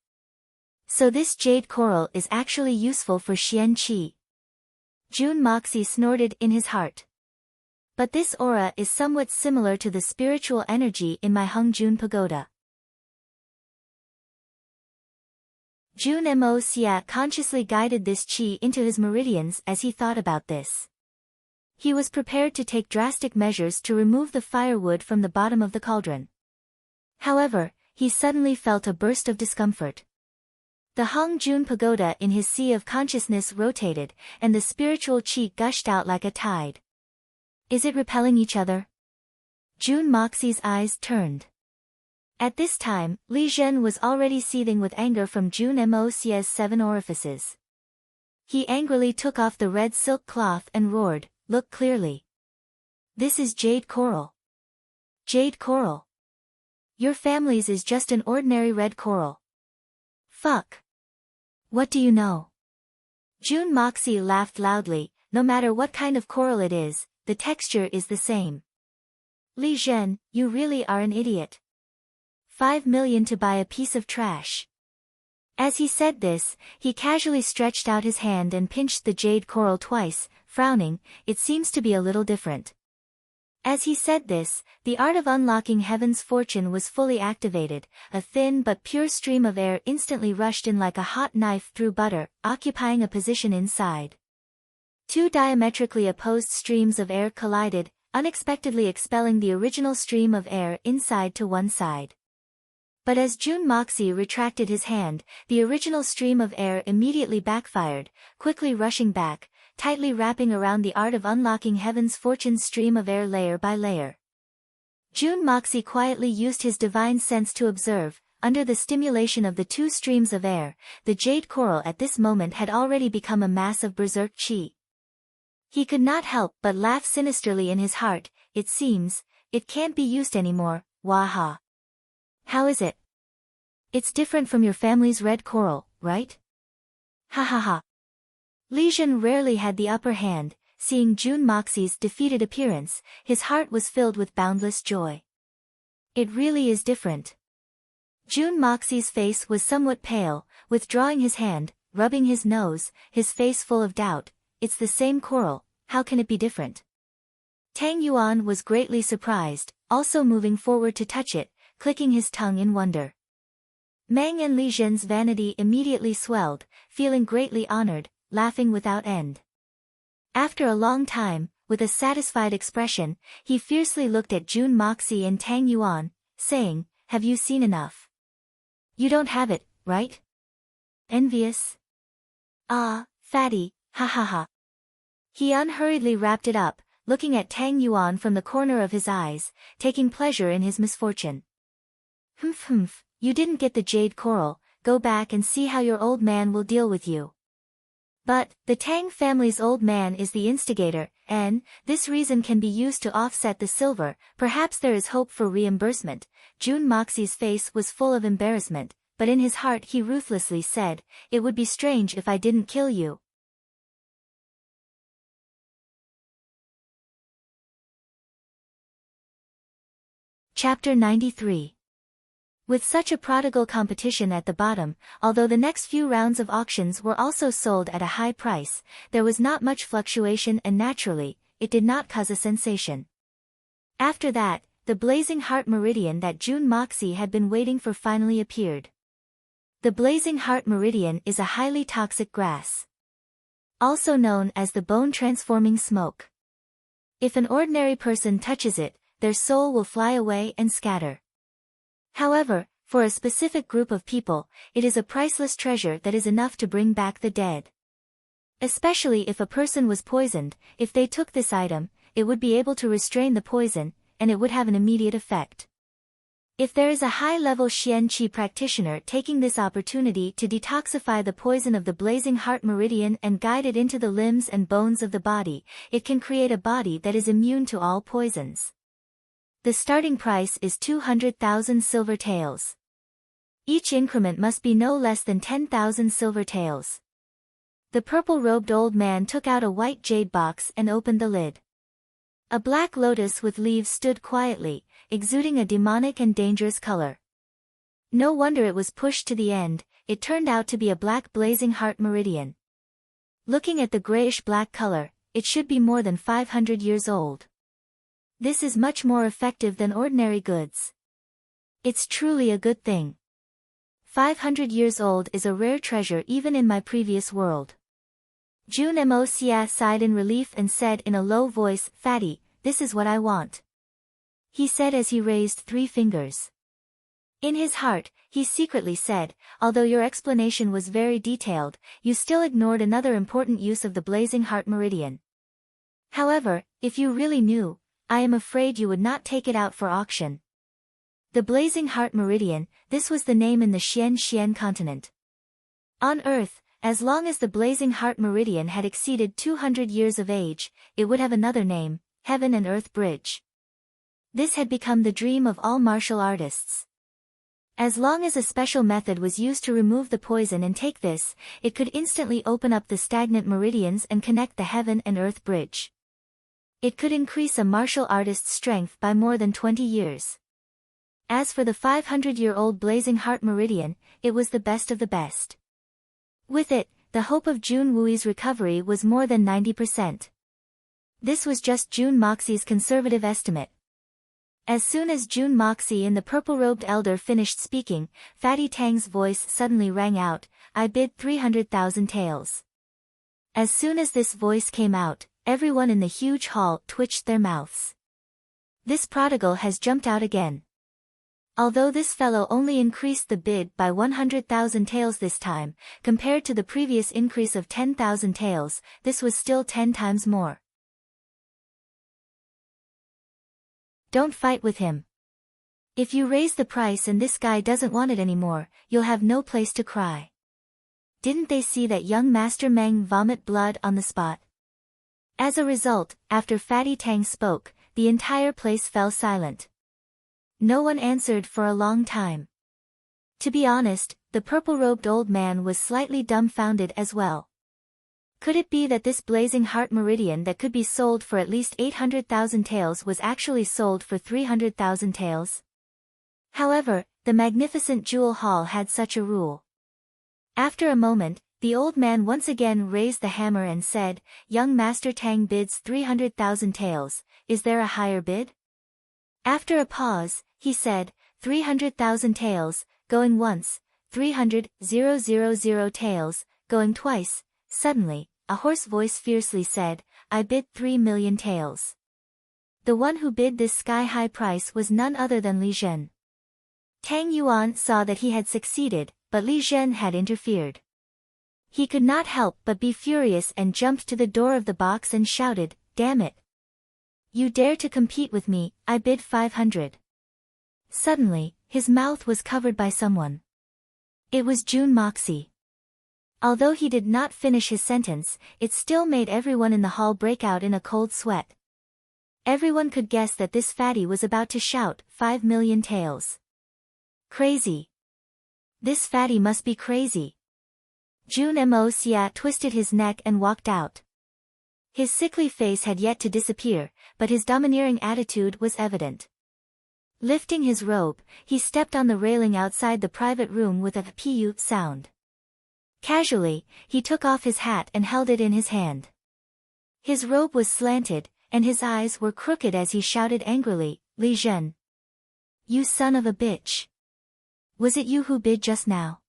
So this jade coral is actually useful for Xian Qi. Jun Moxie snorted in his heart. But this aura is somewhat similar to the spiritual energy in my Hung-Jun pagoda. Jun Mo Xia consciously guided this qi into his meridians as he thought about this. He was prepared to take drastic measures to remove the firewood from the bottom of the cauldron. However, he suddenly felt a burst of discomfort. The Hung-Jun pagoda in his sea of consciousness rotated, and the spiritual qi gushed out like a tide. Is it repelling each other? Jun Moxie's eyes turned. At this time, Li Zhen was already seething with anger from Jun Mo Xia's 7 orifices. He angrily took off the red silk cloth and roared, "Look clearly. This is jade coral. Jade coral. Your family's is just an ordinary red coral. Fuck. What do you know?" Jun Moxie laughed loudly. "No matter what kind of coral it is, the texture is the same. Li Zhen, you really are an idiot. 5 million to buy a piece of trash." As he said this, he casually stretched out his hand and pinched the jade coral twice, frowning. "It seems to be a little different." As he said this, the art of unlocking heaven's fortune was fully activated. A thin but pure stream of air instantly rushed in like a hot knife through butter, occupying a position inside. 2 diametrically opposed streams of air collided, unexpectedly expelling the original stream of air inside to one side. But as Jun Moxie retracted his hand, the original stream of air immediately backfired, quickly rushing back, tightly wrapping around the art of unlocking heaven's fortune stream of air layer by layer. Jun Moxie quietly used his divine sense to observe. Under the stimulation of the 2 streams of air, the jade coral at this moment had already become a mass of berserk qi. He could not help but laugh sinisterly in his heart. "It seems, it can't be used anymore, waha. How is it? It's different from your family's red coral, right? Ha ha ha." Li Zhen rarely had the upper hand. Seeing Jun Moxie's defeated appearance, his heart was filled with boundless joy. "It really is different." Jun Moxie's face was somewhat pale, withdrawing his hand, rubbing his nose, his face full of doubt. "It's the same coral, how can it be different?" Tang Yuan was greatly surprised, also moving forward to touch it, clicking his tongue in wonder. Meng and Li Zhen's vanity immediately swelled, feeling greatly honored, laughing without end. After a long time, with a satisfied expression, he fiercely looked at Jun Moxie and Tang Yuan, saying, "Have you seen enough? You don't have it, right? Envious? Ah, fatty, ha ha ha." He unhurriedly wrapped it up, looking at Tang Yuan from the corner of his eyes, taking pleasure in his misfortune. Humph, you didn't get the jade coral, go back and see how your old man will deal with you." But, the Tang family's old man is the instigator, and this reason can be used to offset the silver. Perhaps there is hope for reimbursement. Jun Moxie's face was full of embarrassment, but in his heart he ruthlessly said, "It would be strange if I didn't kill you." Chapter 93. With such a prodigal competition at the bottom, although the next few rounds of auctions were also sold at a high price, there was not much fluctuation and naturally, it did not cause a sensation. After that, the blazing heart meridian that Jun Moxie had been waiting for finally appeared. The blazing heart meridian is a highly toxic grass, also known as the bone-transforming smoke. If an ordinary person touches it, their soul will fly away and scatter. However, for a specific group of people, it is a priceless treasure that is enough to bring back the dead. Especially if a person was poisoned, if they took this item, it would be able to restrain the poison, and it would have an immediate effect. If there is a high-level Xian Qi practitioner taking this opportunity to detoxify the poison of the blazing heart meridian and guide it into the limbs and bones of the body, it can create a body that is immune to all poisons. The starting price is 200,000 silver taels. Each increment must be no less than 10,000 silver taels. The purple-robed old man took out a white jade box and opened the lid. A black lotus with leaves stood quietly, exuding a demonic and dangerous color. No wonder it was pushed to the end, it turned out to be a black blazing heart meridian. Looking at the grayish-black color, it should be more than 500 years old. This is much more effective than ordinary goods. It's truly a good thing. 500 years old is a rare treasure even in my previous world. Jun Mosia sighed in relief and said in a low voice, Fatty, this is what I want. He said as he raised 3 fingers. In his heart, he secretly said, although your explanation was very detailed, you still ignored another important use of the Blazing Heart Meridian. However, if you really knew, I am afraid you would not take it out for auction. The Blazing Heart Meridian, this was the name in the Xian continent. On Earth, as long as the Blazing Heart Meridian had exceeded 200 years of age, it would have another name, Heaven and Earth Bridge. This had become the dream of all martial artists. As long as a special method was used to remove the poison and take this, it could instantly open up the stagnant meridians and connect the Heaven and Earth Bridge. It could increase a martial artist's strength by more than 20 years. As for the 500-year-old Blazing Heart Meridian, it was the best of the best. With it, the hope of Jun Wui's recovery was more than 90%. This was just Jun Moxie's conservative estimate. As soon as Jun Moxie and the purple-robed elder finished speaking, Fatty Tang's voice suddenly rang out, I bid 300,000 taels. As soon as this voice came out, everyone in the huge hall twitched their mouths. This prodigal has jumped out again. Although this fellow only increased the bid by 100,000 taels this time, compared to the previous increase of 10,000 taels, this was still 10 times more. Don't fight with him. If you raise the price and this guy doesn't want it anymore, you'll have no place to cry. Didn't they see that young Master Meng vomit blood on the spot? As a result, after Fatty Tang spoke, the entire place fell silent. No one answered for a long time. To be honest, the purple-robed old man was slightly dumbfounded as well. Could it be that this Blazing Heart Meridian that could be sold for at least 800,000 taels was actually sold for 300,000 taels? However, the magnificent jewel hall had such a rule. After a moment, the old man once again raised the hammer and said, Young Master Tang bids 300,000 taels, is there a higher bid? After a pause, he said, 300,000 taels, going once, 300,000 taels, going twice. Suddenly, a hoarse voice fiercely said, I bid 3 million taels. The one who bid this sky-high price was none other than Li Zhen. Tang Yuan saw that he had succeeded, but Li Zhen had interfered. He could not help but be furious and jumped to the door of the box and shouted, Damn it! You dare to compete with me, I bid 500. Suddenly, his mouth was covered by someone. It was Jun Moxie. Although he did not finish his sentence, it still made everyone in the hall break out in a cold sweat. Everyone could guess that this fatty was about to shout, 5 million taels. Crazy. This fatty must be crazy. Jun Moxie twisted his neck and walked out. His sickly face had yet to disappear, but his domineering attitude was evident. Lifting his robe, he stepped on the railing outside the private room with a pu sound. Casually, he took off his hat and held it in his hand. His robe was slanted, and his eyes were crooked as he shouted angrily, Li Zhen. You son of a bitch. Was it you who bid just now?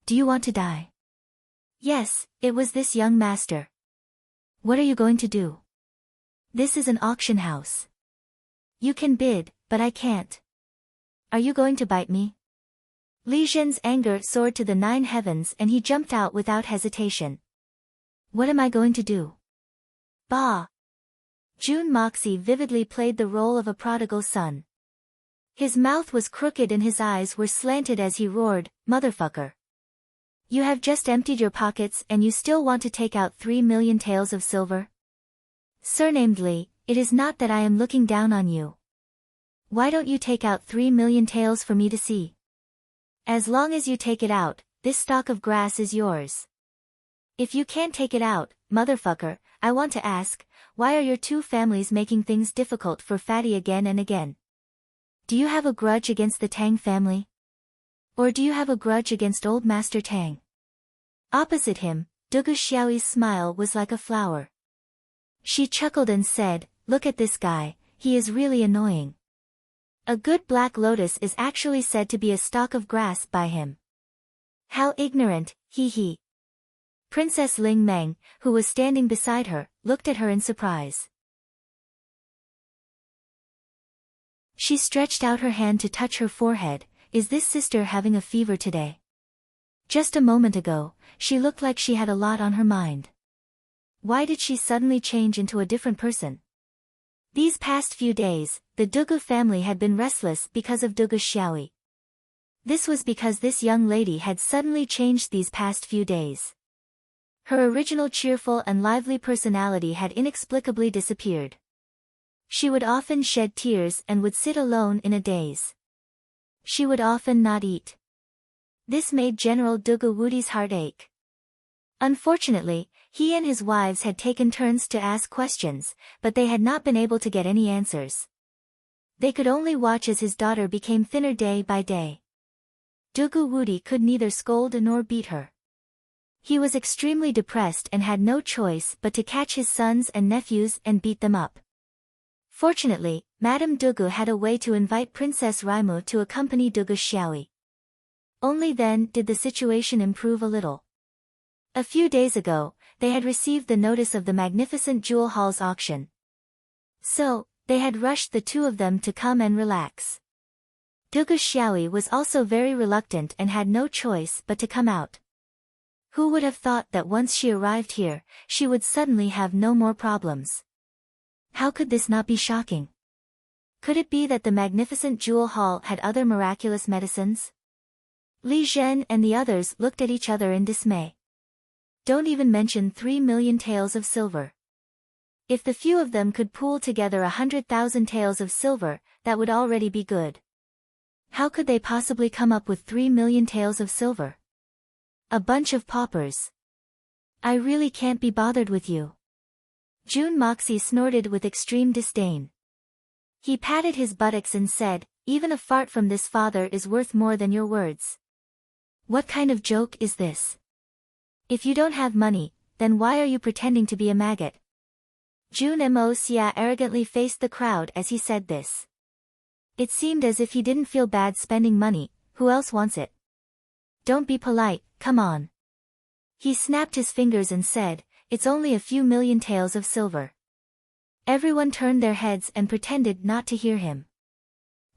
Do you want to die? Yes, it was this young master. What are you going to do? This is an auction house. You can bid, but I can't. Are you going to bite me? Li Zhen's anger soared to the 9 heavens and he jumped out without hesitation. What am I going to do? Bah! Jun Moxie vividly played the role of a prodigal son. His mouth was crooked and his eyes were slanted as he roared, Motherfucker! You have just emptied your pockets and you still want to take out 3 million taels of silver? Surnamed Li, it is not that I am looking down on you. Why don't you take out 3 million taels for me to see? As long as you take it out, this stalk of grass is yours. If you can't take it out, motherfucker, I want to ask, why are your two families making things difficult for Fatty again and again? Do you have a grudge against the Tang family? Or do you have a grudge against old Master Tang? Opposite him, Dugu Xiaoyi's smile was like a flower. She chuckled and said, Look at this guy, he is really annoying. A good black lotus is actually said to be a stalk of grass by him. How ignorant, he. Princess Ling Meng, who was standing beside her, looked at her in surprise. She stretched out her hand to touch her forehead. Is this sister having a fever today? Just a moment ago, she looked like she had a lot on her mind. Why did she suddenly change into a different person? These past few days, the Dugu family had been restless because of Dugu Xiaoyi. This was because this young lady had suddenly changed these past few days. Her original cheerful and lively personality had inexplicably disappeared. She would often shed tears and would sit alone in a daze. She would often not eat. This made General Dugu Wudi's heart ache. Unfortunately, he and his wives had taken turns to ask questions, but they had not been able to get any answers. They could only watch as his daughter became thinner day by day. Dugu Wudi could neither scold nor beat her. He was extremely depressed and had no choice but to catch his sons and nephews and beat them up. Fortunately, Madame Dugu had a way to invite Princess Raimu to accompany Dugu Xiaoyi. Only then did the situation improve a little. A few days ago, they had received the notice of the magnificent jewel hall's auction. So, they had rushed the two of them to come and relax. Dugu Xiaoyi was also very reluctant and had no choice but to come out. Who would have thought that once she arrived here, she would suddenly have no more problems? How could this not be shocking? Could it be that the magnificent jewel hall had other miraculous medicines? Li Zhen and the others looked at each other in dismay. Don't even mention 3 million taels of silver. If the few of them could pool together 100,000 taels of silver, that would already be good. How could they possibly come up with 3 million taels of silver? A bunch of paupers. I really can't be bothered with you. June Moxie snorted with extreme disdain. He patted his buttocks and said, even a fart from this father is worth more than your words. What kind of joke is this? If you don't have money, then why are you pretending to be a maggot? June Moxie arrogantly faced the crowd as he said this. It seemed as if he didn't feel bad spending money. Who else wants it? Don't be polite, come on. He snapped his fingers and said, it's only a few million taels of silver. Everyone turned their heads and pretended not to hear him.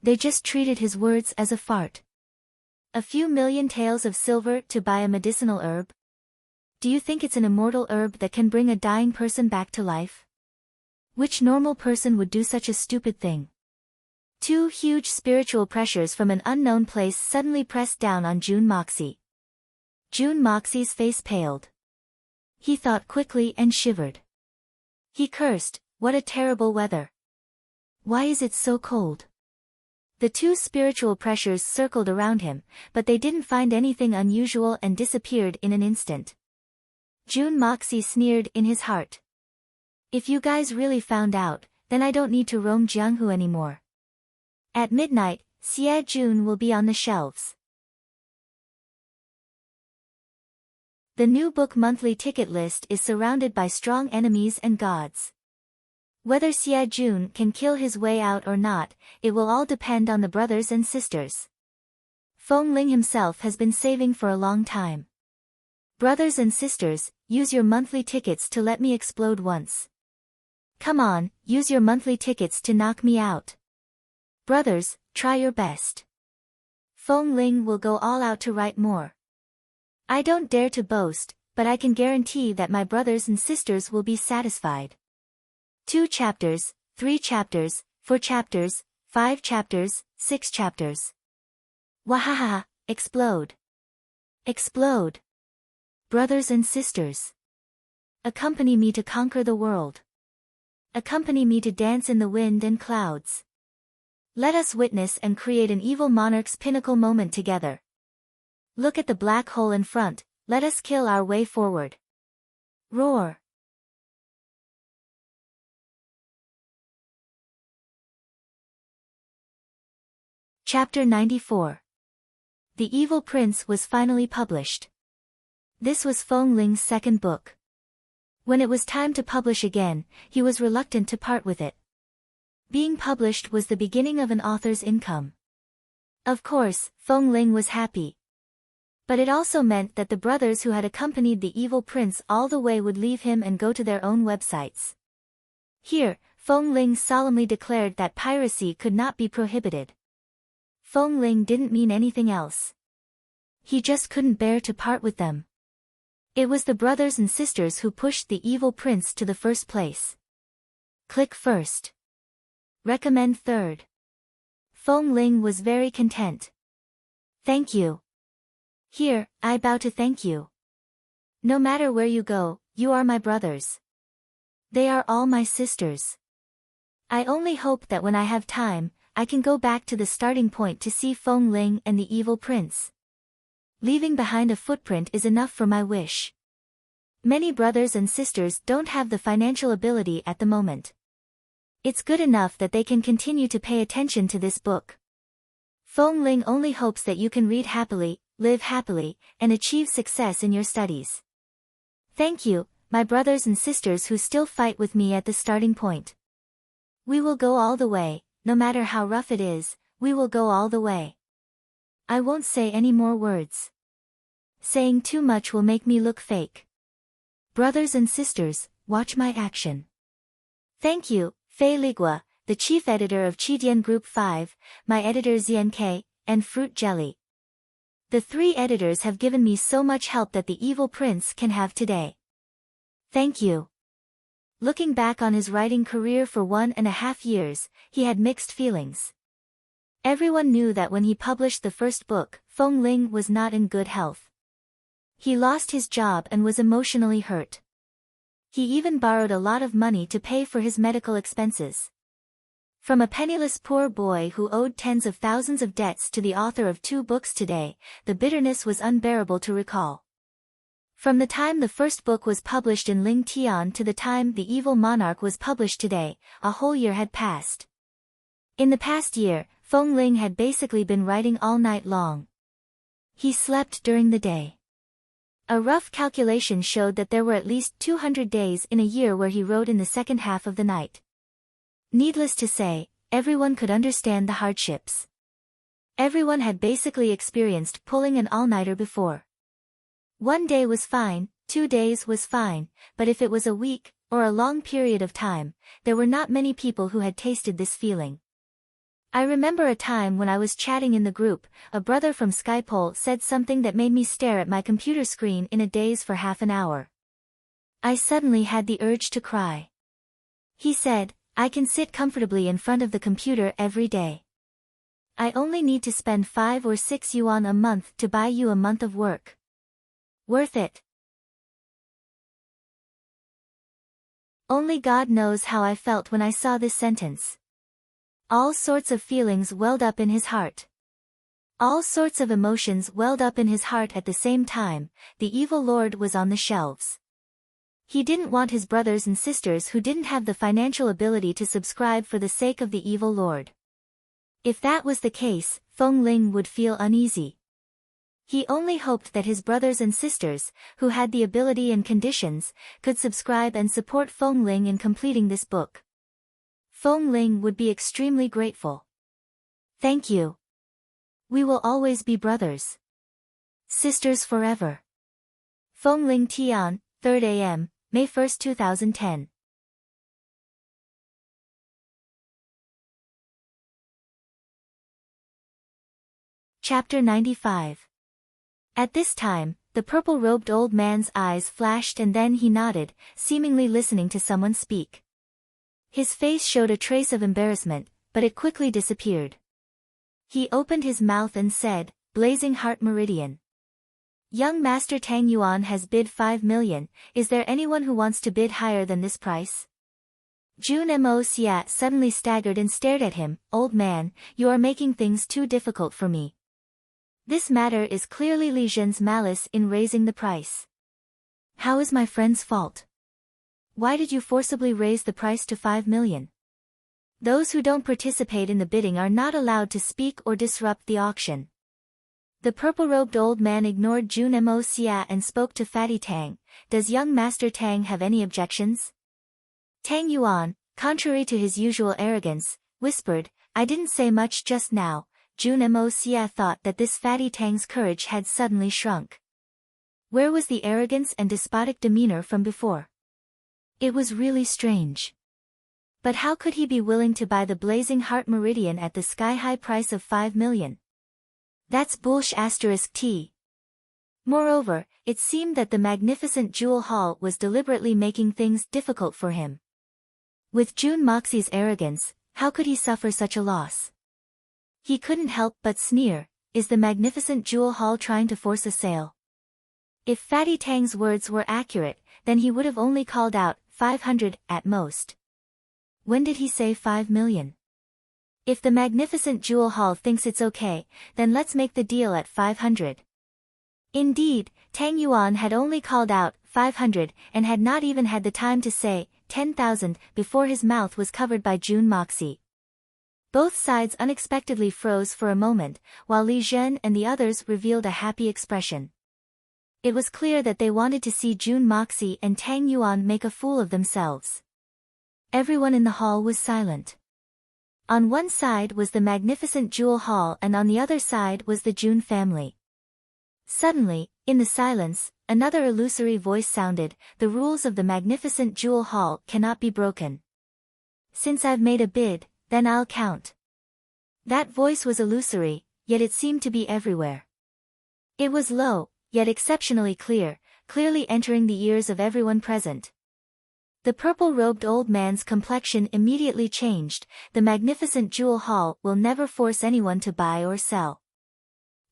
They just treated his words as a fart. A few million taels of silver to buy a medicinal herb? Do you think it's an immortal herb that can bring a dying person back to life? Which normal person would do such a stupid thing? Two huge spiritual pressures from an unknown place suddenly pressed down on June Moxie. June Moxie's face paled. He thought quickly and shivered. He cursed, what a terrible weather. Why is it so cold? The two spiritual pressures circled around him, but they didn't find anything unusual and disappeared in an instant. June Moxie sneered in his heart. If you guys really found out, then I don't need to roam Jianghu anymore. At midnight, Xie Jun will be on the shelves. The new book monthly ticket list is surrounded by strong enemies and gods. Whether Xie Jun can kill his way out or not, it will all depend on the brothers and sisters. Feng Ling himself has been saving for a long time. Brothers and sisters, use your monthly tickets to let me explode once. Come on, use your monthly tickets to knock me out. Brothers, try your best. Feng Ling will go all out to write more. I don't dare to boast, but I can guarantee that my brothers and sisters will be satisfied. 2 chapters, 3 chapters, 4 chapters, 5 chapters, 6 chapters. Wahaha, explode. Explode. Brothers and sisters. Accompany me to conquer the world. Accompany me to dance in the wind and clouds. Let us witness and create an evil monarch's pinnacle moment together. Look at the black hole in front, let us kill our way forward. Roar. Chapter 94. The Evil Prince was finally published. This was Feng Ling's second book. When it was time to publish again, he was reluctant to part with it. Being published was the beginning of an author's income. Of course, Feng Ling was happy. But it also meant that the brothers who had accompanied the evil prince all the way would leave him and go to their own websites. Here, Feng Ling solemnly declared that piracy could not be prohibited. Feng Ling didn't mean anything else. He just couldn't bear to part with them. It was the brothers and sisters who pushed the evil prince to the first place. Click first. Recommend third. Feng Ling was very content. Thank you. Here, I bow to thank you. No matter where you go, you are my brothers. They are all my sisters. I only hope that when I have time, I can go back to the starting point to see Feng Ling and the evil prince. Leaving behind a footprint is enough for my wish. Many brothers and sisters don't have the financial ability at the moment. It's good enough that they can continue to pay attention to this book. Feng Ling only hopes that you can read happily, live happily, and achieve success in your studies. Thank you, my brothers and sisters who still fight with me at the starting point. We will go all the way, no matter how rough it is, we will go all the way. I won't say any more words. Saying too much will make me look fake. Brothers and sisters, watch my action. Thank you, Fei Ligua, the chief editor of Qidian Group 5, my editor Zian and Fruit Jelly. The 3 editors have given me so much help that the evil prince can have today. Thank you. Looking back on his writing career for 1.5 years, he had mixed feelings. Everyone knew that when he published the first book, Feng Ling was not in good health. He lost his job and was emotionally hurt. He even borrowed a lot of money to pay for his medical expenses. From a penniless poor boy who owed tens of thousands of debts to the author of 2 books today, the bitterness was unbearable to recall. From the time the first book was published in Ling Tian to the time The Evil Monarch was published today, a whole year had passed. In the past year, Feng Ling had basically been writing all night long. He slept during the day. A rough calculation showed that there were at least 200 days in a year where he wrote in the second half of the night. Needless to say, everyone could understand the hardships. Everyone had basically experienced pulling an all-nighter before. 1 day was fine, 2 days was fine, but if it was a week, or a long period of time, there were not many people who had tasted this feeling. I remember a time when I was chatting in the group, a brother from Skypole said something that made me stare at my computer screen in a daze for half an hour. I suddenly had the urge to cry. He said, I can sit comfortably in front of the computer every day. I only need to spend 5 or 6 yuan a month to buy you a month of work. Worth it. Only God knows how I felt when I saw this sentence. All sorts of feelings welled up in his heart. All sorts of emotions welled up in his heart at the same time. The evil lord was on the shelves. He didn't want his brothers and sisters who didn't have the financial ability to subscribe for the sake of the evil lord. If that was the case, Feng Ling would feel uneasy. He only hoped that his brothers and sisters, who had the ability and conditions, could subscribe and support Feng Ling in completing this book. Feng Ling would be extremely grateful. Thank you. We will always be brothers. Sisters forever. Feng Ling Tian, 3rd a.m., May 1, 2010. Chapter 95. At this time, the purple-robed old man's eyes flashed and then he nodded, seemingly listening to someone speak. His face showed a trace of embarrassment, but it quickly disappeared. He opened his mouth and said, Blazing Heart Meridian. Young Master Tang Yuan has bid 5 million, is there anyone who wants to bid higher than this price? Jun Mo Xia suddenly staggered and stared at him, Old man, you are making things too difficult for me. This matter is clearly Li Zhen's malice in raising the price. How is my friend's fault? Why did you forcibly raise the price to 5 million? Those who don't participate in the bidding are not allowed to speak or disrupt the auction. The purple-robed old man ignored Jun Mo Xia and spoke to Fatty Tang. Does young Master Tang have any objections? Tang Yuan, contrary to his usual arrogance, whispered, "I didn't say much just now." June Moxie thought that this fatty Tang's courage had suddenly shrunk. Where was the arrogance and despotic demeanor from before? It was really strange. But how could he be willing to buy the Blazing Heart Meridian at the sky-high price of 5 million? That's bullsh*t. Moreover, it seemed that the magnificent Jewel Hall was deliberately making things difficult for him. With June Moxie's arrogance, how could he suffer such a loss? He couldn't help but sneer. Is the magnificent Jewel Hall trying to force a sale? If Fatty Tang's words were accurate, then he would have only called out 500 at most. When did he say 5 million? If the magnificent Jewel Hall thinks it's okay, then let's make the deal at 500. Indeed, Tang Yuan had only called out 500 and had not even had the time to say 10,000 before his mouth was covered by June Moxie. Both sides unexpectedly froze for a moment, while Li Zhen and the others revealed a happy expression. It was clear that they wanted to see June Moxie and Tang Yuan make a fool of themselves. Everyone in the hall was silent. On one side was the magnificent Jewel Hall and on the other side was the June family. Suddenly, in the silence, another illusory voice sounded, "The rules of the magnificent Jewel Hall cannot be broken. Since I've made a bid, then I'll count." That voice was illusory, yet it seemed to be everywhere. It was low, yet exceptionally clear, clearly entering the ears of everyone present. The purple-robed old man's complexion immediately changed. The magnificent Jewel Hall will never force anyone to buy or sell.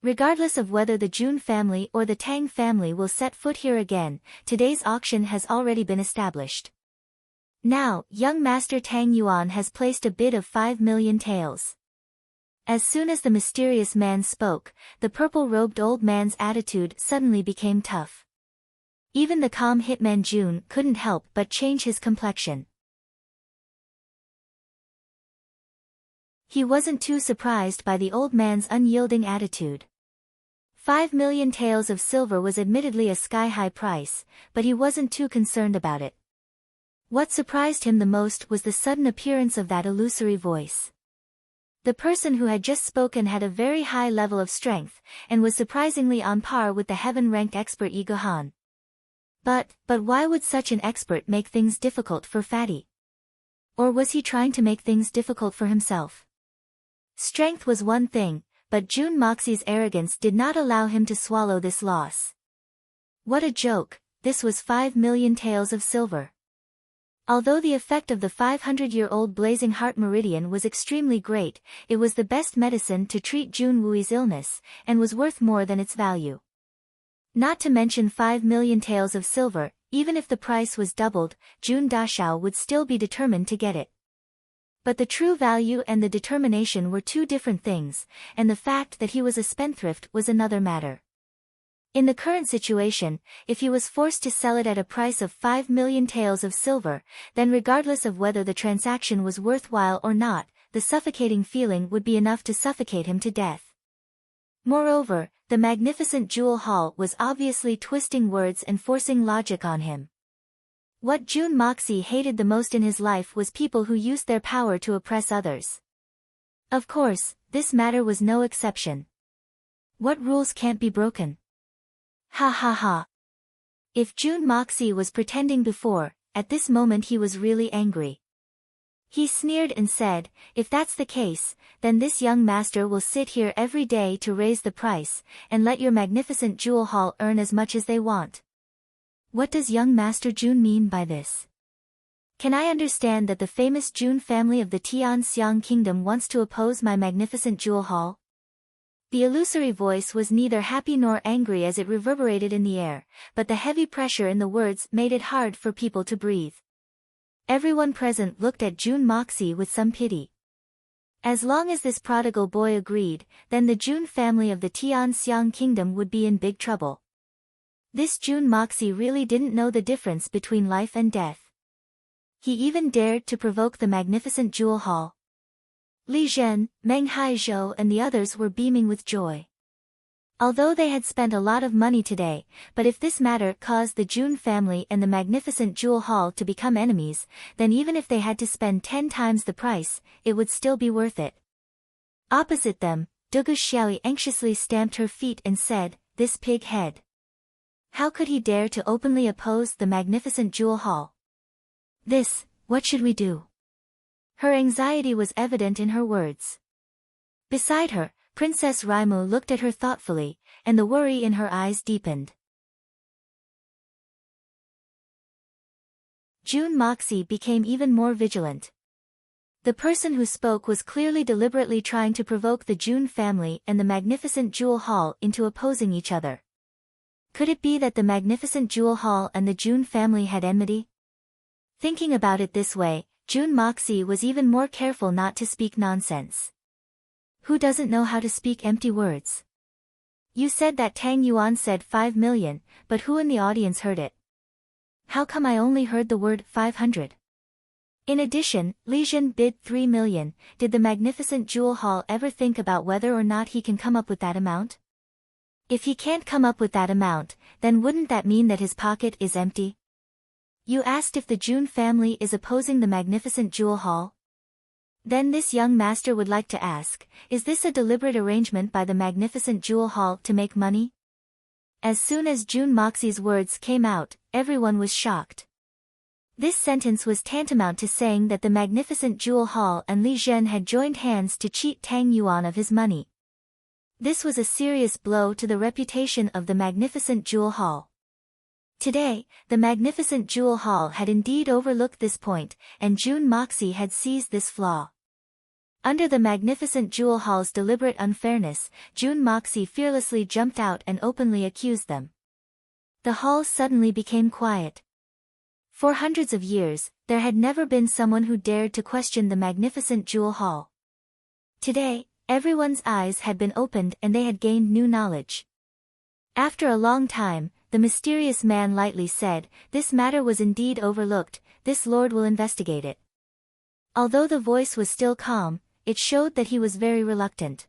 Regardless of whether the June family or the Tang family will set foot here again, today's auction has already been established. Now, young Master Tang Yuan has placed a bid of 5 million taels. As soon as the mysterious man spoke, the purple-robed old man's attitude suddenly became tough. Even the calm hitman June couldn't help but change his complexion. He wasn't too surprised by the old man's unyielding attitude. 5 million taels of silver was admittedly a sky-high price, but he wasn't too concerned about it. What surprised him the most was the sudden appearance of that illusory voice. The person who had just spoken had a very high level of strength, and was surprisingly on par with the heaven-ranked expert Yi Gohan. But why would such an expert make things difficult for Fatty? Or was he trying to make things difficult for himself? Strength was one thing, but June Moxie's arrogance did not allow him to swallow this loss. What a joke, this was 5 million taels of silver. Although the effect of the 500-year-old Blazing Heart Meridian was extremely great, it was the best medicine to treat Jun Wui's illness, and was worth more than its value. Not to mention 5 million taels of silver, even if the price was doubled, Jun Dashao would still be determined to get it. But the true value and the determination were two different things, and the fact that he was a spendthrift was another matter. In the current situation, if he was forced to sell it at a price of 5 million taels of silver, then regardless of whether the transaction was worthwhile or not, the suffocating feeling would be enough to suffocate him to death. Moreover, the magnificent Jewel Hall was obviously twisting words and forcing logic on him. What June Moxie hated the most in his life was people who used their power to oppress others. Of course, this matter was no exception. What rules can't be broken? Ha ha ha. If June Moxie was pretending before, at this moment he was really angry. He sneered and said, "If that's the case, then this young master will sit here every day to raise the price, and let your magnificent Jewel Hall earn as much as they want." What does young Master June mean by this? Can I understand that the famous June family of the Tianxiang Kingdom wants to oppose my magnificent Jewel Hall? The illusory voice was neither happy nor angry as it reverberated in the air, but the heavy pressure in the words made it hard for people to breathe. Everyone present looked at June Moxie with some pity. As long as this prodigal boy agreed, then the June family of the Tianxiang Kingdom would be in big trouble. This June Moxie really didn't know the difference between life and death. He even dared to provoke the magnificent Jewel Hall. Li Zhen, Meng Haizhou and the others were beaming with joy. Although they had spent a lot of money today, but if this matter caused the June family and the magnificent jewel hall to become enemies, then even if they had to spend 10 times the price, it would still be worth it. Opposite them, Dugu Xiaoli anxiously stamped her feet and said, "This pig head. How could he dare to openly oppose the magnificent jewel hall? What should we do?" Her anxiety was evident in her words. Beside her, Princess Raimu looked at her thoughtfully, and the worry in her eyes deepened. June Moxie became even more vigilant. The person who spoke was clearly deliberately trying to provoke the June family and the magnificent jewel hall into opposing each other. Could it be that the magnificent jewel hall and the June family had enmity? Thinking about it this way, June Moxie was even more careful not to speak nonsense. Who doesn't know how to speak empty words? You said that Tang Yuan said 5 million, but who in the audience heard it? How come I only heard the word 500? In addition, Li Zhen bid 3 million, did the magnificent jewel hall ever think about whether or not he can come up with that amount? If he can't come up with that amount, then wouldn't that mean that his pocket is empty? You asked if the June family is opposing the magnificent jewel hall? Then this young master would like to ask, is this a deliberate arrangement by the magnificent jewel hall to make money? As soon as June Moxie's words came out, everyone was shocked. This sentence was tantamount to saying that the magnificent jewel hall and Li Zhen had joined hands to cheat Tang Yuan of his money. This was a serious blow to the reputation of the magnificent jewel hall. Today, the magnificent jewel hall had indeed overlooked this point, and June Moxie had seized this flaw. Under the magnificent jewel hall's deliberate unfairness, June Moxie fearlessly jumped out and openly accused them. The hall suddenly became quiet. For hundreds of years, there had never been someone who dared to question the magnificent jewel hall. Today, everyone's eyes had been opened and they had gained new knowledge. After a long time, the mysterious man lightly said, "This matter was indeed overlooked, this lord will investigate it." Although the voice was still calm, it showed that he was very reluctant.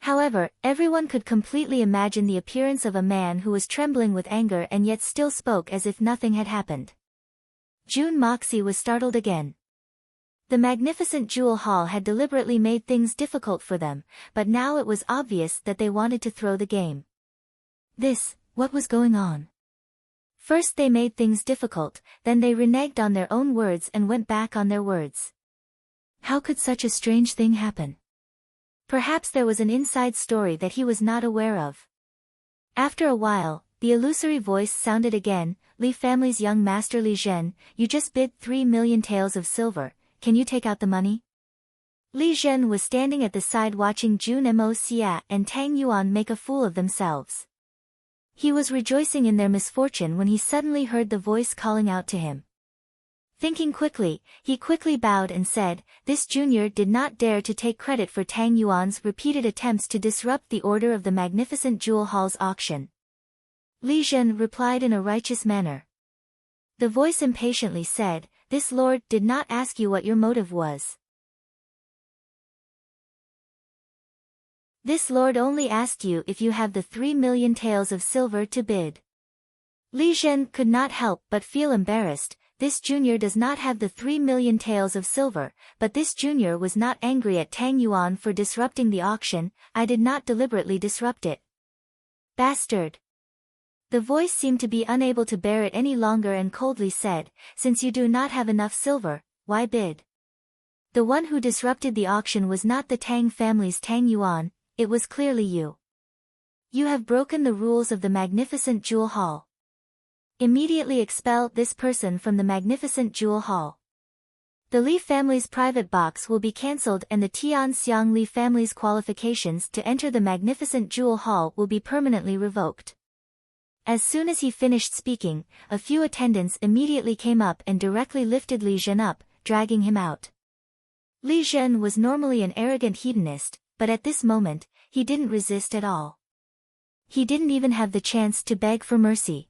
However, everyone could completely imagine the appearance of a man who was trembling with anger and yet still spoke as if nothing had happened. June Moxie was startled again. The magnificent jewel hall had deliberately made things difficult for them, but now it was obvious that they wanted to throw the game. What was going on? First they made things difficult, then they reneged on their own words and went back on their words. How could such a strange thing happen? Perhaps there was an inside story that he was not aware of. After a while, the illusory voice sounded again, "Li family's young master Li Zhen, you just bid 3 million taels of silver, can you take out the money?" Li Zhen was standing at the side watching June Mo Xia and Tang Yuan make a fool of themselves. He was rejoicing in their misfortune when he suddenly heard the voice calling out to him. Thinking quickly, he quickly bowed and said, "This junior did not dare to take credit for Tang Yuan's repeated attempts to disrupt the order of the magnificent jewel hall's auction." Li Zhen replied in a righteous manner. The voice impatiently said, "This lord did not ask you what your motive was. This lord only asked you if you have the 3 million taels of silver to bid." Li Zhen could not help but feel embarrassed. This junior does not have the 3 million taels of silver, but this junior was not angry at Tang Yuan for disrupting the auction. "I did not deliberately disrupt it." "Bastard!" The voice seemed to be unable to bear it any longer and coldly said, "Since you do not have enough silver, why bid? The one who disrupted the auction was not the Tang family's Tang Yuan, it was clearly you. You have broken the rules of the magnificent jewel hall. Immediately expel this person from the magnificent jewel hall. The Li family's private box will be cancelled and the Tian Xiang Li family's qualifications to enter the magnificent jewel hall will be permanently revoked." As soon as he finished speaking, a few attendants immediately came up and directly lifted Li Zhen up, dragging him out. Li Zhen was normally an arrogant hedonist, but at this moment, he didn't resist at all. He didn't even have the chance to beg for mercy.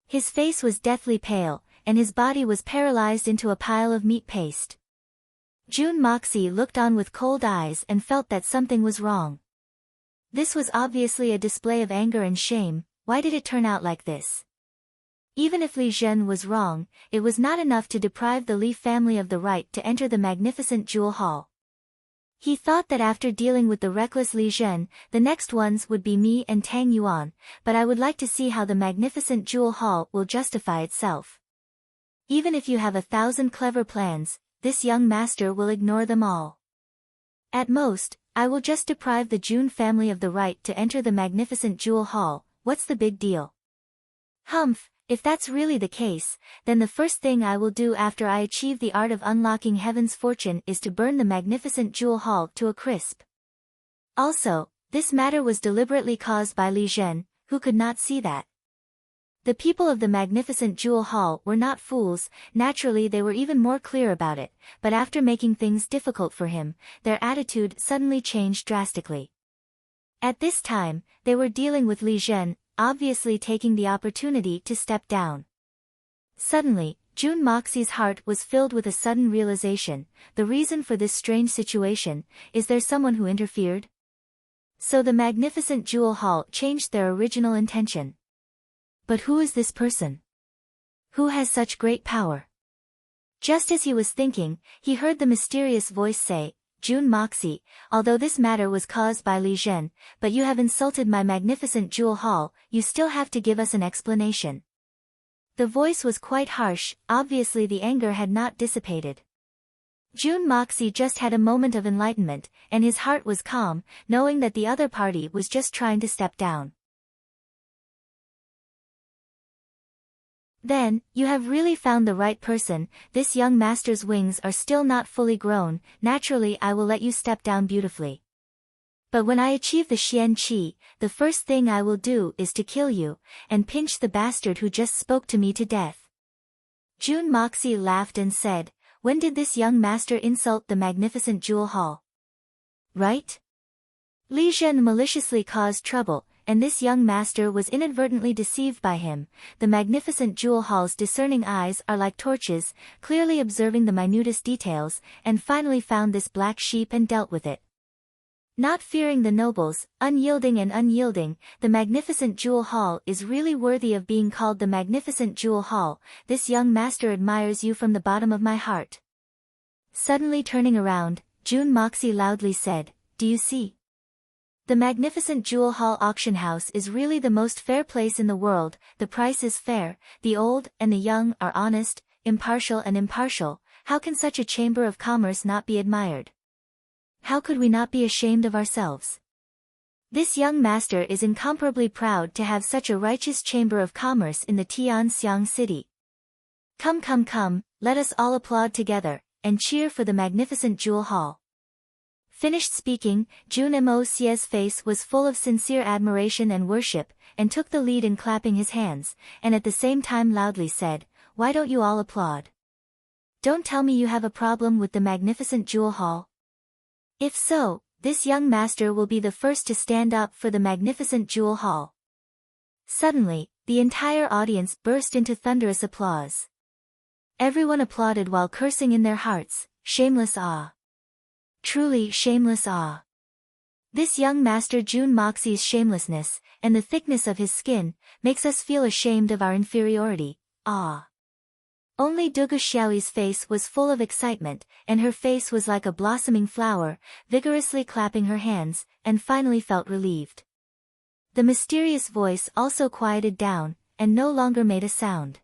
His face was deathly pale, and his body was paralyzed into a pile of meat paste. June Moxie looked on with cold eyes and felt that something was wrong. This was obviously a display of anger and shame. Why did it turn out like this? Even if Li Zhen was wrong, it was not enough to deprive the Li family of the right to enter the magnificent jewel hall. He thought that after dealing with the reckless Li Zhen, the next ones would be me and Tang Yuan, but I would like to see how the magnificent jewel hall will justify itself. Even if you have 1,000 clever plans, this young master will ignore them all. At most, I will just deprive the Jun family of the right to enter the magnificent jewel hall. What's the big deal? Humph. If that's really the case, then the first thing I will do after I achieve the art of unlocking heaven's fortune is to burn the magnificent jewel hall to a crisp. Also, this matter was deliberately caused by Li Zhen, who could not see that. The people of the magnificent jewel hall were not fools. Naturally they were even more clear about it, but after making things difficult for him, their attitude suddenly changed drastically. At this time, they were dealing with Li Zhen, obviously taking the opportunity to step down. Suddenly, Jun Moxie's heart was filled with a sudden realization. The reason for this strange situation, is there someone who interfered? So the magnificent jewel hall changed their original intention. But who is this person? Who has such great power? Just as he was thinking, he heard the mysterious voice say, Jun Moxie, although this matter was caused by Li Zhen, but you have insulted my magnificent jewel hall, you still have to give us an explanation. The voice was quite harsh, obviously the anger had not dissipated. Jun Moxie just had a moment of enlightenment, and his heart was calm, knowing that the other party was just trying to step down. Then, you have really found the right person. This young master's wings are still not fully grown. Naturally I will let you step down beautifully. But when I achieve the Xian Qi, the first thing I will do is to kill you, and pinch the bastard who just spoke to me to death. Jun Moxie laughed and said, when did this young master insult the magnificent jewel hall? Right? Li Zhen maliciously caused trouble, and this young master was inadvertently deceived by him. The magnificent jewel hall's discerning eyes are like torches, clearly observing the minutest details, and finally found this black sheep and dealt with it. Not fearing the nobles, unyielding and unyielding, the magnificent jewel hall is really worthy of being called the magnificent jewel hall. This young master admires you from the bottom of my heart. Suddenly turning around, Jun Moxie loudly said, do you see? The magnificent jewel hall auction house is really the most fair place in the world. The price is fair, the old and the young are honest, impartial and impartial. How can such a chamber of commerce not be admired? How could we not be ashamed of ourselves? This young master is incomparably proud to have such a righteous chamber of commerce in the Tianxiang city. Come come come, let us all applaud together, and cheer for the magnificent jewel hall. Finished speaking, Jun Moxie's face was full of sincere admiration and worship, and took the lead in clapping his hands, and at the same time loudly said, why don't you all applaud? Don't tell me you have a problem with the magnificent jewel hall. If so, this young master will be the first to stand up for the magnificent jewel hall. Suddenly, the entire audience burst into thunderous applause. Everyone applauded while cursing in their hearts, shameless awe. Truly shameless awe. This young master Jun Moxie's shamelessness, and the thickness of his skin, makes us feel ashamed of our inferiority. Ah. Only Dugu Xiaoyi's face was full of excitement, and her face was like a blossoming flower, vigorously clapping her hands, and finally felt relieved. The mysterious voice also quieted down, and no longer made a sound.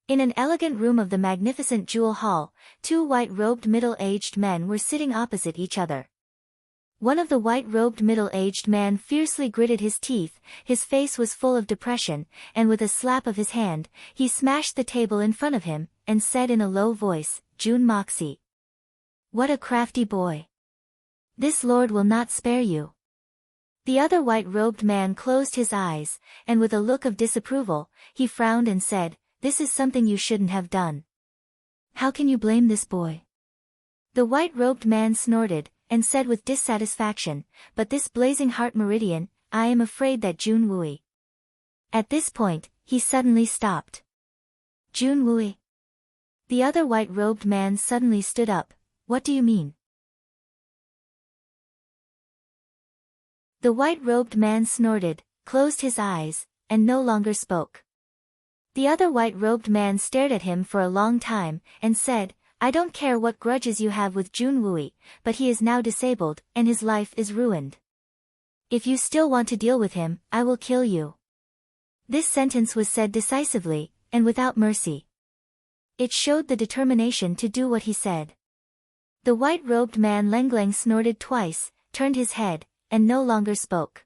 In an elegant room of the magnificent jewel hall, two white-robed middle-aged men were sitting opposite each other. One of the white-robed middle-aged man fiercely gritted his teeth, his face was full of depression, and with a slap of his hand, he smashed the table in front of him, and said in a low voice, Jun Moxie. What a crafty boy. This lord will not spare you. The other white-robed man closed his eyes, and with a look of disapproval, he frowned and said, this is something you shouldn't have done. How can you blame this boy? The white-robed man snorted, and said with dissatisfaction, but this blazing heart meridian, I am afraid that Jun Wui. At this point, he suddenly stopped. Jun Wui. The other white-robed man suddenly stood up. What do you mean? The white-robed man snorted, closed his eyes, and no longer spoke. The other white-robed man stared at him for a long time, and said, I don't care what grudges you have with Junwoo, but he is now disabled, and his life is ruined. If you still want to deal with him, I will kill you. This sentence was said decisively, and without mercy. It showed the determination to do what he said. The white-robed man Lenglang snorted twice, turned his head, and no longer spoke.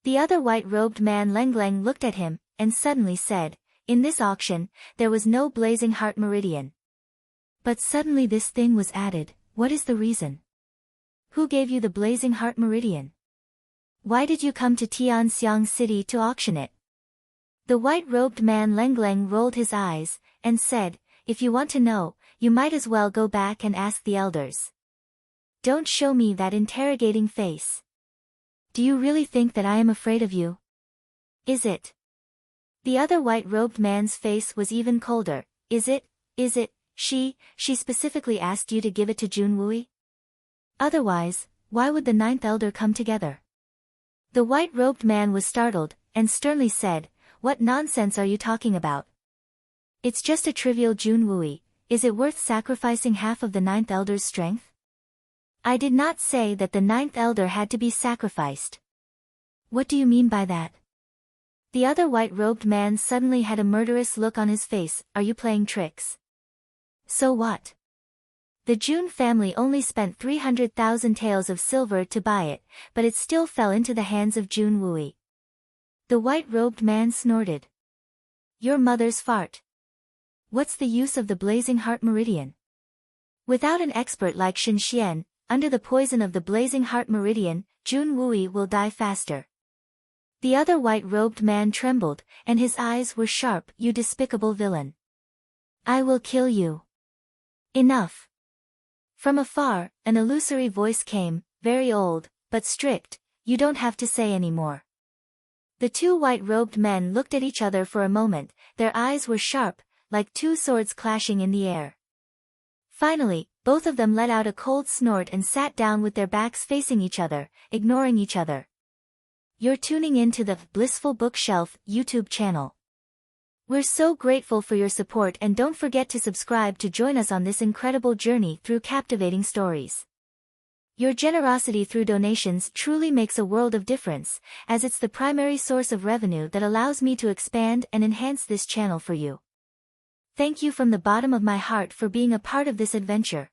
The other white-robed man Lenglang looked at him, and suddenly said, in this auction, there was no blazing heart meridian. But suddenly this thing was added, what is the reason? Who gave you the blazing heart meridian? Why did you come to Tianxiang City to auction it? The white-robed man Lenglang rolled his eyes, and said, if you want to know, you might as well go back and ask the elders. Don't show me that interrogating face. Do you really think that I am afraid of you? Is it? The other white-robed man's face was even colder. Is it? She specifically asked you to give it to Junwoo? Otherwise, why would the ninth elder come together? The white-robed man was startled, and sternly said, what nonsense are you talking about? It's just a trivial Junwoo. Is it worth sacrificing half of the ninth elder's strength? I did not say that the ninth elder had to be sacrificed. What do you mean by that? The other white-robed man suddenly had a murderous look on his face. Are you playing tricks? So what? The Jun family only spent 300,000 taels of silver to buy it, but it still fell into the hands of Junwoo. The white-robed man snorted. Your mother's fart. What's the use of the blazing heart meridian? Without an expert like Shen Xian, under the poison of the blazing heart meridian, Junwoo will die faster. The other white-robed man trembled, and his eyes were sharp. You despicable villain. I will kill you. Enough. From afar, an illusory voice came, very old, but strict, you don't have to say any more. The two white-robed men looked at each other for a moment, their eyes were sharp, like two swords clashing in the air. Finally, both of them let out a cold snort and sat down with their backs facing each other, ignoring each other. You're tuning in to the Blissful Bookshelf YouTube channel. We're so grateful for your support, and don't forget to subscribe to join us on this incredible journey through captivating stories. Your generosity through donations truly makes a world of difference, as it's the primary source of revenue that allows me to expand and enhance this channel for you. Thank you from the bottom of my heart for being a part of this adventure.